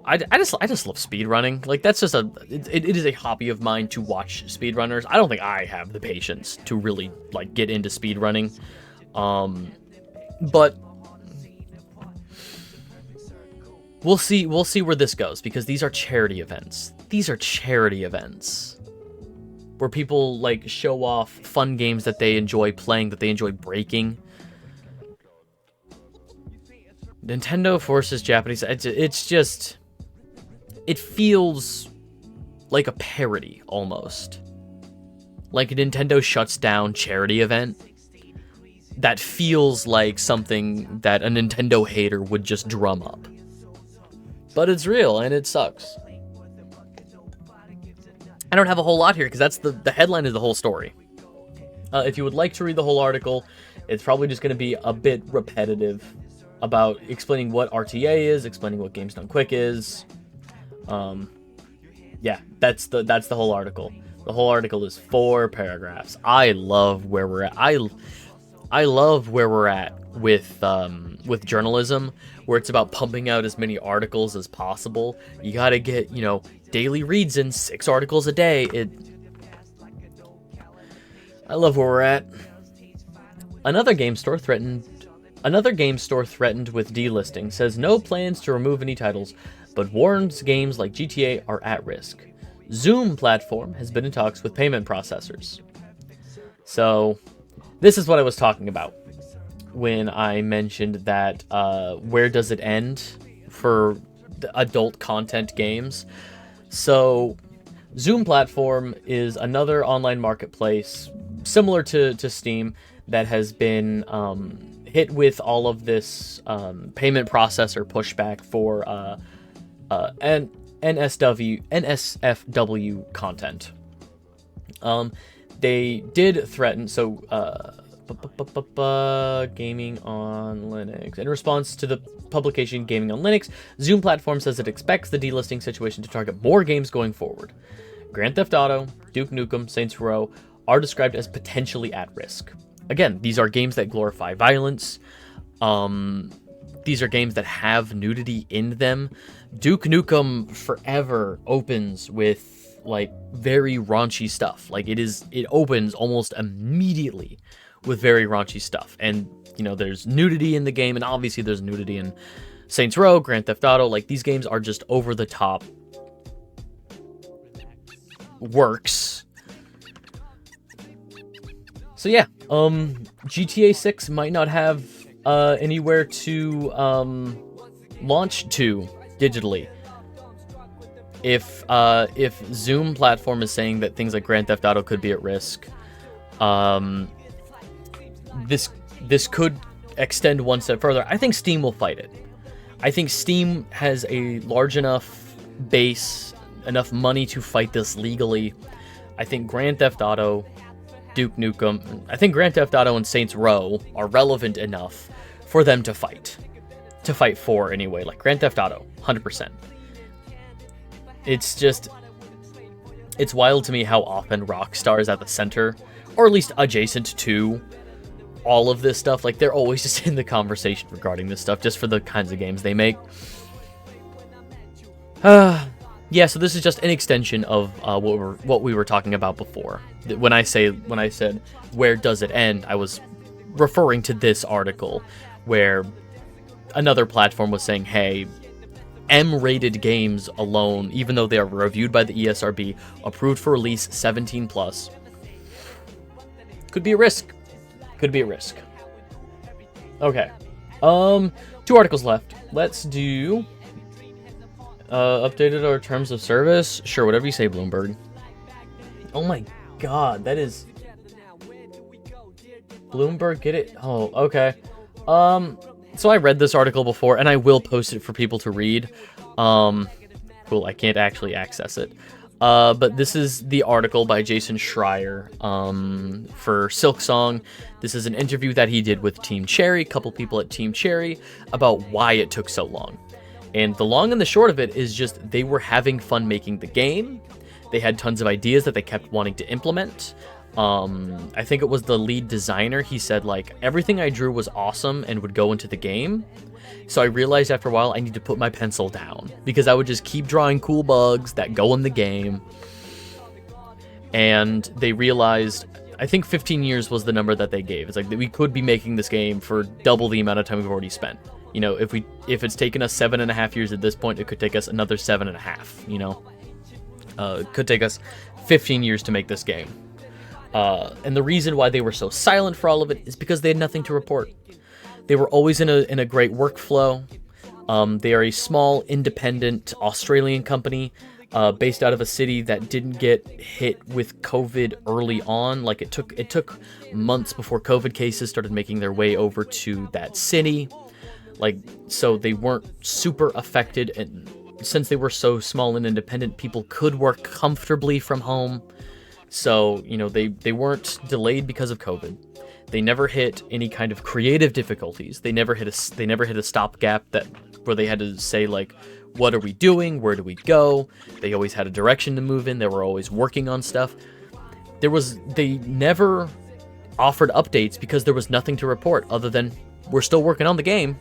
I just love speedrunning. Like, that's just it is a hobby of mine to watch speedrunners. I don't think I have the patience to really like get into speedrunning. But we'll see where this goes, because these are charity events. These are charity events where people like show off fun games that they enjoy playing, that they enjoy breaking. Nintendo forces Japanese. It's just, it feels like a parody almost. Like Nintendo shuts down charity event. That feels like something that a Nintendo hater would just drum up. But it's real and it sucks. I don't have a whole lot here because that's the headline is the whole story. If you would like to read the whole article, it's probably just going to be a bit repetitive about explaining what RTA is, explaining what Games Done Quick is. Yeah, that's the whole article. The whole article is 4 paragraphs. I love where we're at. I love where we're at with journalism, where it's about pumping out as many articles as possible. You gotta get, daily reads in 6 articles a day. I love where we're at. Another game store threatened with delisting, says no plans to remove any titles, but warns games like GTA are at risk. Zoom platform has been in talks with payment processors. So, this is what I was talking about when I mentioned that where does it end for the adult content games. So, Zoom platform is another online marketplace similar to Steam that has been hit with all of this payment processor pushback for NSFW content. They did threaten, Gaming on Linux. In response to the publication Gaming on Linux, Zoom platform says it expects the delisting situation to target more games going forward. Grand Theft Auto, Duke Nukem, Saints Row are described as potentially at risk. Again, these are games that glorify violence. These are games that have nudity in them. Duke Nukem Forever opens with like very raunchy stuff. Like it opens almost immediately with very raunchy stuff. And there's nudity in the game, and obviously there's nudity in Saints Row, Grand Theft Auto. Like, these games are just over the top works. So yeah, GTA 6 might not have anywhere to launch to digitally. If Zoom platform is saying that things like Grand Theft Auto could be at risk, this could extend one step further. I think Steam will fight it. I think Steam has a large enough base, enough money to fight this legally. I think Grand Theft Auto, Duke Nukem, I think Grand Theft Auto and Saints Row are relevant enough for them to fight. to fight for anyway. Like Grand Theft Auto, 100%. It's just, it's wild to me how often Rockstar is at the center, or at least adjacent to all of this stuff. Like, they're always just in the conversation regarding this stuff, just for the kinds of games they make. Yeah, so this is just an extension of what we were talking about before. When I said where does it end, I was referring to this article where another platform was saying, hey, M-rated games alone, even though they are reviewed by the ESRB, approved for release 17 plus, could be a risk. Could be a risk. Okay. 2 articles left. Let's do updated our terms of service. Sure, whatever you say, Bloomberg. Oh my god, that is Bloomberg, get it? Oh, okay. So I read this article before, and I will post it for people to read. Cool, I can't actually access it. But this is the article by Jason Schreier for Silksong. This is an interview that he did with Team Cherry, a couple people at Team Cherry, about why it took so long. And the long and the short of it is just they were having fun making the game. They had tons of ideas that they kept wanting to implement. I think it was the lead designer. He said, like, everything I drew was awesome and would go into the game. So I realized after a while I need to put my pencil down because I would just keep drawing cool bugs that go in the game. And they realized, I think 15 years was the number that they gave. It's like we could be making this game for double the amount of time we've already spent. You know, if it's taken us 7.5 years at this point, it could take us another 7.5, you know? It could take us 15 years to make this game. And the reason why they were so silent for all of it is because they had nothing to report. They were always in a great workflow. They are a small, independent Australian company based out of a city that didn't get hit with COVID early on. Like, it took months before COVID cases started making their way over to that city. Like, so they weren't super affected, and since they were so small and independent, people could work comfortably from home. So, you know, they weren't delayed because of COVID. They never hit any kind of creative difficulties. They never hit a stopgap where they had to say, like, what are we doing? Where do we go? They always had a direction to move in. They were always working on stuff. They never offered updates because there was nothing to report other than we're still working on the game,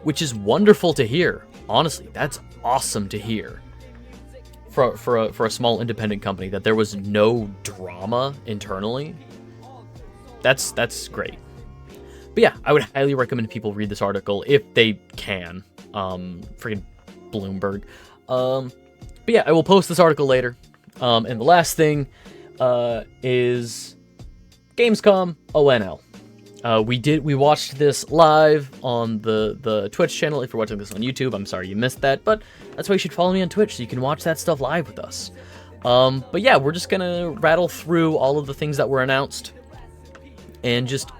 which is wonderful to hear. Honestly, that's awesome to hear. For a small independent company, that there was no drama internally. That's great. But yeah, I would highly recommend people read this article if they can. Freaking Bloomberg. But yeah, I will post this article later. And the last thing is Gamescom ONL. We watched this live on the Twitch channel. If you're watching this on YouTube, I'm sorry you missed that, but that's why you should follow me on Twitch so you can watch that stuff live with us. But yeah, we're just gonna rattle through all of the things that were announced and just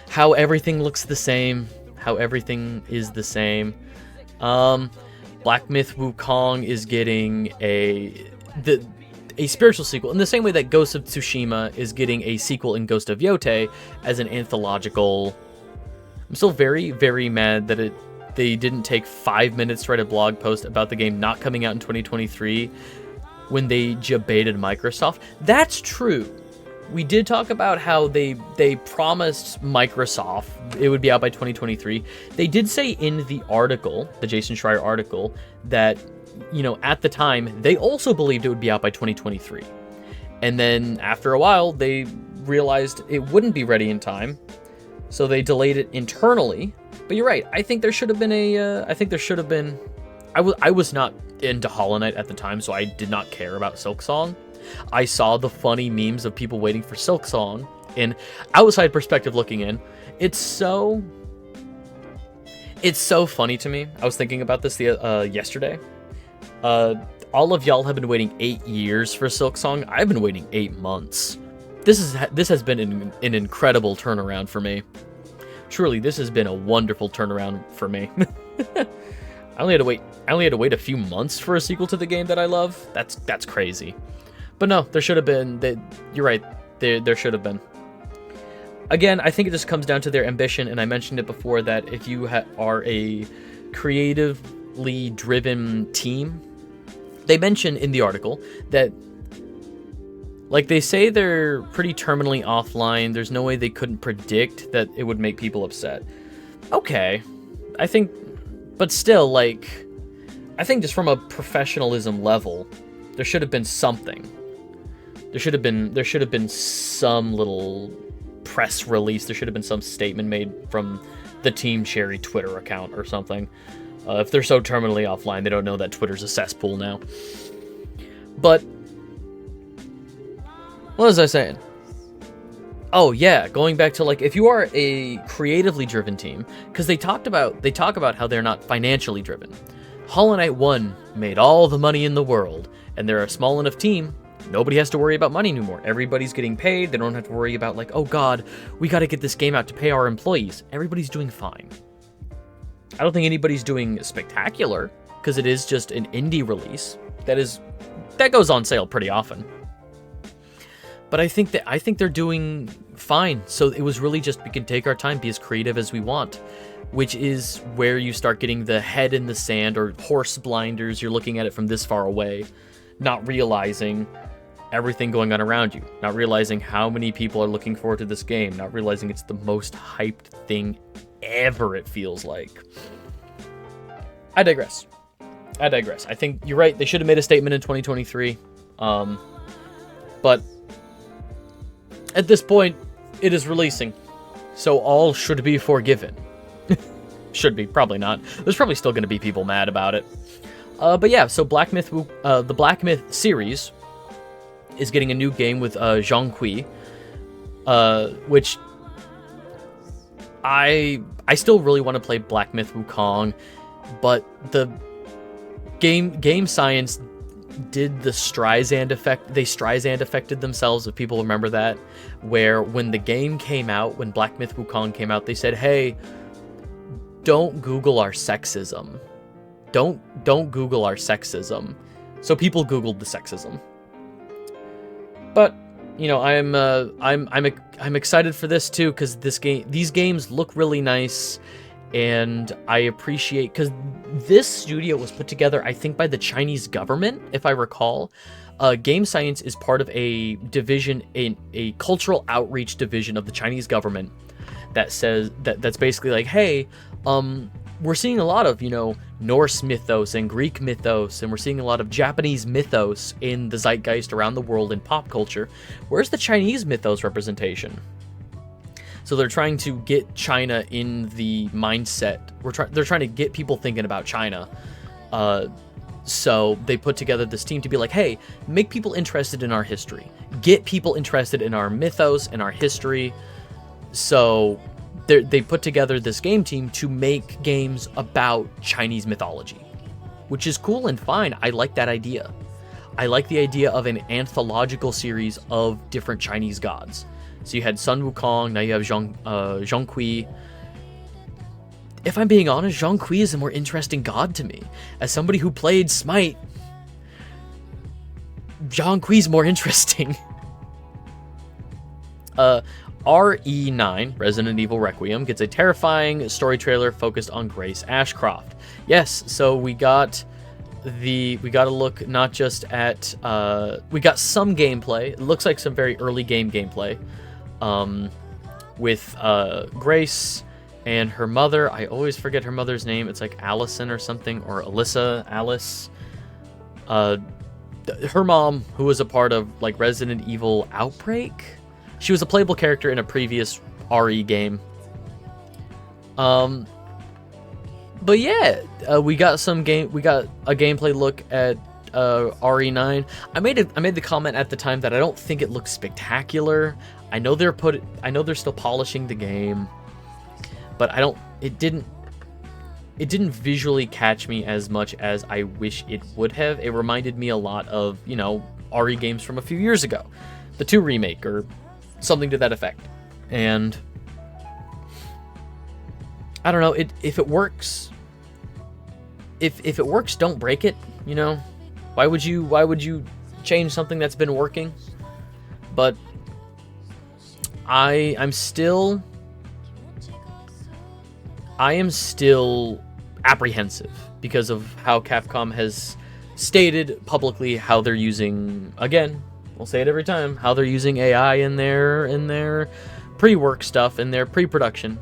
how everything looks the same, how everything is the same. Black Myth Wukong is getting a spiritual sequel, in the same way that Ghost of Tsushima is getting a sequel in Ghost of Yotei as an anthological. I'm still very, very mad that they didn't take 5 minutes to write a blog post about the game not coming out in 2023 when they jebaited Microsoft. That's true. We did talk about how they promised Microsoft it would be out by 2023. They did say in the article, the Jason Schreier article, that, you know, at the time, they also believed it would be out by 2023. And then after a while, they realized it wouldn't be ready in time, so they delayed it internally. But you're right. I think there should have been I was not into Hollow Knight at the time, so I did not care about Silksong. I saw the funny memes of people waiting for Silksong, and outside perspective looking in, it's so funny to me. I was thinking about this yesterday. All of y'all have been waiting 8 years for Silksong. I've been waiting 8 months. This has been an incredible turnaround for me. Truly, this has been a wonderful turnaround for me. I only had to wait a few months for a sequel to the game that I love. That's crazy. But no, there should have been. You're right. There should have been. again, I think it just comes down to their ambition, and I mentioned it before that if you are a creatively driven team, they mention in the article that, like, they say they're pretty terminally offline. There's no way they couldn't predict that it would make people upset. Okay, I think, but still, like, I think just from a professionalism level, there should have been something. There should have been some little press release. There should have been some statement made from the Team Cherry Twitter account or something. If they're so terminally offline, they don't know that Twitter's a cesspool now. But what was I saying? Oh yeah, going back to, like, if you are a creatively driven team, because they talk about how they're not financially driven. Hollow Knight 1 made all the money in the world, and they're a small enough team, nobody has to worry about money anymore. Everybody's getting paid. They don't have to worry about, like, oh god, we got to get this game out to pay our employees. Everybody's doing fine. I don't think anybody's doing spectacular, because it is just an indie release that goes on sale pretty often. But I think they're doing fine. So it was really just, we can take our time, be as creative as we want, which is where you start getting the head in the sand or horse blinders. You're looking at it from this far away, not realizing everything going on around you, not realizing how many people are looking forward to this game, not realizing it's the most hyped thing ever, it feels like. I digress. I think you're right. They should have made a statement in 2023. But at this point, it is releasing, so all should be forgiven. Should be, probably not. There's probably still going to be people mad about it. But yeah, so Black Myth, the Black Myth series is getting a new game with Zhong Kui, which I still really want to play Black Myth Wukong, but the game science did the Streisand effect. They Streisand affected themselves, if people remember that, where when the game came out, when Black Myth Wukong came out, they said, hey, don't Google our sexism. Don't Google our sexism. So people Googled the sexism. But you know, I'm excited for this too, because these games look really nice, and I appreciate, because this studio was put together, I think, by the Chinese government, if I recall. Game Science is part of a division, a cultural outreach division of the Chinese government that says that's basically like, hey, we're seeing a lot of, you know, Norse mythos and Greek mythos, and we're seeing a lot of Japanese mythos in the zeitgeist around the world in pop culture. Where's the Chinese mythos representation? So they're trying to get China in the mindset. They're trying to get people thinking about China. So they put together this team to be like, hey, make people interested in our history. Get people interested in our mythos and our history. So they put together this game team to make games about Chinese mythology, which is cool and fine. I like that idea. I like the idea of an anthological series of different Chinese gods. So you had Sun Wukong, now you have Zhong Kui. If I'm being honest, Zhong Kui is a more interesting god to me. As somebody who played Smite, Zhong Kui's more interesting. RE9, Resident Evil Requiem, gets a terrifying story trailer focused on Grace Ashcroft. Yes, so we got a look not just at, we got some gameplay. It looks like some very early game gameplay. With Grace and her mother. I always forget her mother's name. It's like Allison or something, or Alice. Her mom, who was a part of like Resident Evil Outbreak. She was a playable character in a previous RE game. But yeah, we got a gameplay look at RE9. I made the comment at the time that I don't think it looks spectacular. I know they're still polishing the game, but it didn't visually catch me as much as I wish it would have. It reminded me a lot of, you know, RE games from a few years ago, the 2 remake or something to that effect. And I don't know, if it works, if it works, don't break it, you know? Why would you change something that's been working? But I am still apprehensive because of how Capcom has stated publicly how they're using, again, we'll say it every time, how they're using AI in their pre-work stuff, in their pre-production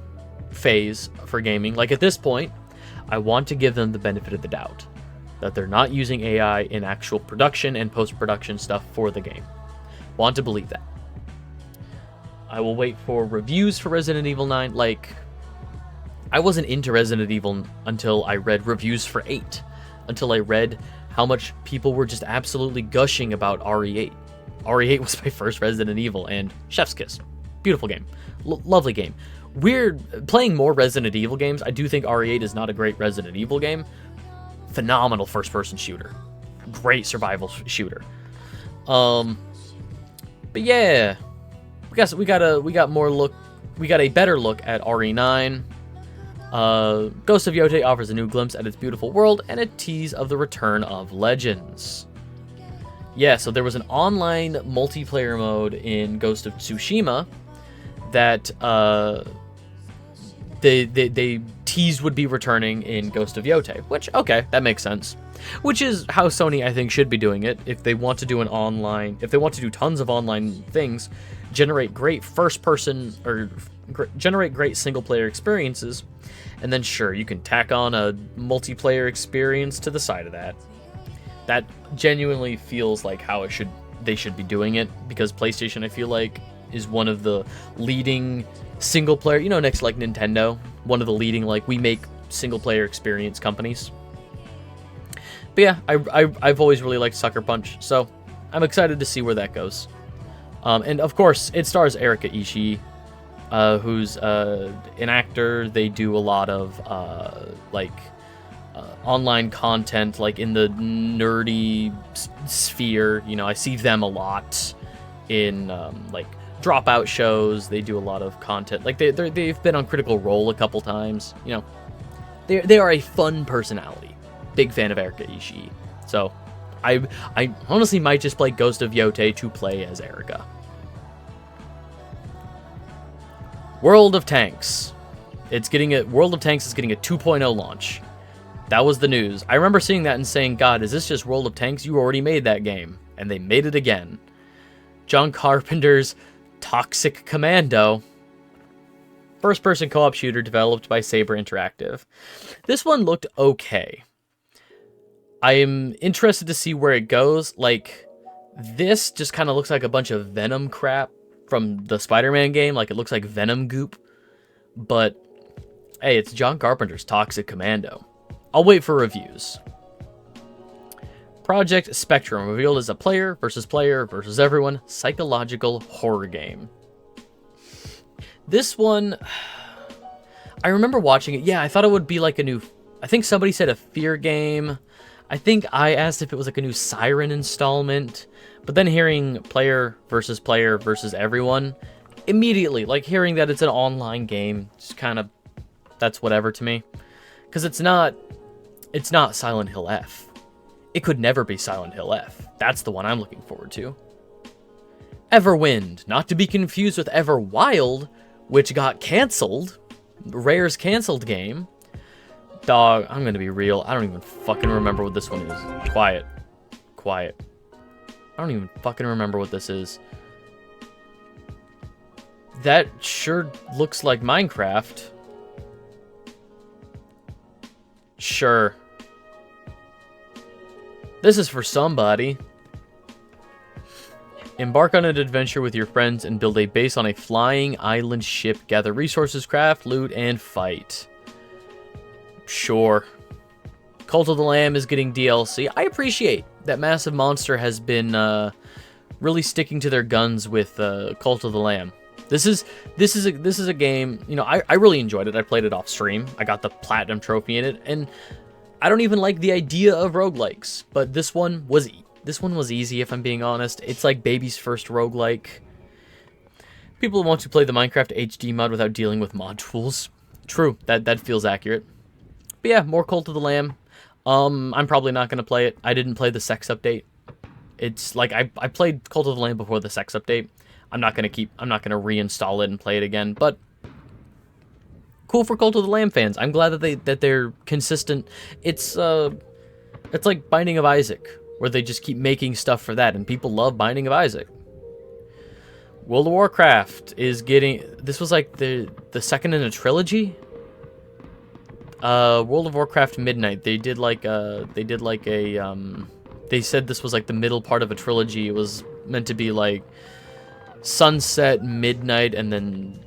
phase for gaming. Like, at this point, I want to give them the benefit of the doubt that they're not using AI in actual production and post-production stuff for the game. Want to believe that. I will wait for reviews for Resident Evil 9. Like, I wasn't into Resident Evil until I read reviews for 8. Until I read how much people were just absolutely gushing about RE8. RE8 was my first Resident Evil, and chef's kiss. Beautiful game. Lovely game. Weird. Playing more Resident Evil games, I do think RE8 is not a great Resident Evil game. Phenomenal first-person shooter. Great survival shooter. But yeah, we got a better look at RE9. Ghost of Yotei offers a new glimpse at its beautiful world and a tease of the return of Legends. Yeah, so there was an online multiplayer mode in Ghost of Tsushima that they teased would be returning in Ghost of Yotei, which, okay, that makes sense. Which is how Sony, I think, should be doing it. If they want to do if they want to do tons of online things, generate great first-person, or generate great single-player experiences, and then sure, you can tack on a multiplayer experience to the side of that. That genuinely feels like how they should be doing it, because PlayStation, I feel like, is one of the leading single-player, next to, like, Nintendo, one of the leading, like, we make single-player experience companies. But yeah, I've always really liked Sucker Punch, so I'm excited to see where that goes. And of course, it stars Erika Ishii, who's an actor. They do a lot of online content, like in the nerdy sphere. I see them a lot in like Dropout shows. They do a lot of content. Like they've been on Critical Role a couple times. They are a fun personality. Big fan of Erika Ishii. So I honestly might just play Ghost of Yotei to play as Erika. World of Tanks. World of Tanks is getting a 2.0 launch. That was the news. I remember seeing that and saying, God, is this just World of Tanks? You already made that game. And they made it again. John Carpenter's Toxic Commando. First-person co-op shooter developed by Saber Interactive. This one looked okay. I am interested to see where it goes. Like, this just kind of looks like a bunch of Venom crap from the Spider-Man game. Like, it looks like Venom goop. But, hey, it's John Carpenter's Toxic Commando. I'll wait for reviews. Project Spectrum revealed as a player versus everyone psychological horror game. This one, I remember watching it. Yeah, I thought it would be like a new, I think somebody said a Fear game. I think I asked if it was like a new Siren installment, but then hearing player versus everyone, immediately, like hearing that it's an online game, just kind of, that's whatever to me. Because it's not Silent Hill F. It could never be Silent Hill F. That's the one I'm looking forward to. Everwind, not to be confused with Everwild, which got canceled. Rare's canceled game. Dog, I'm gonna be real. I don't even fucking remember what this one is. Quiet. I don't even fucking remember what this is. That sure looks like Minecraft. Sure. This is for somebody. Embark on an adventure with your friends and build a base on a flying island ship. Gather resources, craft, loot, and fight. Sure. Cult of the Lamb is getting DLC. I appreciate that Massive Monster has been really sticking to their guns with Cult of the Lamb. This is a game, I really enjoyed it. I played it off stream. I got the platinum trophy in it, and I don't even like the idea of roguelikes, but this one was easy, if I'm being honest. It's like baby's first roguelike. People want to play the Minecraft HD mod without dealing with mod tools. True, that feels accurate. But yeah, more Cult of the Lamb. I'm probably not going to play it. I didn't play the sex update. It's like, I played Cult of the Lamb before the sex update. I'm not gonna reinstall it and play it again, but cool for Cult of the Lamb fans. I'm glad that they're consistent. It's like Binding of Isaac, where they just keep making stuff for that, and people love Binding of Isaac. World of Warcraft is getting... This was like the second in a trilogy? World of Warcraft Midnight. They did like a... They said this was like the middle part of a trilogy. It was meant to be like Sunset, Midnight, and then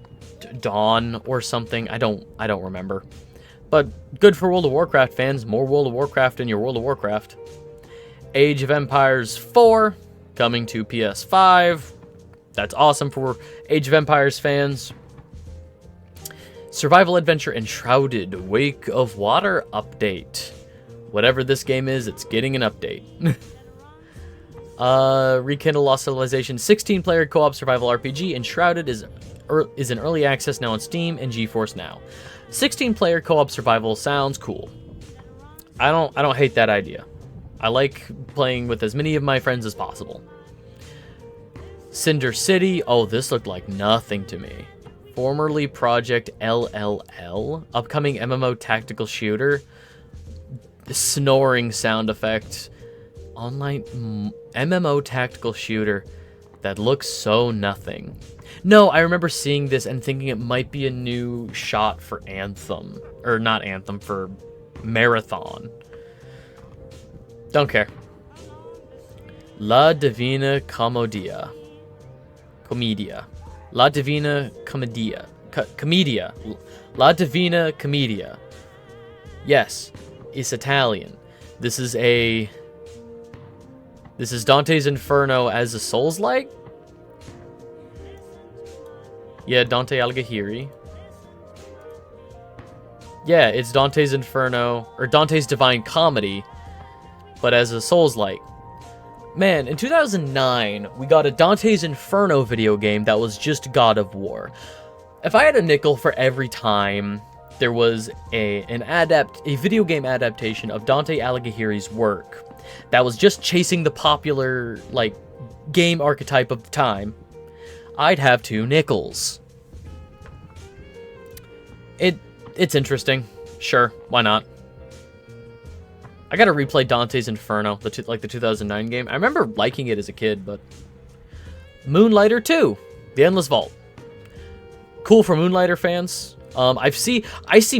Dawn or something. I don't remember. But good for World of Warcraft fans. More World of Warcraft in your World of Warcraft. Age of Empires 4 coming to PS5. That's awesome for Age of Empires fans. Survival Adventure Enshrouded Wake of Water update. Whatever this game is, it's getting an update. Rekindle Lost Civilization 16-player co-op survival RPG. Enshrouded is in early access now on Steam and GeForce Now. 16-player co-op survival sounds cool. I don't hate that idea. I like playing with as many of my friends as possible. Cinder City. Oh, this looked like nothing to me. Formerly Project LLL. Upcoming MMO tactical shooter. Snoring sound effect. Online MMO tactical shooter that looks so nothing. No, I remember seeing this and thinking it might be a new shot for Anthem. Or not Anthem, for Marathon. Don't care. La Divina Commedia. La Divina Commedia. Commedia. La Divina Commedia. Yes, it's Italian. This is Dante's Inferno as a Souls-like? Yeah, Dante Alighieri. Yeah, it's Dante's Inferno, or Dante's Divine Comedy, but as a Souls-like. Man, in 2009, we got a Dante's Inferno video game that was just God of War. If I had a nickel for every time there was a video game adaptation of Dante Alighieri's work that was just chasing the popular, like, game archetype of the time, I'd have 2 nickels. It's interesting. Sure, why not? I gotta replay Dante's Inferno, the 2009 game. I remember liking it as a kid, but... Moonlighter 2, The Endless Vault. Cool for Moonlighter fans. I see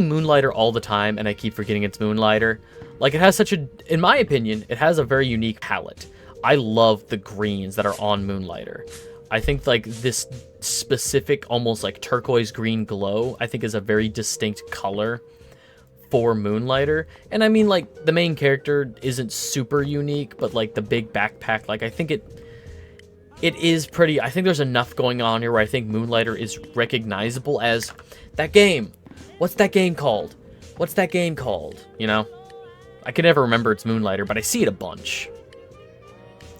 Moonlighter all the time, and I keep forgetting it's Moonlighter. Like, it has in my opinion, it has a very unique palette. I love the greens that are on Moonlighter. I think, like, this specific, almost like turquoise green glow, I think is a very distinct color for Moonlighter. And I mean, like, the main character isn't super unique, but, like, the big backpack, like, I think it is pretty... I think there's enough going on here where I think Moonlighter is recognizable as that game. What's that game called? What's that game called? You know? I can never remember it's Moonlighter, but I see it a bunch.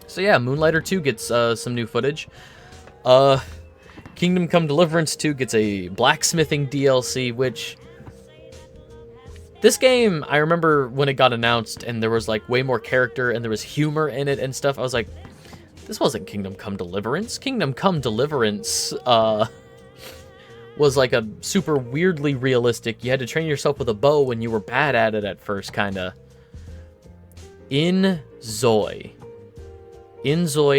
So yeah, Moonlighter 2 gets some new footage. Kingdom Come Deliverance 2 gets a blacksmithing DLC, which... This game, I remember when it got announced and there was like way more character and there was humor in it and stuff, I was like, this wasn't Kingdom Come Deliverance. Kingdom Come Deliverance was like a super weirdly realistic, you had to train yourself with a bow when you were bad at it at first, kinda. Inzoi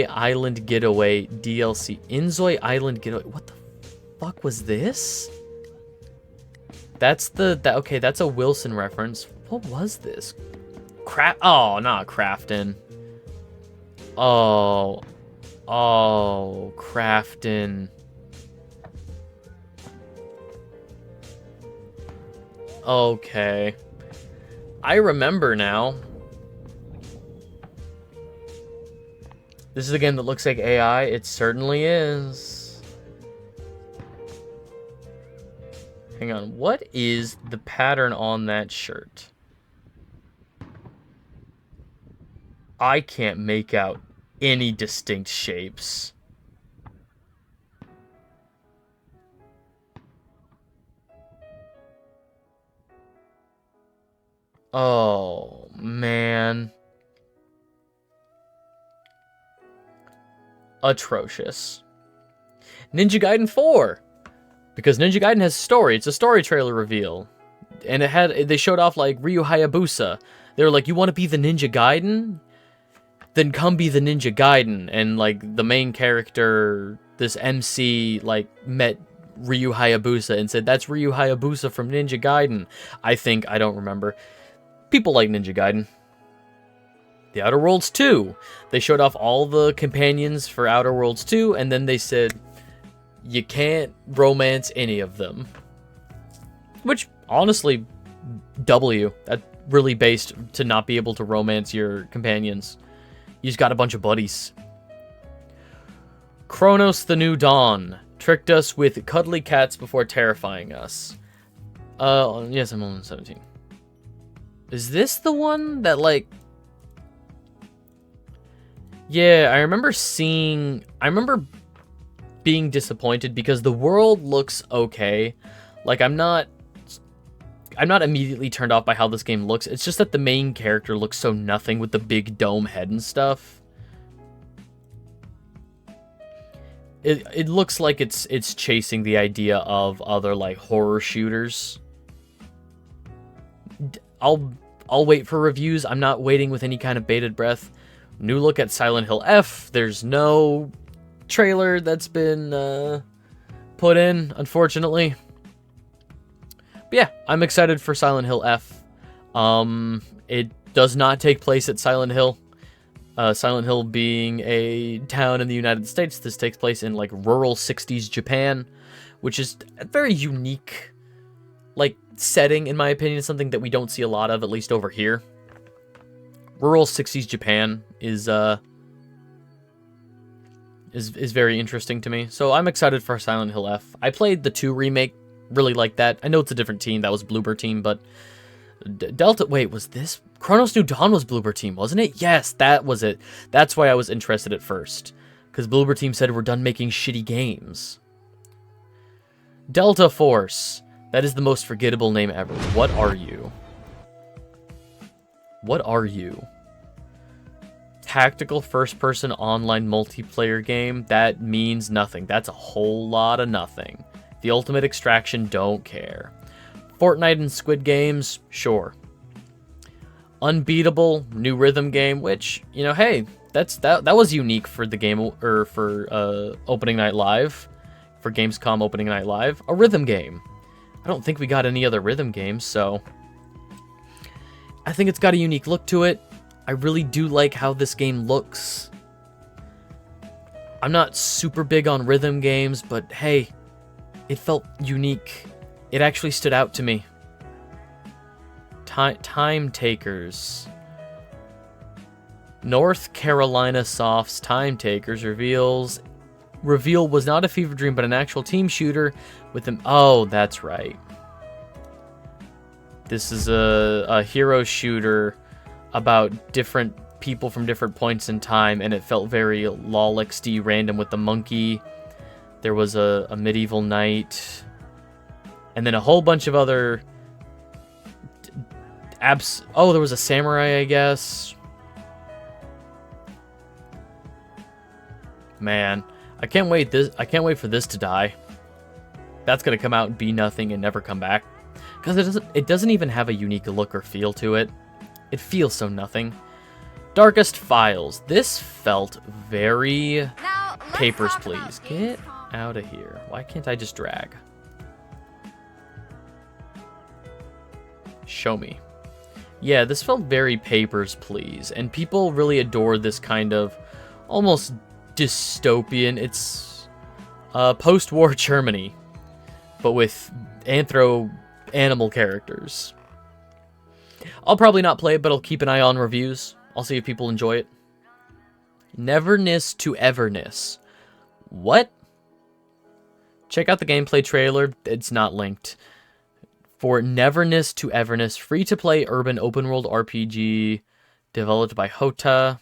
Island Getaway DLC. Inzoi Island Getaway. What the fuck was this? That's okay, that's a Wilson reference. What was this? Oh, not Crafton. Oh, Crafton. Okay. I remember now. This is a game that looks like AI. It certainly is. Hang on. What is the pattern on that shirt? I can't make out any distinct shapes. Oh, man. Atrocious. Ninja Gaiden 4. Because Ninja Gaiden has story. It's a story trailer reveal. And they showed off like Ryu Hayabusa. They were like, you want to be the Ninja Gaiden? Then come be the Ninja Gaiden. And like the main character, this MC, like met Ryu Hayabusa and said, that's Ryu Hayabusa from Ninja Gaiden. I don't remember. People like Ninja Gaiden. The Outer Worlds 2. They showed off all the companions for Outer Worlds 2, and then they said, you can't romance any of them. Which, honestly, W. That's really based to not be able to romance your companions. You just got a bunch of buddies. Chronos the New Dawn tricked us with cuddly cats before terrifying us. Yes, I'm only 17. Is this the one that, like... Yeah, I remember being disappointed because the world looks okay. Like, I'm not immediately turned off by how this game looks. It's just that the main character looks so nothing with the big dome head and stuff. It looks like it's chasing the idea of other like horror shooters. I'll wait for reviews. I'm not waiting with any kind of bated breath. New look at Silent Hill F. There's no trailer that's been put in, unfortunately. But yeah, I'm excited for Silent Hill F. It does not take place at Silent Hill. Silent Hill being a town in the United States, this takes place in like rural 60s Japan, which is a very unique like setting, in my opinion, something that we don't see a lot of, at least over here. Rural 60s Japan is very interesting to me. So I'm excited for Silent Hill F. I played the 2 remake, really like that. I know it's a different team, that was Bloober Team, but Delta, wait, was this? Chronos New Dawn was Bloober Team, wasn't it? Yes, that was it. That's why I was interested at first. Because Bloober Team said we're done making shitty games. Delta Force. That is the most forgettable name ever. What are you? What are you? Tactical first-person online multiplayer game? That means nothing. That's a whole lot of nothing. The Ultimate Extraction, don't care. Fortnite and Squid Games, sure. Unbeatable, new rhythm game, which, you know, hey, that was unique for the game, or for opening night live, for Gamescom opening night live, a rhythm game. I don't think we got any other rhythm games, so I think it's got a unique look to it. I really do like how this game looks. I'm not super big on rhythm games, but hey, it felt unique. It actually stood out to me. Time Takers. North Carolina Soft's Time Takers reveal was not a fever dream, but an actual team shooter with them. Oh, that's right. This is a hero shooter about different people from different points in time, and it felt very Lolix-y, random with the monkey. There was a medieval knight, and then a whole bunch of other oh, there was a samurai, I guess. Man, I can't wait for this to die. That's gonna come out and be nothing and never come back. Because it doesn't even have a unique look or feel to it. It feels so nothing. Darkest Files. This felt very Papers, Please. Get out of here. Why can't I just drag? Show me. Yeah, this felt very Papers, Please. And people really adore this kind of almost dystopian. It's post-war Germany, but with animal characters. I'll probably not play it, but I'll keep an eye on reviews. I'll see if people enjoy it. Neverness to Everness. What? Check out the gameplay trailer. It's not linked. For Neverness to Everness, free-to-play urban open-world RPG developed by Hota.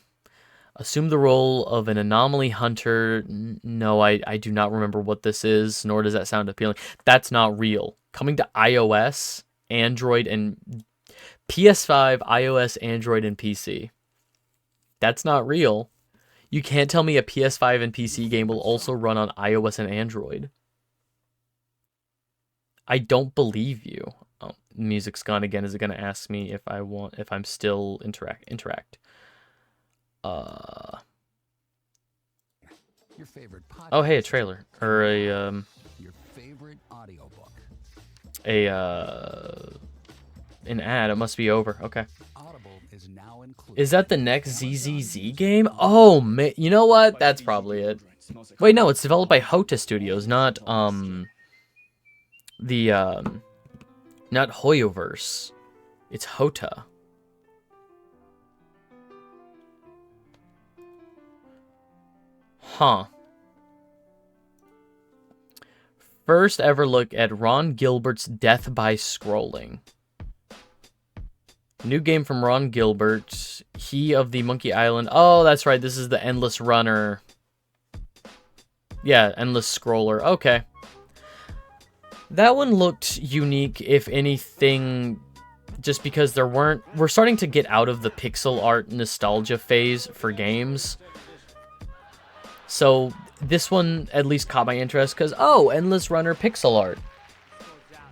Assume the role of an anomaly hunter. No, I do not remember what this is, nor does that sound appealing. That's not real. Coming to iOS, Android, and PS5, iOS, Android, and PC. That's not real. You can't tell me a PS5 and PC game will also run on iOS and Android. I don't believe you. Oh, music's gone again. Is it gonna ask me if I'm still interact? Your favorite podcast, Oh, hey, a trailer or a your favorite audiobook. An ad. It must be over. Okay. Audible is now included. Is that the next ZZZ game? Oh, man. You know what? That's probably it. Wait, no, it's developed by Hota Studios, not not Hoyoverse. It's Hota. Huh. First ever look at Ron Gilbert's Death by Scrolling. New game from Ron Gilbert. He of the Monkey Island. Oh, that's right. This is the Endless Runner. Yeah, Endless Scroller. Okay. That one looked unique, if anything, just because we're starting to get out of the pixel art nostalgia phase for games. So this one at least caught my interest because, oh, Endless Runner pixel art.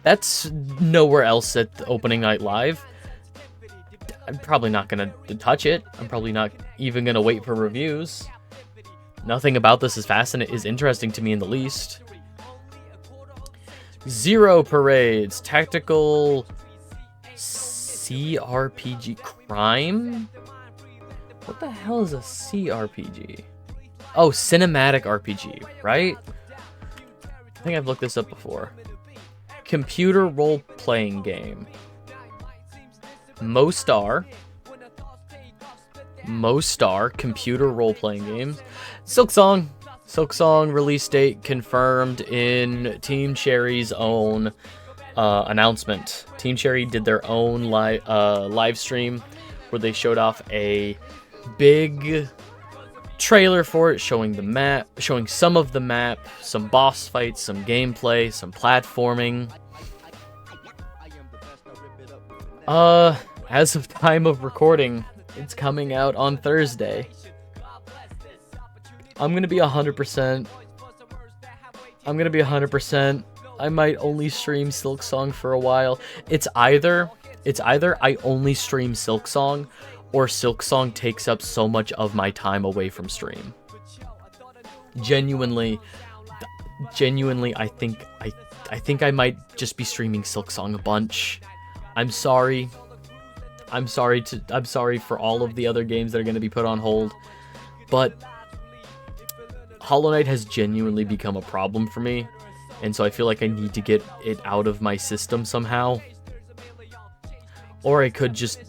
That's nowhere else at the opening night live. I'm probably not going to touch it. I'm probably not even going to wait for reviews. Nothing about this is interesting to me in the least. Zero Parades, tactical CRPG crime? What the hell is a CRPG? Oh, cinematic RPG, right? I think I've looked this up before. Computer role-playing game. Mostar, computer role-playing games. Silksong release date confirmed in Team Cherry's own announcement. Team Cherry did their own live stream where they showed off a big trailer for it, showing the map, showing some of the map, some boss fights, some gameplay, some platforming. As of time of recording, it's coming out on Thursday. I'm gonna be 100%. I might only stream Silksong for a while. It's either I only stream Silksong, or Silksong takes up so much of my time away from stream. Genuinely, I think I might just be streaming Silksong a bunch. I'm sorry for all of the other games that are going to be put on hold, but Hollow Knight has genuinely become a problem for me, and so I feel like I need to get it out of my system somehow. Or I could just,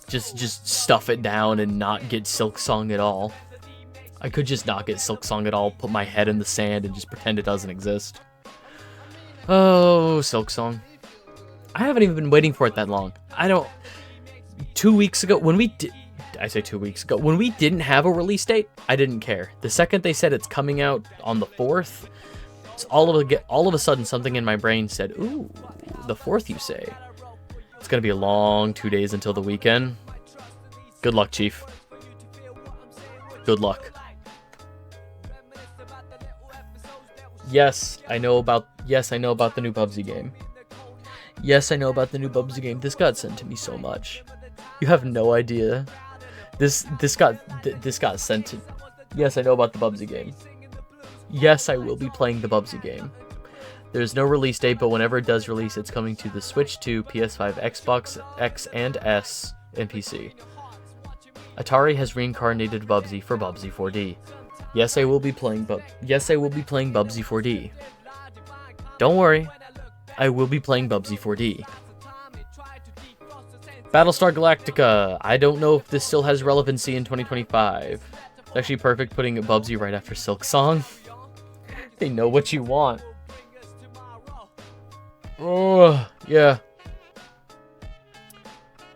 just stuff it down and not get Silksong at all. I could just not get Silksong at all, put my head in the sand, and just pretend it doesn't exist. Oh, Silksong. I haven't even been waiting for it that long. 2 weeks ago, when we didn't have a release date, I didn't care. The second they said it's coming out on the 4th, it's all of a sudden something in my brain said, ooh, the 4th you say. It's gonna be a long 2 days until the weekend. Good luck, Chief. Good luck. Yes, I know about the new Bubsy game. Yes, I know about the new Bubsy game. This got sent to me so much. You have no idea. This got sent to... Yes, I know about the Bubsy game. Yes, I will be playing the Bubsy game. There's no release date, but whenever it does release, it's coming to the Switch 2, PS5, Xbox X and S, and PC. Atari has reincarnated Bubsy for Bubsy 4D. Yes, I will be playing Bubsy 4D. Don't worry, I will be playing Bubsy 4D. Battlestar Galactica. I don't know if this still has relevancy in 2025. It's actually perfect putting Bubsy right after Silksong. They know what you want. Oh, yeah.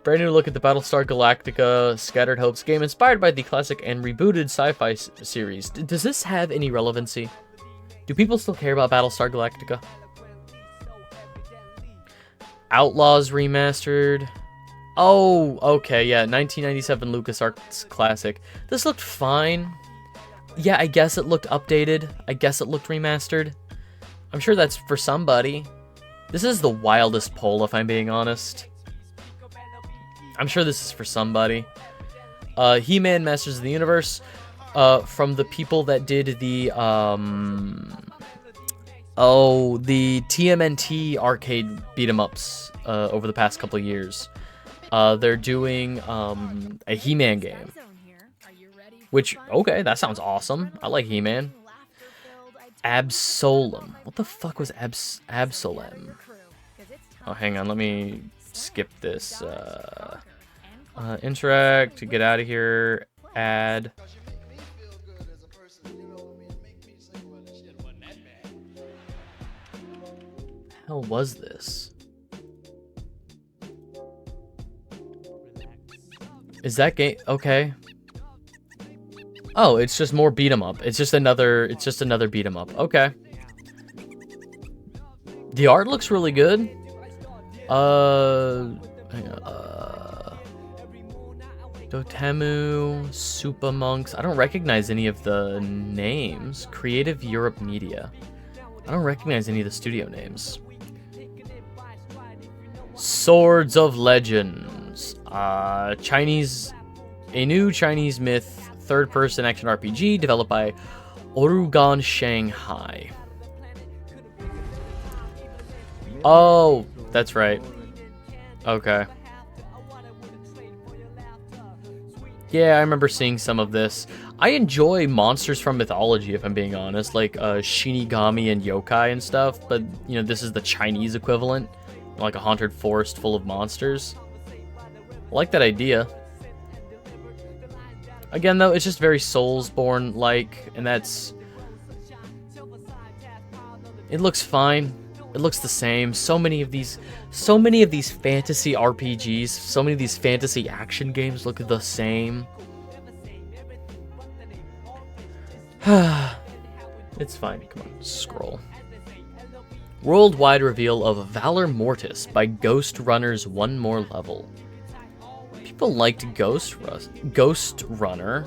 Brand new look at the Battlestar Galactica Scattered Hopes game inspired by the classic and rebooted sci-fi series. Does this have any relevancy? Do people still care about Battlestar Galactica? Outlaws Remastered. Oh, okay, yeah, 1997 LucasArts classic. This looked fine. Yeah, I guess it looked updated. I guess it looked remastered. I'm sure that's for somebody. This is the wildest poll, if I'm being honest. I'm sure this is for somebody. He-Man Masters of the Universe, from the people that did the, the TMNT arcade beat-em-ups, over the past couple of years. They're doing, a He-Man game. Which, okay, that sounds awesome. I like He-Man. Absolem. What the fuck was Absolem? Oh, hang on, let me skip this. Interact, to get out of here. Add. Hell was this? Is that game okay? Oh, it's just more beat 'em up. It's just another beat 'em up. Okay. The art looks really good. Dotemu, Super Monks. I don't recognize any of the names. Creative Europe Media. I don't recognize any of the studio names. Swords of Legends. A new Chinese myth third-person action RPG developed by Orugan Shanghai. Oh, that's right. Okay. Yeah, I remember seeing some of this. I enjoy monsters from mythology, if I'm being honest, like Shinigami and yokai and stuff, but, you know, this is the Chinese equivalent, like a haunted forest full of monsters. I like that idea. Again, though, it's just very Soulsborne-like, and that's... It looks fine. It looks the same. So many of these fantasy RPGs, so many of these fantasy action games look the same. It's fine. Come on, scroll. Worldwide reveal of Valor Mortis by Ghost Runner's One More Level. People liked Ghost Runner.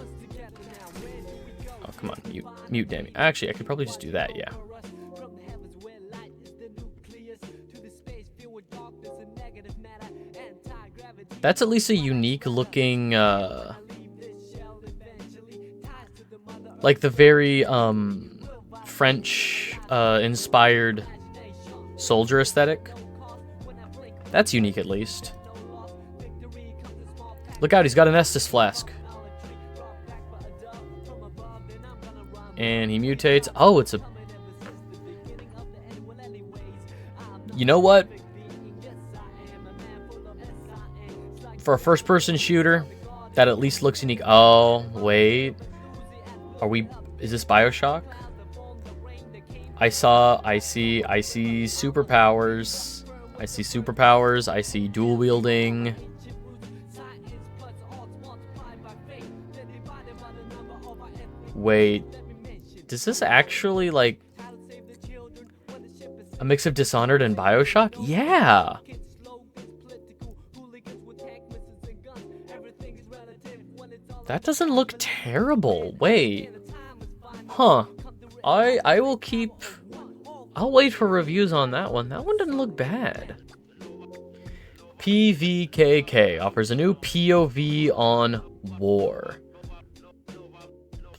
Oh, come on, mute Danny. Actually, I could probably just do that, yeah. That's at least a unique looking, like the very, French, inspired soldier aesthetic. That's unique at least. Look out, he's got an Estus flask. And he mutates. Oh, it's a... You know what? For a first-person shooter, that at least looks unique. Oh, wait. Is this BioShock? I see superpowers. I see superpowers. I see dual wielding. Wait, does this actually, like, a mix of Dishonored and BioShock? Yeah! That doesn't look terrible. Wait. Huh. I'll wait for reviews on that one. That one didn't look bad. PVKK offers a new POV on war.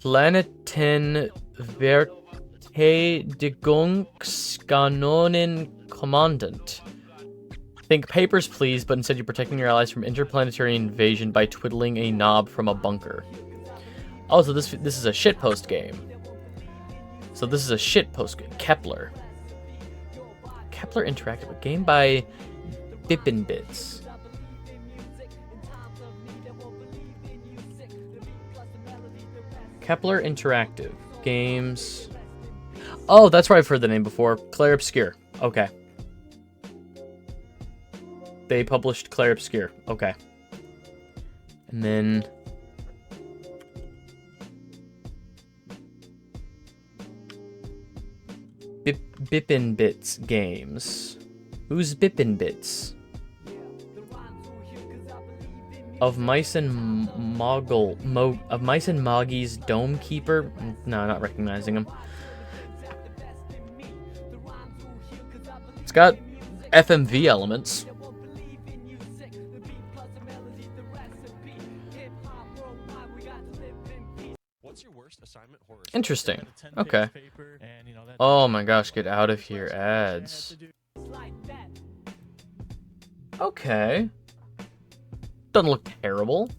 Planeten Verteidigungskanonen-Kommandant. Think Papers, Please, but instead you're protecting your allies from interplanetary invasion by twiddling a knob from a bunker. Oh, so this is a shitpost game. So this is a shitpost game. Kepler. Kepler Interactive, a game by Bippin Bits. Kepler Interactive. Games. Oh, that's where I've heard the name before. Clair Obscur. Okay. They published Clair Obscur. Okay. And then... Bippin Bits Games. Who's Bippin Bits? Of Mice and Moggy's Dome Keeper. No, not recognizing him. It's got FMV elements. Interesting. Okay. Oh my gosh, get out of here, ads. Okay. Doesn't look terrible.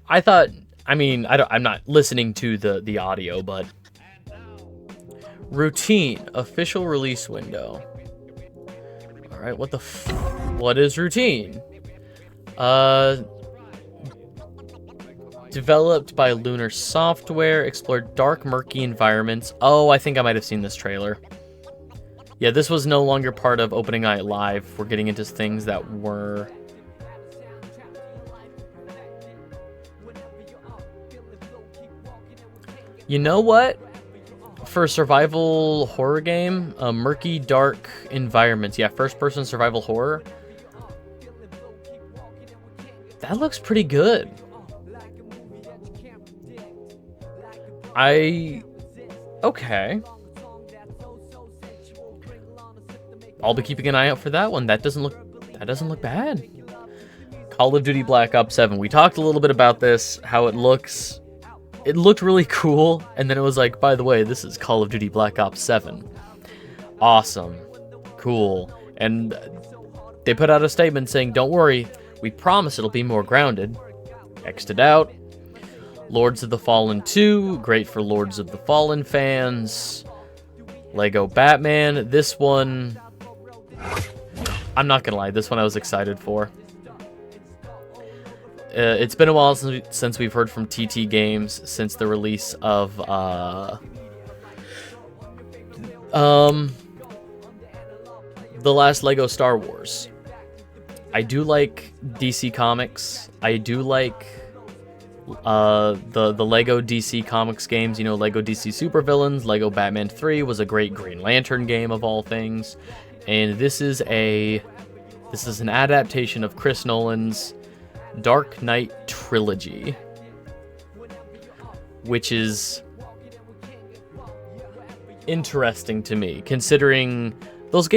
I thought, I mean, I'm not listening to the audio, but Routine official release window. All right, what is Routine? Developed by Lunar Software, explore dark, murky environments. Oh, I think I might have seen this trailer. Yeah, this was no longer part of Opening Night Live. We're getting into things that were... You know what? For a survival horror game, murky, dark environments. Yeah, first-person survival horror. That looks pretty good. Okay. I'll be keeping an eye out for that one. That doesn't look bad. Call of Duty Black Ops 7. We talked a little bit about this, how it looks. It looked really cool, and then it was like, by the way, this is Call of Duty Black Ops 7. Awesome. Cool. And they put out a statement saying, don't worry, we promise it'll be more grounded. X'd it out. Lords of the Fallen 2, great for Lords of the Fallen fans. Lego Batman, this one, I'm not gonna lie, this one I was excited for. It's been a while since we've heard from TT Games since the release of the last Lego Star Wars. I do like DC Comics. I do like the Lego DC Comics games, you know, Lego DC Supervillains. Lego Batman 3 was a great Green Lantern game of all things, and this is an adaptation of Chris Nolan's Dark Knight trilogy, which is interesting to me, considering those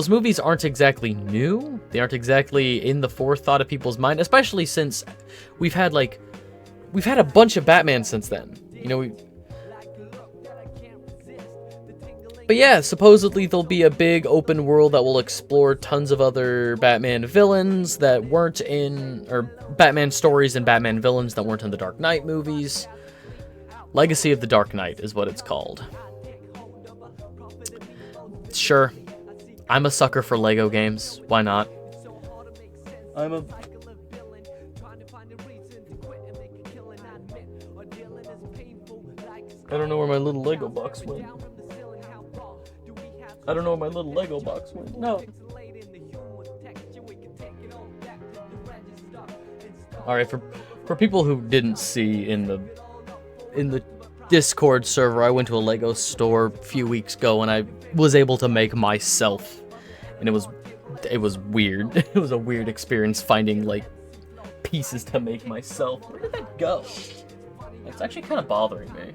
movies aren't exactly new. They aren't exactly in the forethought of people's mind, especially since we've had a bunch of Batman since then. You know, but yeah, supposedly there'll be a big open world that will explore tons of other Batman villains that weren't in, or Batman stories and Batman villains that weren't in the Dark Knight movies. Legacy of the Dark Knight is what it's called. Sure, I'm a sucker for Lego games. Why not? I don't know where my little Lego box went. No. Alright, for people who didn't see in the Discord server, I went to a Lego store a few weeks ago and I was able to make myself, and it was weird. It was a weird experience finding like pieces to make myself. Where did that go? It's actually kind of bothering me.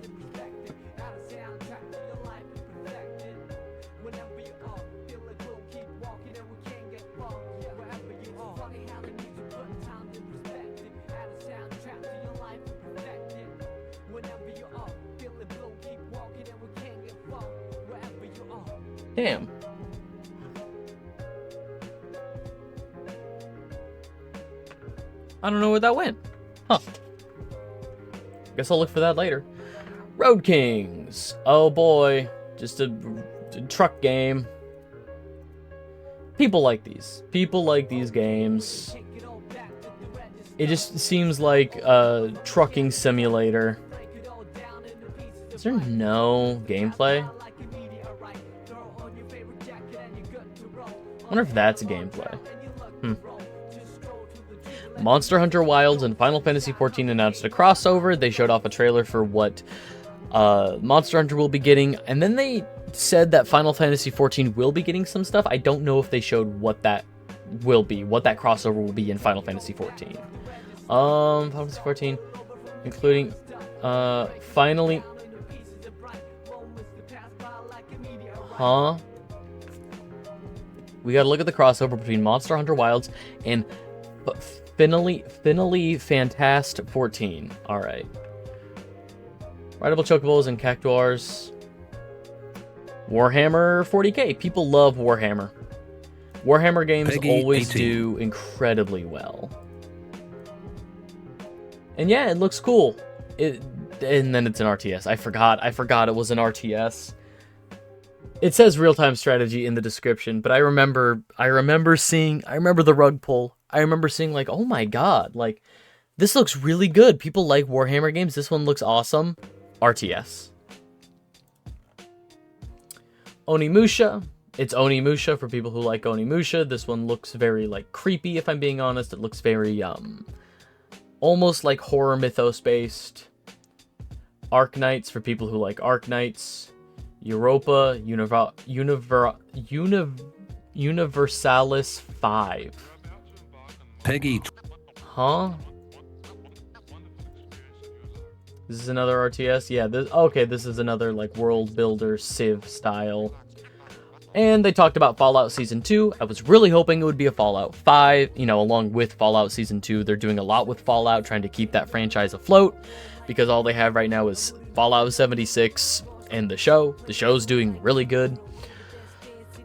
Damn. I don't know where that went. Huh. Guess I'll look for that later. Road Kings. Oh boy. Just a truck game. People like these. People like these games. It just seems like a trucking simulator. Is there no gameplay? I wonder if that's gameplay. Monster Hunter Wilds and Final Fantasy XIV announced a crossover. They showed off a trailer for what Monster Hunter will be getting, and then they said that Final Fantasy XIV will be getting some stuff. I don't know if they showed what that will be, what that crossover will be in Final Fantasy XIV. Final Fantasy 14, including, finally... Huh? We gotta look at the crossover between Monster Hunter Wilds and Finally Fantast 14. Alright. Rideable Chocobos and Cactuars. Warhammer 40k. People love Warhammer. Warhammer games Peggy always 18. do incredibly well. And yeah, it looks cool. And then it's an RTS. I forgot it was an RTS. It says real-time strategy in the description, but I remember the rug pull. I remember seeing like, oh my god, like this looks really good. People like Warhammer games. This one looks awesome. RTS. Onimusha. It's Onimusha for people who like Onimusha. This one looks very like creepy, if I'm being honest. It looks very almost like horror mythos based. Arknights for people who like Arknights. Europa Universalis 5. Peggy. Huh? This is another RTS? Yeah, this is another like world builder Civ style. And they talked about Fallout Season 2. I was really hoping it would be a Fallout 5, you know, along with Fallout Season 2. They're doing a lot with Fallout, trying to keep that franchise afloat, because all they have right now is Fallout 76 and the show. The show's doing really good.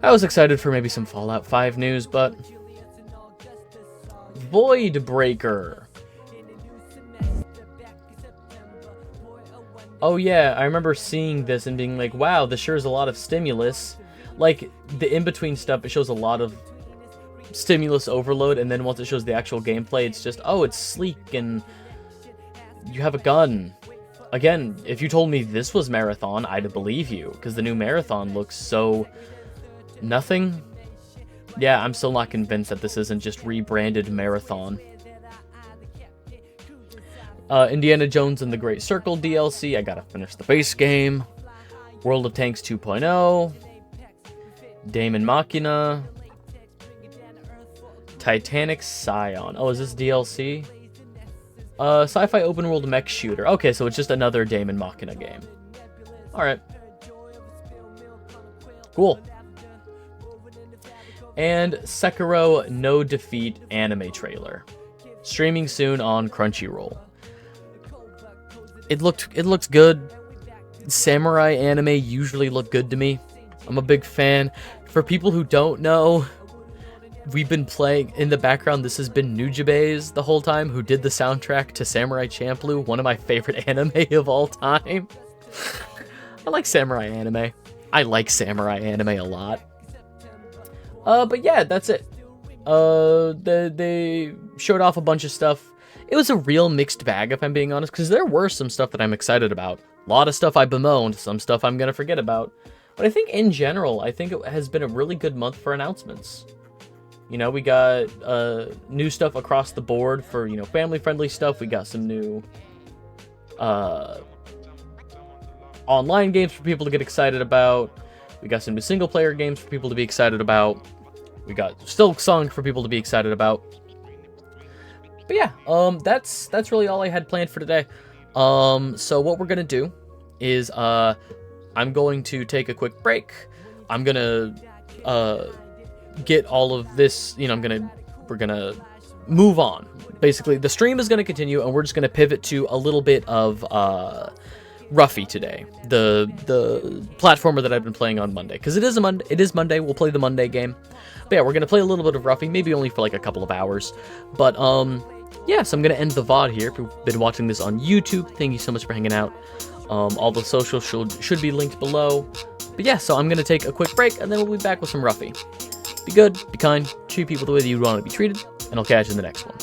I was excited for maybe some Fallout 5 news, but... Voidbreaker. Oh yeah, I remember seeing this and being like, wow, this sure is a lot of stimulus. Like, the in-between stuff, it shows a lot of stimulus overload, and then once it shows the actual gameplay, it's just, oh, it's sleek, and you have a gun. Again, if you told me this was Marathon, I'd believe you, because the new Marathon looks so... nothing? Yeah, I'm still not convinced that this isn't just rebranded Marathon. Indiana Jones and the Great Circle DLC, I gotta finish the base game. World of Tanks 2.0. Daemon Machina. Titanic Scion. Oh, is this DLC? Sci-fi open world mech shooter. Okay, so it's just another Daemon Machina game. Alright. Cool. And Sekiro No Defeat anime trailer. Streaming soon on Crunchyroll. It looked good. Samurai anime usually look good to me. I'm a big fan. For people who don't know, we've been playing in the background. This has been Nujabes the whole time, who did the soundtrack to Samurai Champloo, one of my favorite anime of all time. I like samurai anime. I like samurai anime a lot. But yeah, that's it. They showed off a bunch of stuff. It was a real mixed bag, if I'm being honest, because there were some stuff that I'm excited about. A lot of stuff I bemoaned, some stuff I'm gonna forget about. But I think in general, I think it has been a really good month for announcements. You know, we got new stuff across the board for, you know, family-friendly stuff. We got some new online games for people to get excited about. We got some new single-player games for people to be excited about. We got Silksong for people to be excited about. But yeah, that's really all I had planned for today. So what we're gonna do is I'm going to take a quick break. I'm gonna get all of this, you know, we're gonna move on. Basically, the stream is gonna continue, and we're just gonna pivot to a little bit of Ruffy today, the platformer that I've been playing on Monday, because it is Monday. We'll play the Monday game. But yeah, we're gonna play a little bit of Ruffy, maybe only for like a couple of hours. But yeah, so I'm gonna end the VOD here. If you've been watching this on YouTube, thank you so much for hanging out. All the socials should be linked below. But yeah, so I'm gonna take a quick break, and then we'll be back with some Ruffy. Be good, be kind, treat people the way that you'd want to be treated, and I'll catch you in the next one.